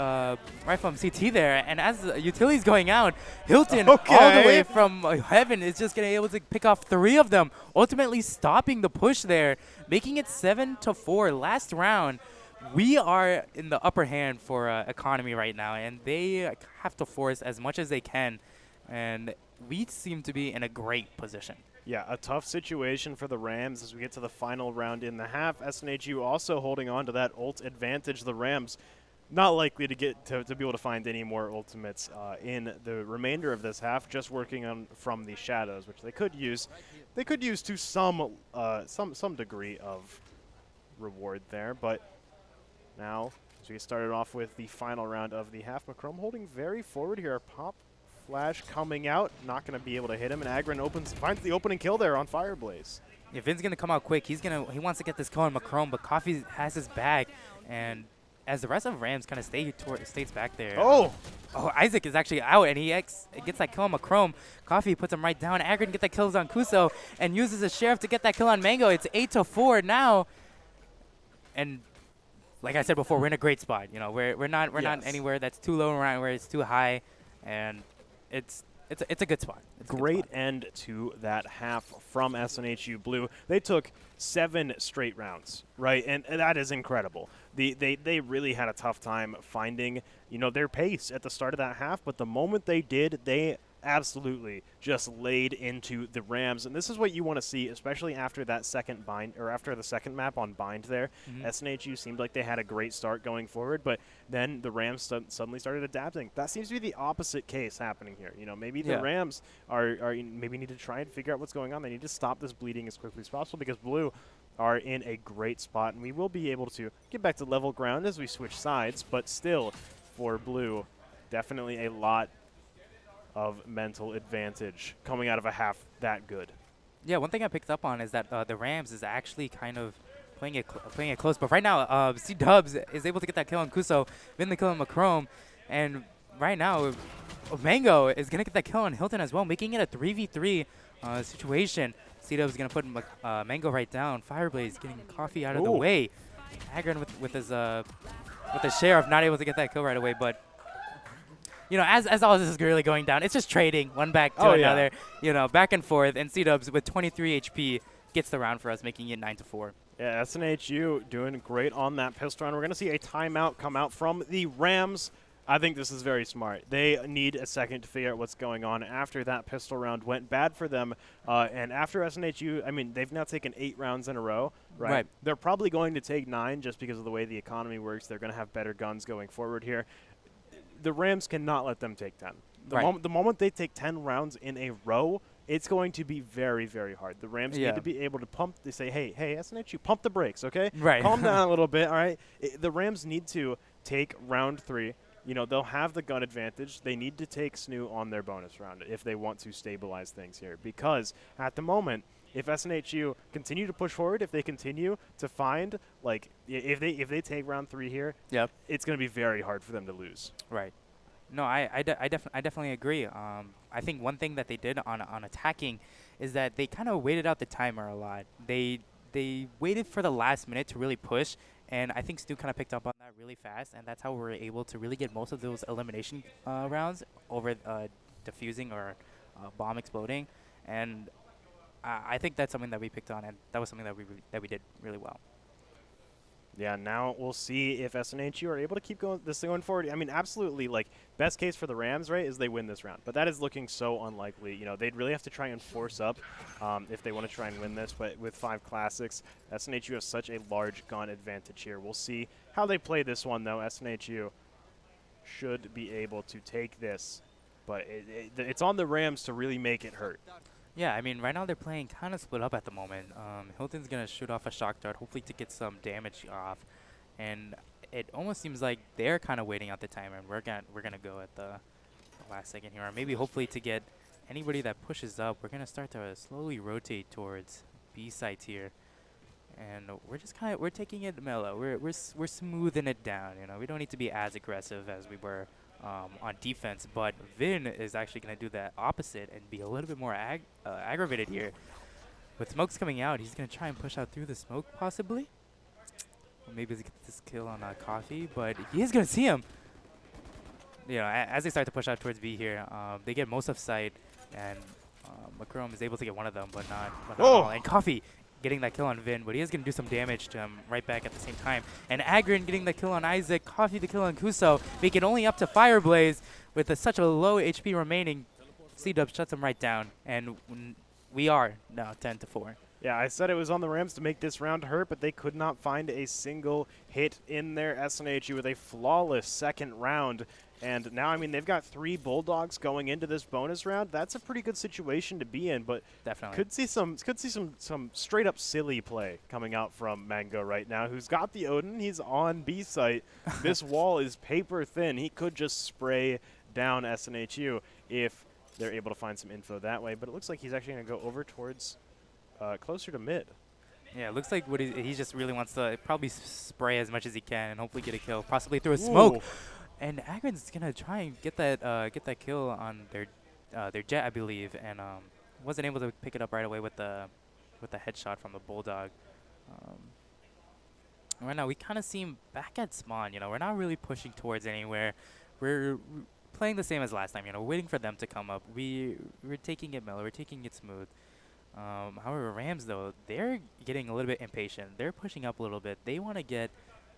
from CT there. And as the utility's going out, Hilton all the way from heaven is just going to be able to pick off 3 of them, ultimately stopping the push there, making it 7-4 last round. We are in the upper hand for economy right now, and they have to force as much as they can. And we seem to be in a great position. Yeah, a tough situation for the Rams as we get to the final round in the half. SNHU also holding on to that ult advantage. The Rams not likely to get to be able to find any more ultimates in the remainder of this half, just working on from the shadows, which they could use. They could use to some degree of reward there, but now as we get started off with the final round of the half, Macrom holding very forward here. Pop Flash coming out, not going to be able to hit him, and Agron finds the opening kill there on Fireblaze. Yeah, Vin's going to come out quick. He wants to get this kill on Macron, but Coffee has his back, and as the rest of Rams kind of stays back there. Oh, Isaac is actually out, and he gets that kill on Macron. Coffee puts him right down. Agron get that kills on Kuso and uses the Sheriff to get that kill on Mango. It's 8-4 now, and like I said before, we're in a great spot. We're not anywhere that's too low and where it's too high, and it's a good spot. Great end to that half from SNHU Blue. They took 7 straight rounds, right? And that is incredible. They really had a tough time finding, their pace at the start of that half, but the moment they did, they absolutely just laid into the Rams. And this is what you want to see, especially after that second bind, or after the second map on bind there. SNHU seemed like they had a great start going forward, but then the Rams suddenly started adapting. That seems to be the opposite case happening here. Maybe the Rams are maybe need to try and figure out what's going on. They need to stop this bleeding as quickly as possible, because Blue are in a great spot, and we will be able to get back to level ground as we switch sides, but still, for Blue, definitely a lot of mental advantage coming out of a half that good. Yeah, one thing I picked up on is that the Rams is actually kind of playing it close. But right now, C Dubs is able to get that kill on Kuso, then the kill on Macrome, and right now, Mango is gonna get that kill on Hilton as well, making it a 3v3 situation. C Dubs is gonna put Mango right down. Fireblaze getting Coffee out of the Ooh. way. Agron with his sheriff not able to get that kill right away, but you know, as all this is really going down, it's just trading one back to another, you know, back and forth. And C-Dubs with 23 HP gets the round for us, making it 9-4. Yeah, SNHU doing great on that pistol round. We're going to see a timeout come out from the Rams. I think this is very smart. They need a second to figure out what's going on after that pistol round went bad for them. And after SNHU, I mean, they've now taken 8 rounds in a row, right? They're probably going to take 9 just because of the way the economy works. They're going to have better guns going forward here. The Rams cannot let them take 10. The moment they take 10 rounds in a row, it's going to be very, very hard. The Rams need to be able to pump. They say, hey, SNHU, pump the brakes, okay? Right. Calm down a little bit, all right? The Rams need to take round 3. You know, they'll have the gun advantage. They need to take SNHU on their bonus round if they want to stabilize things here. Because at the moment, if SNHU continue to push forward, if they continue to find, like, if they take round 3 here, it's going to be very hard for them to lose. Right. No, I definitely agree. I think one thing that they did on attacking is that they kind of waited out the timer a lot. They waited for the last minute to really push, and I think Stu kind of picked up on that really fast, and that's how we were able to really get most of those elimination rounds over defusing or bomb exploding, and I think that's something that we picked on, and that was something that we did really well. Yeah, now we'll see if SNHU are able to keep going forward. I mean, absolutely, like, best case for the Rams, right, is they win this round. But that is looking so unlikely. You know, they'd really have to try and force up if they want to try and win this. But with 5 classics, SNHU has such a large gun advantage here. We'll see how they play this one, though. SNHU should be able to take this. But it's on the Rams to really make it hurt. Yeah, I mean, right now they're playing kind of split up at the moment. Hilton's going to shoot off a shock dart, hopefully to get some damage off. And it almost seems like they're kind of waiting out the timer, and we're gonna go at the last second here. Or maybe hopefully to get anybody that pushes up, we're going to start to slowly rotate towards B sites here. And we're just we're taking it mellow. We're smoothing it down, you know. We don't need to be as aggressive as we were on defense, but Vin is actually going to do the opposite and be a little bit more aggravated here. With smokes coming out, he's going to try and push out through the smoke, possibly. Or maybe he's get this kill on Coffee, but he is going to see him. You know, as they start to push out towards B here, they get most of sight, and Macrome is able to get one of them, but not all. And Coffee getting that kill on Vin, but he is going to do some damage to him right back at the same time. And Agron getting the kill on Isaac, Coffee the kill on Kuso, make it only up to Fireblaze with such a low HP remaining. C-Dub shuts him right down, and we are now 10-4. Yeah, I said it was on the Rams to make this round hurt, but they could not find a single hit in their SNHU with a flawless second round. And now, I mean, they've got 3 Bulldogs going into this bonus round. That's a pretty good situation to be in, but definitely could see some straight up silly play coming out from Mango right now, who's got the Odin. He's on B site. This wall is paper thin. He could just spray down SNHU if they're able to find some info that way. But it looks like he's actually going to go over towards closer to mid. Yeah, it looks like what he just really wants to probably spray as much as he can and hopefully get a kill, possibly through a smoke. And Agron's gonna try and get that kill on their jet, I believe, and wasn't able to pick it up right away with the headshot from the Bulldog. Right now we kind of seem back at spawn. You know, we're not really pushing towards anywhere. We're playing the same as last time. You know, waiting for them to come up. We're taking it mellow. We're taking it smooth. However, Rams though, they're getting a little bit impatient. They're pushing up a little bit. They want to get,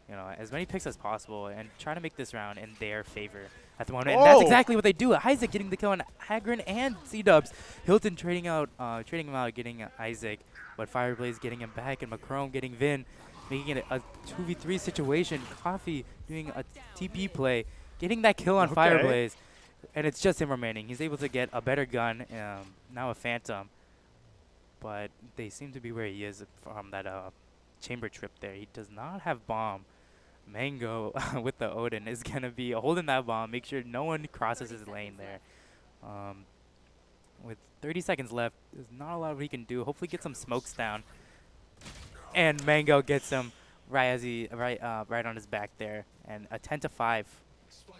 you know, as many picks as possible and try to make this round in their favor at the moment. And that's exactly what they do. Isaac getting the kill on Agron and C-Dubs. Hilton trading him out, getting Isaac, but Fireblaze getting him back, and Macrome getting Vin, making it a 2v3 situation. Coffee doing a TP play, getting that kill on Fireblaze, and it's just him remaining. He's able to get a better gun, now a Phantom, but they seem to be where he is from that chamber trip there. He does not have bomb. Mango with the Odin is going to be holding that bomb, make sure no one crosses his lane there. Um, with 30 seconds left, there's not a lot he can do. Hopefully get some smokes down. And Mango gets him right as he right on his back there, and a 10-5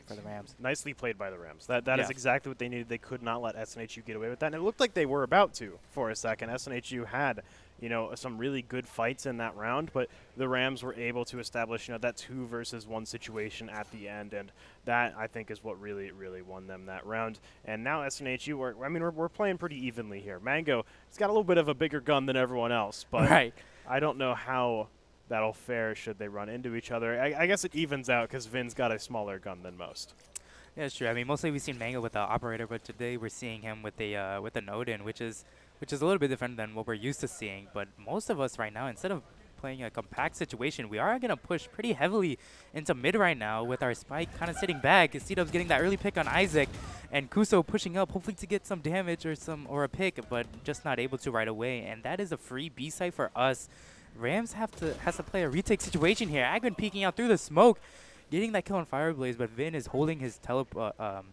for the Rams. Nicely played by the Rams. That is Yeah. exactly what they needed. They could not let SNHU get away with that. And it looked like they were about to for a second. SNHU had, some really good fights in that round, but the Rams were able to establish, that 2 versus 1 situation at the end, and that I think is what really, really won them that round. And now SNHU, we're playing pretty evenly here. Mango, he's got a little bit of a bigger gun than everyone else, but Right. I don't know how that'll fare should they run into each other. I guess it evens out because Vin's got a smaller gun than most. Yeah, it's true. I mean, mostly we've seen Mango with the operator, but today we're seeing him with an Odin, which is a little bit different than what we're used to seeing. But most of us right now, instead of playing a compact situation, we are gonna push pretty heavily into mid right now with our Spike kind of sitting back. C-Dub's getting that early pick on Isaac, and Kuso pushing up, hopefully to get some damage or a pick, but just not able to right away. And that is a free B site for us. Rams has to play a retake situation here. Agron peeking out through the smoke, getting that kill on Fireblaze, but Vin is holding his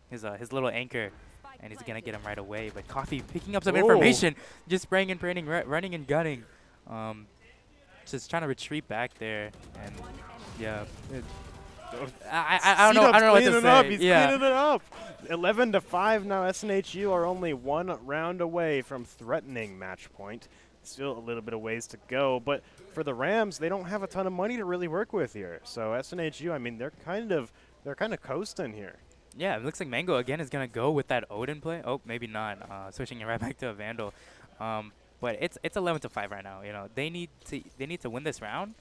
his little anchor, and he's gonna get him right away. But Coffee picking up some information, just spraying and praying, running and gunning, just trying to retreat back there, and yeah. I don't know what to say. He's cleaning it up. 11-5 now. SNHU are only 1 round away from threatening match point. Still a little bit of ways to go, but for the Rams, they don't have a ton of money to really work with here. So SNHU, I mean, they're kind of coasting here. Yeah, it looks like Mango again is gonna go with that Odin play. Oh, maybe not. Switching it right back to a Vandal. But it's 11-5 right now. They need to win this round,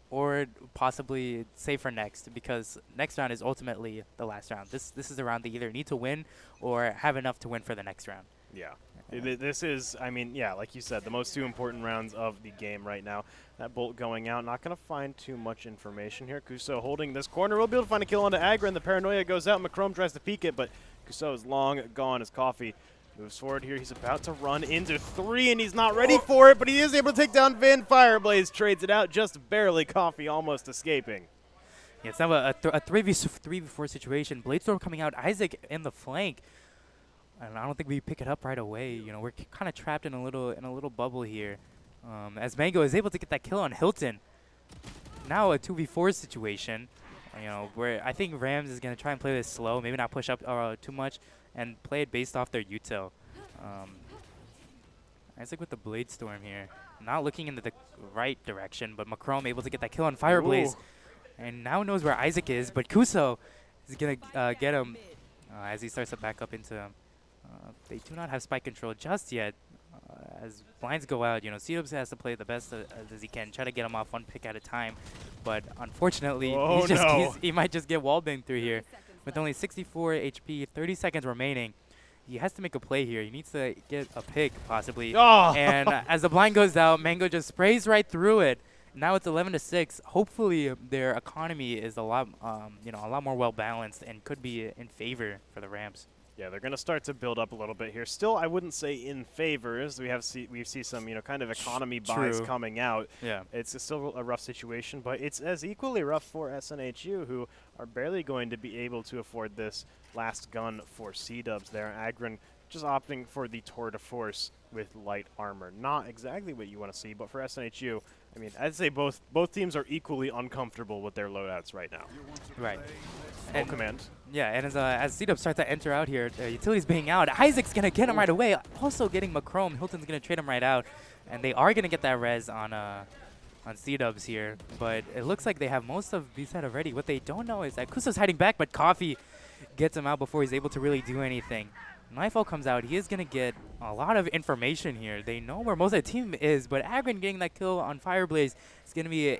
or possibly save for next, because next round is ultimately the last round. This is a round they either need to win or have enough to win for the next round. Yeah. This is, like you said, the most 2 important rounds of the game right now. That bolt going out, not going to find too much information here. Kuso holding this corner. We'll be able to find a kill onto Agra, and the paranoia goes out. Macrome tries to peek it, but Kuso is long gone as Coffee moves forward here. He's about to run into 3, and he's not ready for it, but he is able to take down Vin. Fireblaze trades it out just barely. Coffee almost escaping. Yeah, it's now a 3v4 situation. Bladestorm coming out. Isaac in the flank. And I don't think we pick it up right away. We're kind of trapped in a little bubble here. As Mango is able to get that kill on Hilton. Now a 2v4 situation. Where I think Rams is gonna try and play this slow, maybe not push up too much, and play it based off their util. Isaac with the Bladestorm here, not looking into the right direction, but Macrome able to get that kill on Fireblaze, and now knows where Isaac is. But Kuso is gonna get him as he starts to back up into him. They do not have spike control just yet. As blinds go out, C-Dubs has to play the best as he can, try to get him off 1 pick at a time. But unfortunately, he might just get wallbanged through here. With only 64 HP, 30 seconds remaining, he has to make a play here. He needs to get a pick, possibly. Oh. And as the blind goes out, Mango just sprays right through it. Now it's 11-6. Hopefully, their economy is a lot more well balanced and could be in favor for the Rams. Yeah, they're going to start to build up a little bit here. Still, I wouldn't say in favor, as we see some kind of economy buys coming out. Yeah, it's still a rough situation, but it's as equally rough for SNHU, who are barely going to be able to afford this last gun for C-Dubs there. Agron just opting for the tour de force with light armor. Not exactly what you want to see, but for SNHU, I'd say both teams are equally uncomfortable with their loadouts right now. Right. Full command. Yeah, and as C-Dub starts to enter out here, utility's being out. Isaac's going to get him right away. Also getting Macrome. Hilton's going to trade him right out. And they are going to get that res on C-Dubs here. But it looks like they have most of these set already. What they don't know is that Kuso's hiding back, but Coffee gets him out before he's able to really do anything. Nightfall comes out. He is going to get a lot of information here. They know where most of the team is, but Agron getting that kill on Fireblaze is going to be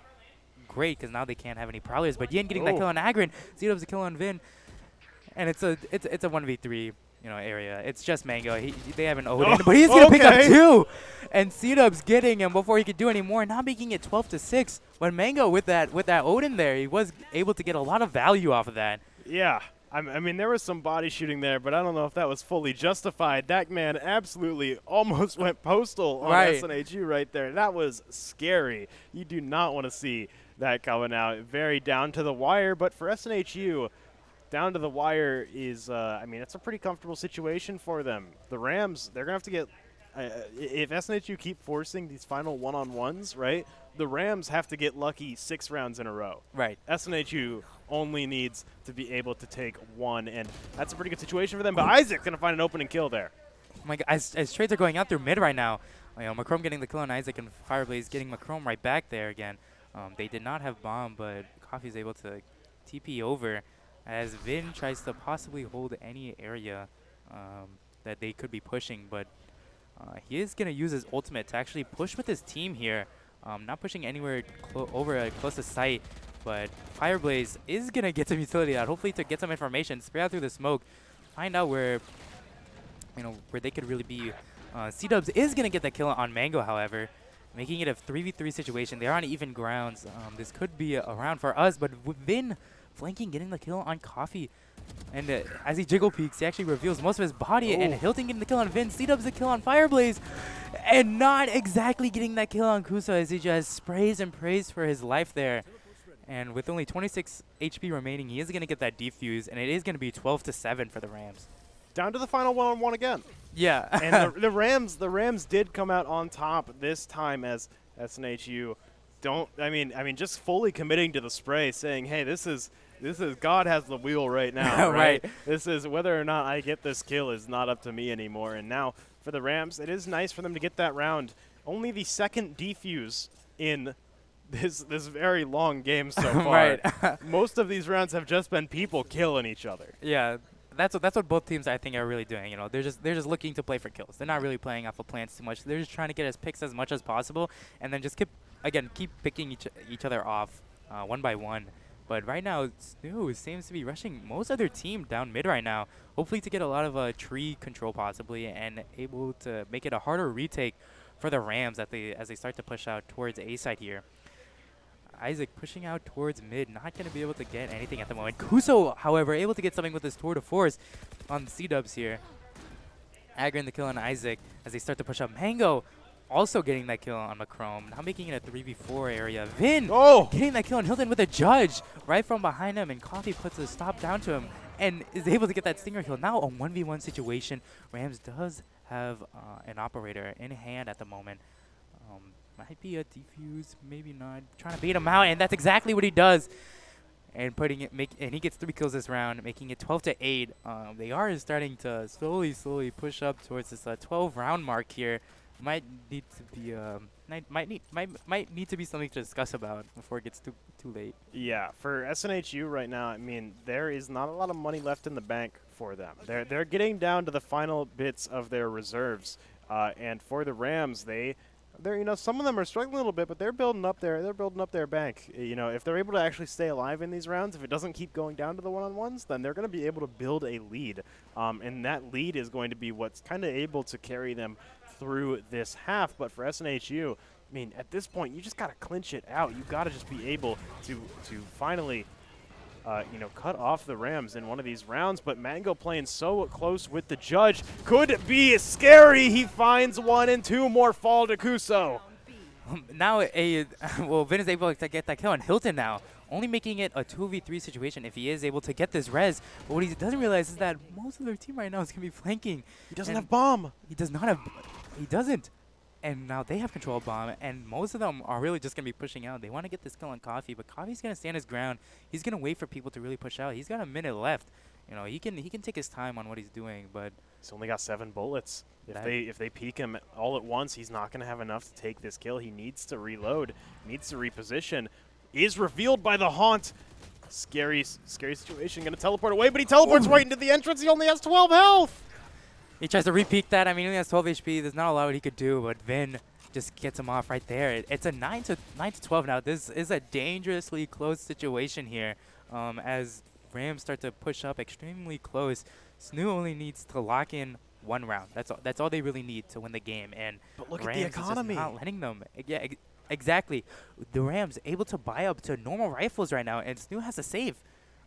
great because now they can't have any prowlers. But Yin getting that kill on Agron. C-Dub's a kill on Vin. And it's a 1v3 area. It's just Mango. They have an Odin, but he's gonna pick up 2, and C-Dub's getting him before he could do any more. Now making it 12-6. But Mango with that Odin there, he was able to get a lot of value off of that. Yeah. There was some body shooting there, but I don't know if that was fully justified. That man absolutely almost went postal on SNHU right there. That was scary. You do not want to see that coming out. Very down to the wire, but for SNHU, down to the wire is, I mean, it's a pretty comfortable situation for them. The Rams, they're going to have to get, if SNHU keep forcing these final one-on-ones, right, the Rams have to get lucky 6 rounds in a row. Right. SNHU only needs to be able to take one, and that's a pretty good situation for them. But Isaac's going to find an opening kill there. Oh my God, as trades are going out through mid right now, you know, Macrome getting the kill on Isaac and Fireblaze getting Macrome right back there again. They did not have bomb, but Coffee's able to TP over as Vin tries to possibly hold any area that they could be pushing, but he is going to use his ultimate to actually push with his team here. Not pushing anywhere over close to sight, but Fireblaze is going to get some utility out, hopefully to get some information, spray out through the smoke, find out where, you know, where they could really be. C-Dubs is going to get the kill on Mango, however, making it a 3v3 situation. They're on even grounds. This could be a round for us, but Vin flanking, getting the kill on Coffee. And as he jiggle peeks, he actually reveals most of his body, and Hilton getting the kill on Vin. C-Dubs the kill on Fireblaze, and not exactly getting that kill on Kuso as he just sprays and prays for his life there. And with only 26 HP remaining, he is going to get that defuse, and it is going to be 12-7 for the Rams. Down to the final one-on-one again. Yeah. And the Rams did come out on top this time as SNHU just fully committing to the spray, saying, hey, this is God has the wheel right now, right? This is whether or not I get this kill is not up to me anymore. And now for the Rams, it is nice for them to get that round. Only the second defuse in this very long game so far. Most of these rounds have just been people killing each other. Yeah. That's what both teams I think are really doing. You know, they're just looking to play for kills. They're not really playing off of plants too much. They're just trying to get us picks as much as possible, and then just keep picking each other off one by one. But right now, SNHU seems to be rushing most of their team down mid right now, hopefully to get a lot of tree control possibly, and able to make it a harder retake for the Rams as they start to push out towards A side here. Isaac pushing out towards mid, not going to be able to get anything at the moment. Kuso, however, able to get something with his tour de force on C-Dubs here. Aggroing the kill on Isaac as they start to push up. Mango also getting that kill on Macrome, now making it a 3v4 area. Vin getting that kill on Hilton with a judge right from behind him, and Coffee puts a stop down to him and is able to get that stinger kill. Now a 1v1 situation. Rams does have an operator in hand at the moment. Might be a defuse, maybe not. Trying to bait him out, and that's exactly what he does. And and he gets 3 kills this round, making it 12-8. They are starting to slowly push up towards this 12-round mark here. Might need to be might need to be something to discuss about before it gets too late. Yeah, for SNHU right now, I mean, there is not a lot of money left in the bank for them. They're getting down to the final bits of their reserves, and for the Rams, some of them are struggling a little bit, but they're building up their bank. You know, if they're able to actually stay alive in these rounds, if it doesn't keep going down to the one-on-ones, then they're going to be able to build a lead, and that lead is going to be what's kind of able to carry them through this half. But for SNHU, I mean, at this point, you just got to clinch it out. You got to just be able to finally cut off the Rams in one of these rounds. But Mango playing so close with the judge could be scary. He finds 1 and 2 more fall to Kuso. Now Vin is able to get that kill on Hilton now, only making it a 2v3 situation if he is able to get this res. But what he doesn't realize is that most of their team right now is going to be flanking. He doesn't have bomb. He does not have. He doesn't. And now they have control of bomb, and most of them are really just going to be pushing out. They want to get this kill on Coffee, but Coffee's going to stand his ground. He's going to wait for people to really push out. He's got a minute left. You know, he can take his time on what he's doing, but he's only got 7 bullets. If they peek him all at once, he's not going to have enough to take this kill. He needs to reload, needs to reposition. Is revealed by the haunt. Scary situation. Going to teleport away, but he teleports right into the entrance. He only has 12 health. He tries to re-peek that. I mean, he only has 12 HP. There's not a lot he could do, but Vin just gets him off right there. It's a 9-12 now. This is a dangerously close situation here as Rams start to push up extremely close. SNHU only needs to lock in 1 round. That's all they really need to win the game. And but look Rams at the economy. Is just not letting them. Yeah, exactly. The Rams able to buy up to normal rifles right now, and SNHU has to save.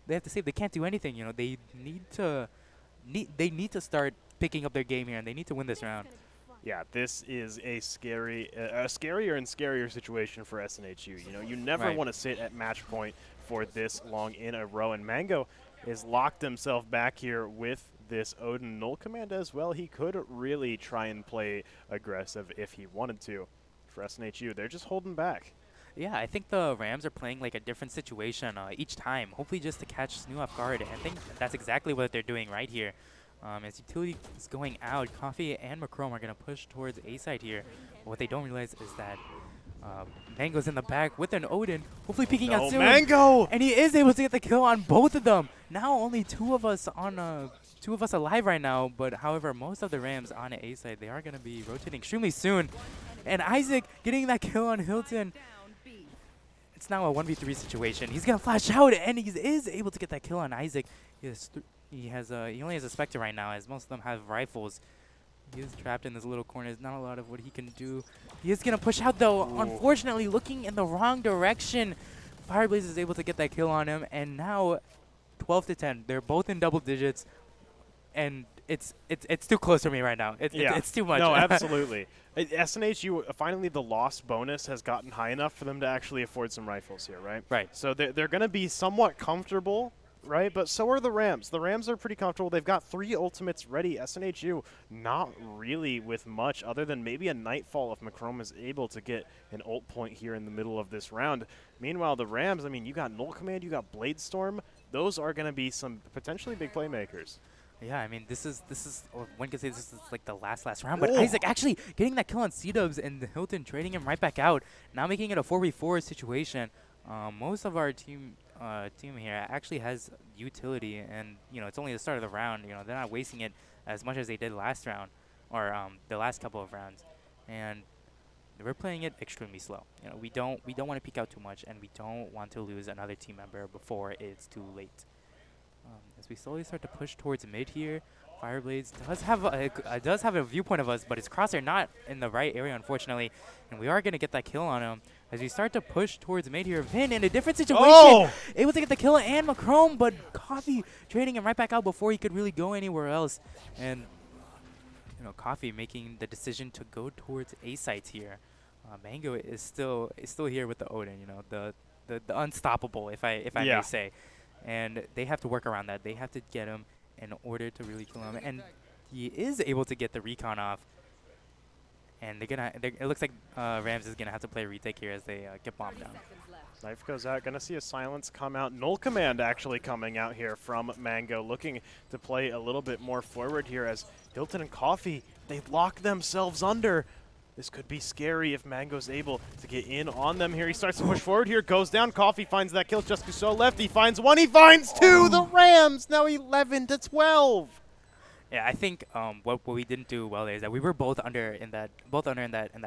They have to save. They can't do anything. You know, they need to start picking up their game here, and they need to win this round. Yeah, this is a scarier and scarier situation for SNHU. You know, you never want to sit at match point for this long in a row. And Mango, is locked himself back here with this Odin null command as well. He could really try and play aggressive if he wanted to. For SNHU, they're just holding back. Yeah, I think the Rams are playing like a different situation each time, hopefully just to catch SNHU off guard. And I think that's exactly what they're doing right here. As utility is going out, Coffee and Macrome are going to push towards A side here. But what they don't realize is that Mango's in the back with an Odin, hopefully peeking out soon. Mango! And he is able to get the kill on both of them. Now only two of us alive right now. But however, most of the Rams on A side, they are going to be rotating extremely soon. And Isaac getting that kill on Hilton. It's now a 1v3 situation. He's gonna flash out, and he is able to get that kill on Isaac. He only has a Spectre right now, as most of them have rifles. He is trapped in this little corner. There's not a lot of what he can do. He is gonna push out though. Ooh. Unfortunately, looking in the wrong direction. Fireblaze is able to get that kill on him, and now 12 to 10. They're both in double digits, and it's too close for me right now. It's too much. No, absolutely. SNHU, finally the lost bonus has gotten high enough for them to actually afford some rifles here, right? Right. So they're going to be somewhat comfortable, right? But so are the Rams. The Rams are pretty comfortable. They've got 3 ultimates ready. SNHU not really with much other than maybe a Nightfall if Macrome is able to get an ult point here in the middle of this round. Meanwhile, the Rams, I mean, you got Null Command, you got Blade Storm. Those are going to be some potentially big playmakers. Yeah, I mean, this is one could say this is like the last round, but Isaac actually getting that kill on C-Dubs and Hilton trading him right back out, now making it a 4v4 situation. Most of our team here actually has utility, and you know, it's only the start of the round. You know, they're not wasting it as much as they did last round, or the last couple of rounds, and we're playing it extremely slow. You know, we don't want to peek out too much, and we don't want to lose another team member before it's too late. As we slowly start to push towards mid here, Fireblades does have a viewpoint of us, but his crosshair not in the right area, unfortunately. And we are going to get that kill on him. As we start to push towards mid here, Vin in a different situation, able to get the kill and Macrome, but Coffee trading him right back out before he could really go anywhere else. And you know, Coffee making the decision to go towards A sites here. Mango is still here with the Odin, you know, the unstoppable, if I may say. And they have to work around that. They have to get him in order to really kill him. And he is able to get the recon off. And it looks like Rams is going to have to play a retake here as they get bombed down. Knife goes out. Going to see a silence come out. Null Command actually coming out here from Mango, looking to play a little bit more forward here as Hilton and Coffee, they lock themselves under. This could be scary if Mango's able to get in on them here. He starts to push forward here, goes down. Coffee finds that kill. Just so left. He finds one. He finds two. The Rams now 11 to 12. Yeah, I think what we didn't do well there is that we were both under in that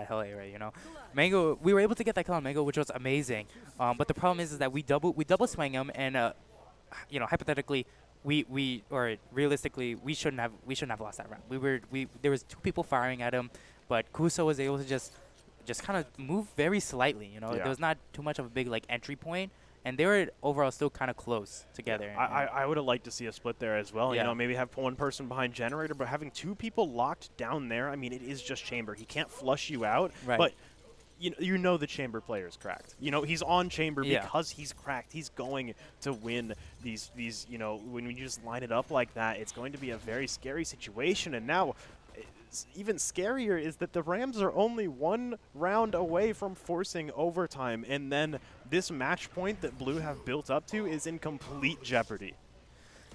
hell area. You know, Mango, we were able to get that kill on Mango, which was amazing. But the problem is that we double swang him, and you know, hypothetically, realistically, we shouldn't have lost that round. There was 2 people firing at him. But Kuso was able to just kind of move very slightly, you know. Yeah. There was not too much of a big like entry point, and they were overall still kind of close together. Yeah. I would have liked to see a split there as well. Yeah. You know, maybe have one person behind Generator, but having 2 people locked down there, I mean, it is just Chamber. He can't flush you out, right. But you know the Chamber player is cracked. You know, he's on Chamber because he's cracked. He's going to win these, you know, when you just line it up like that, it's going to be a very scary situation. And now, even scarier is that the Rams are only 1 round away from forcing overtime, and then this match point that Blue have built up to is in complete jeopardy.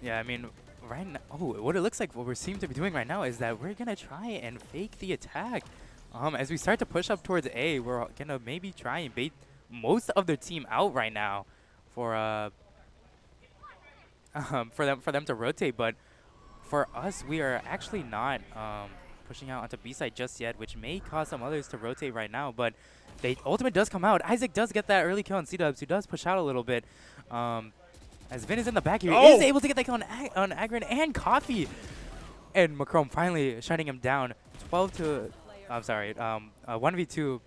Yeah, I mean, right now, what it looks like, what we seem to be doing right now is that we're gonna try and fake the attack. As we start to push up towards A, we're gonna maybe try and bait most of their team out right now for them to rotate. But for us, we are actually not pushing out onto B side just yet, which may cause some others to rotate right now. But the ultimate does come out. Isaac does get that early kill on C-Dubs, who does push out a little bit. As Vin is in the back here, he is able to get that kill on Agrin and Coffee. And Macrome finally shutting him down. 1v2.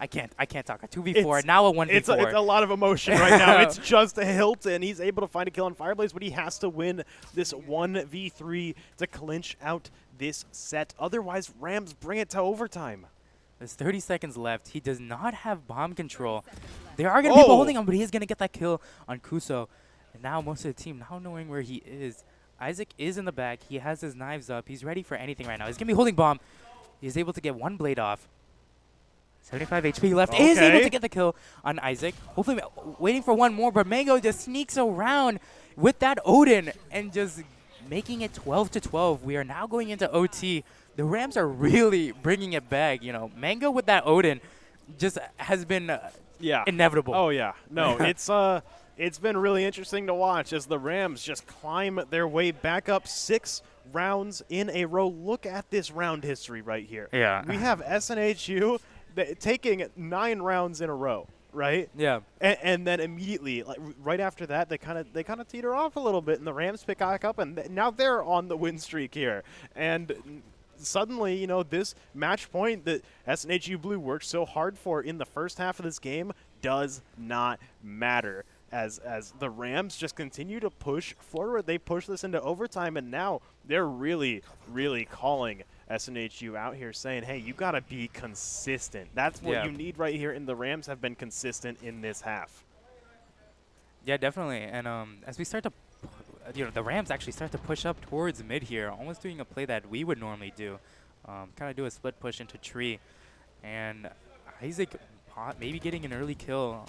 I can't talk. A 2v4, now a 1v4. It's a lot of emotion right now. It's just Hilton. He's able to find a kill on Fireblaze, but he has to win this 1v3 to clinch out this set. Otherwise, Rams bring it to overtime. There's 30 seconds left. He does not have bomb control. They are going to be holding him, but he is going to get that kill on Kuso. And now most of the team now knowing where he is. Isaac is in the back. He has his knives up. He's ready for anything right now. He's going to be holding bomb. He's able to get one blade off. 75 HP left. Is able to get the kill on Isaac. Hopefully waiting for one more, but Mango just sneaks around with that Odin and just making it 12-12. We are now going into OT. The Rams are really bringing it back. You know, Mango with that Odin just has been inevitable. Oh yeah. No, it's been really interesting to watch as the Rams just climb their way back up 6 rounds in a row. Look at this round history right here. Yeah. We have SNHU taking 9 rounds in a row, right? Yeah. And then immediately, like right after that, they kind of teeter off a little bit, and the Rams pick back up, and now they're on the win streak here. And suddenly, you know, this match point that SNHU Blue worked so hard for in the first half of this game does not matter. As the Rams just continue to push forward, they push this into overtime, and now they're really, really calling SNHU out here, saying, hey, you got to be consistent. That's what you need right here, and the Rams have been consistent in this half. Yeah, definitely. And as we start to, the Rams actually start to push up towards mid here, almost doing a play that we would normally do, kind of do a split push into tree. And Isaac maybe getting an early kill,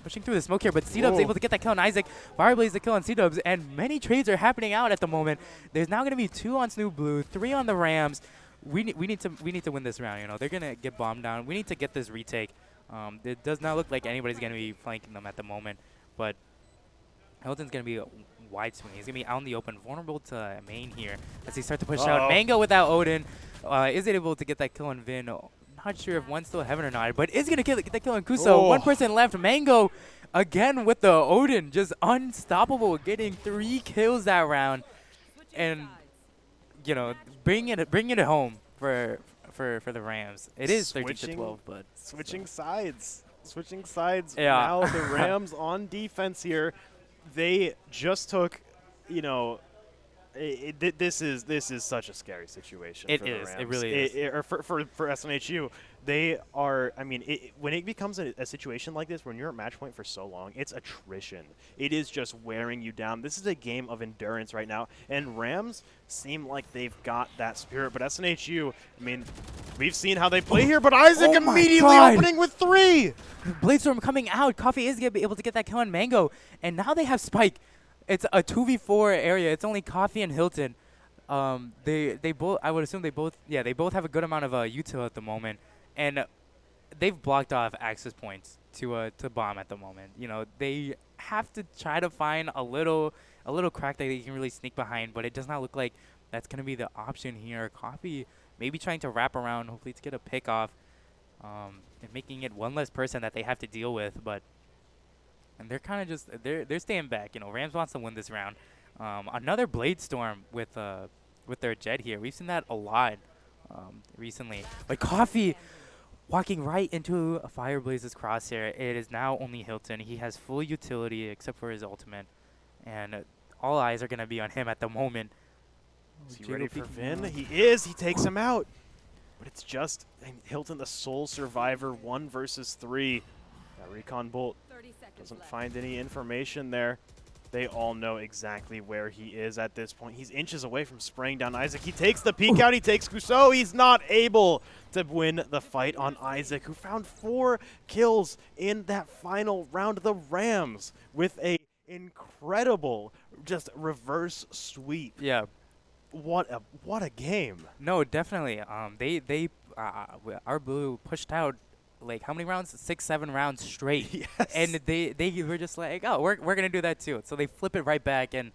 pushing through the smoke here, but C-Dub's able to get that kill on Isaac. Fireblaze the kill on C-Dubs, and many trades are happening out at the moment. There's now going to be 2 on Snoop Blue, 3 on the Rams. We need to win this round. You know, they're going to get bombed down. We need to get this retake. It does not look like anybody's going to be flanking them at the moment, but Hilton's going to be wide swing. He's going to be out in the open, vulnerable to main here as he starts to push out. Mango without Odin is able to get that kill on Vin. Not sure if one's still heaven or not, but is going to get that kill on Kuso. 1 person left. Mango again with the Odin, just unstoppable, getting 3 kills that round. And, you know, bring it home for the Rams. It is 13-12, but switching sides. Switching sides. Yeah. Now the Rams on defense here. They just took, you know, this is such a scary situation. It for the is. Rams. It really is. Or for SNHU, they are. I mean, when it becomes a situation like this, when you're at match point for so long, it's attrition. It is just wearing you down. This is a game of endurance right now, and Rams seem like they've got that spirit. But SNHU, I mean, we've seen how they play here. But Isaac immediately opening with 3. Bladestorm coming out. Coffee is going to be able to get that kill on Mango, and now they have Spike. It's a 2v4 area. It's only Coffee and Hilton. They both, I would assume they both have a good amount of util at the moment, and they've blocked off access points to bomb at the moment. You know, they have to try to find a little crack that they can really sneak behind, but it does not look like that's going to be the option here. Coffee maybe trying to wrap around, hopefully to get a pick off, and making it one less person that they have to deal with, but. And they're kind of just they're staying back. You know, Rams wants to win this round. Another Blade Storm with their Jet here. We've seen that a lot recently. But Coffee walking right into a Fireblaze's crosshair. It is now only Hilton. He has full utility except for his ultimate, and all eyes are gonna be on him at the moment. Is he ready for Vin? He is. He takes him out. But it's just Hilton, the sole survivor, 1 versus 3. Recon Bolt doesn't find any information there. They all know exactly where he is at this point. He's inches away from spraying down Isaac. He takes the peek out. He takes Kuso. He's not able to win the fight on Isaac, who found 4 kills in that final round. The Rams with a incredible just reverse sweep. Yeah. What a game. No, definitely. Our Blue pushed out like how many rounds? 6, 7 rounds straight. Yes. And they were just like, oh, we're gonna do that too. So they flip it right back, and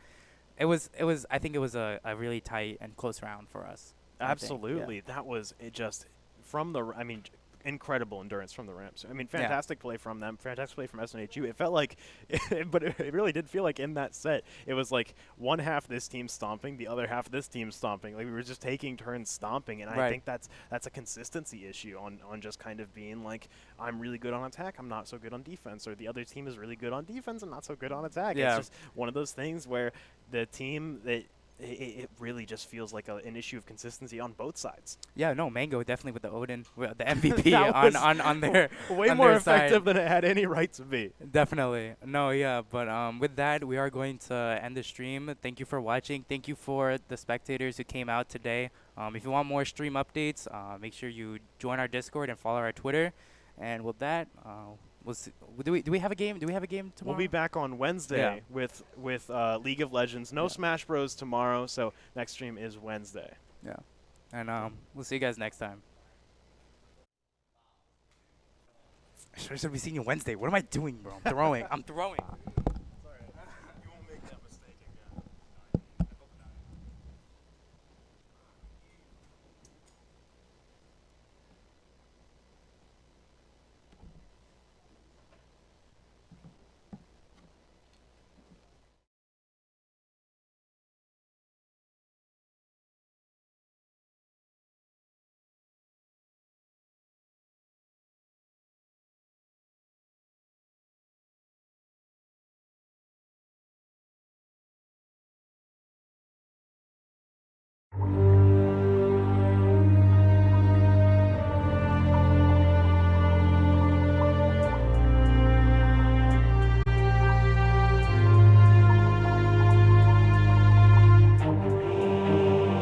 it was I think it was a really tight and close round for us. Absolutely, that was it. Just from the incredible endurance from the Rams. I mean, fantastic play from them. Fantastic play from SNHU. It felt like, but it really did feel like in that set, it was like one half this team stomping, the other half this team stomping. Like we were just taking turns stomping, and I think that's a consistency issue on just kind of being like, I'm really good on attack, I'm not so good on defense, or the other team is really good on defense and not so good on attack. Yeah. It's just one of those things where the team that it really just feels like an issue of consistency on both sides. Yeah, no, Mango definitely with the Odin, with the MVP That on, was on their way on more their effective side. than it had any right to be. Definitely. No, yeah, but with that, we are going to end the stream. Thank you for watching. Thank you for the spectators who came out today. If you want more stream updates, make sure you join our Discord and follow our Twitter. And with that, we'll see. Do we have a game? Do we have a game We'll tomorrow? be back on Yeah. Wednesday with League of Legends. No Yeah. Smash Bros tomorrow, so next stream is Wednesday. Yeah. And we'll see you guys next time. I should be seeing you Wednesday. What am I doing, bro? I'm throwing. I'm throwing.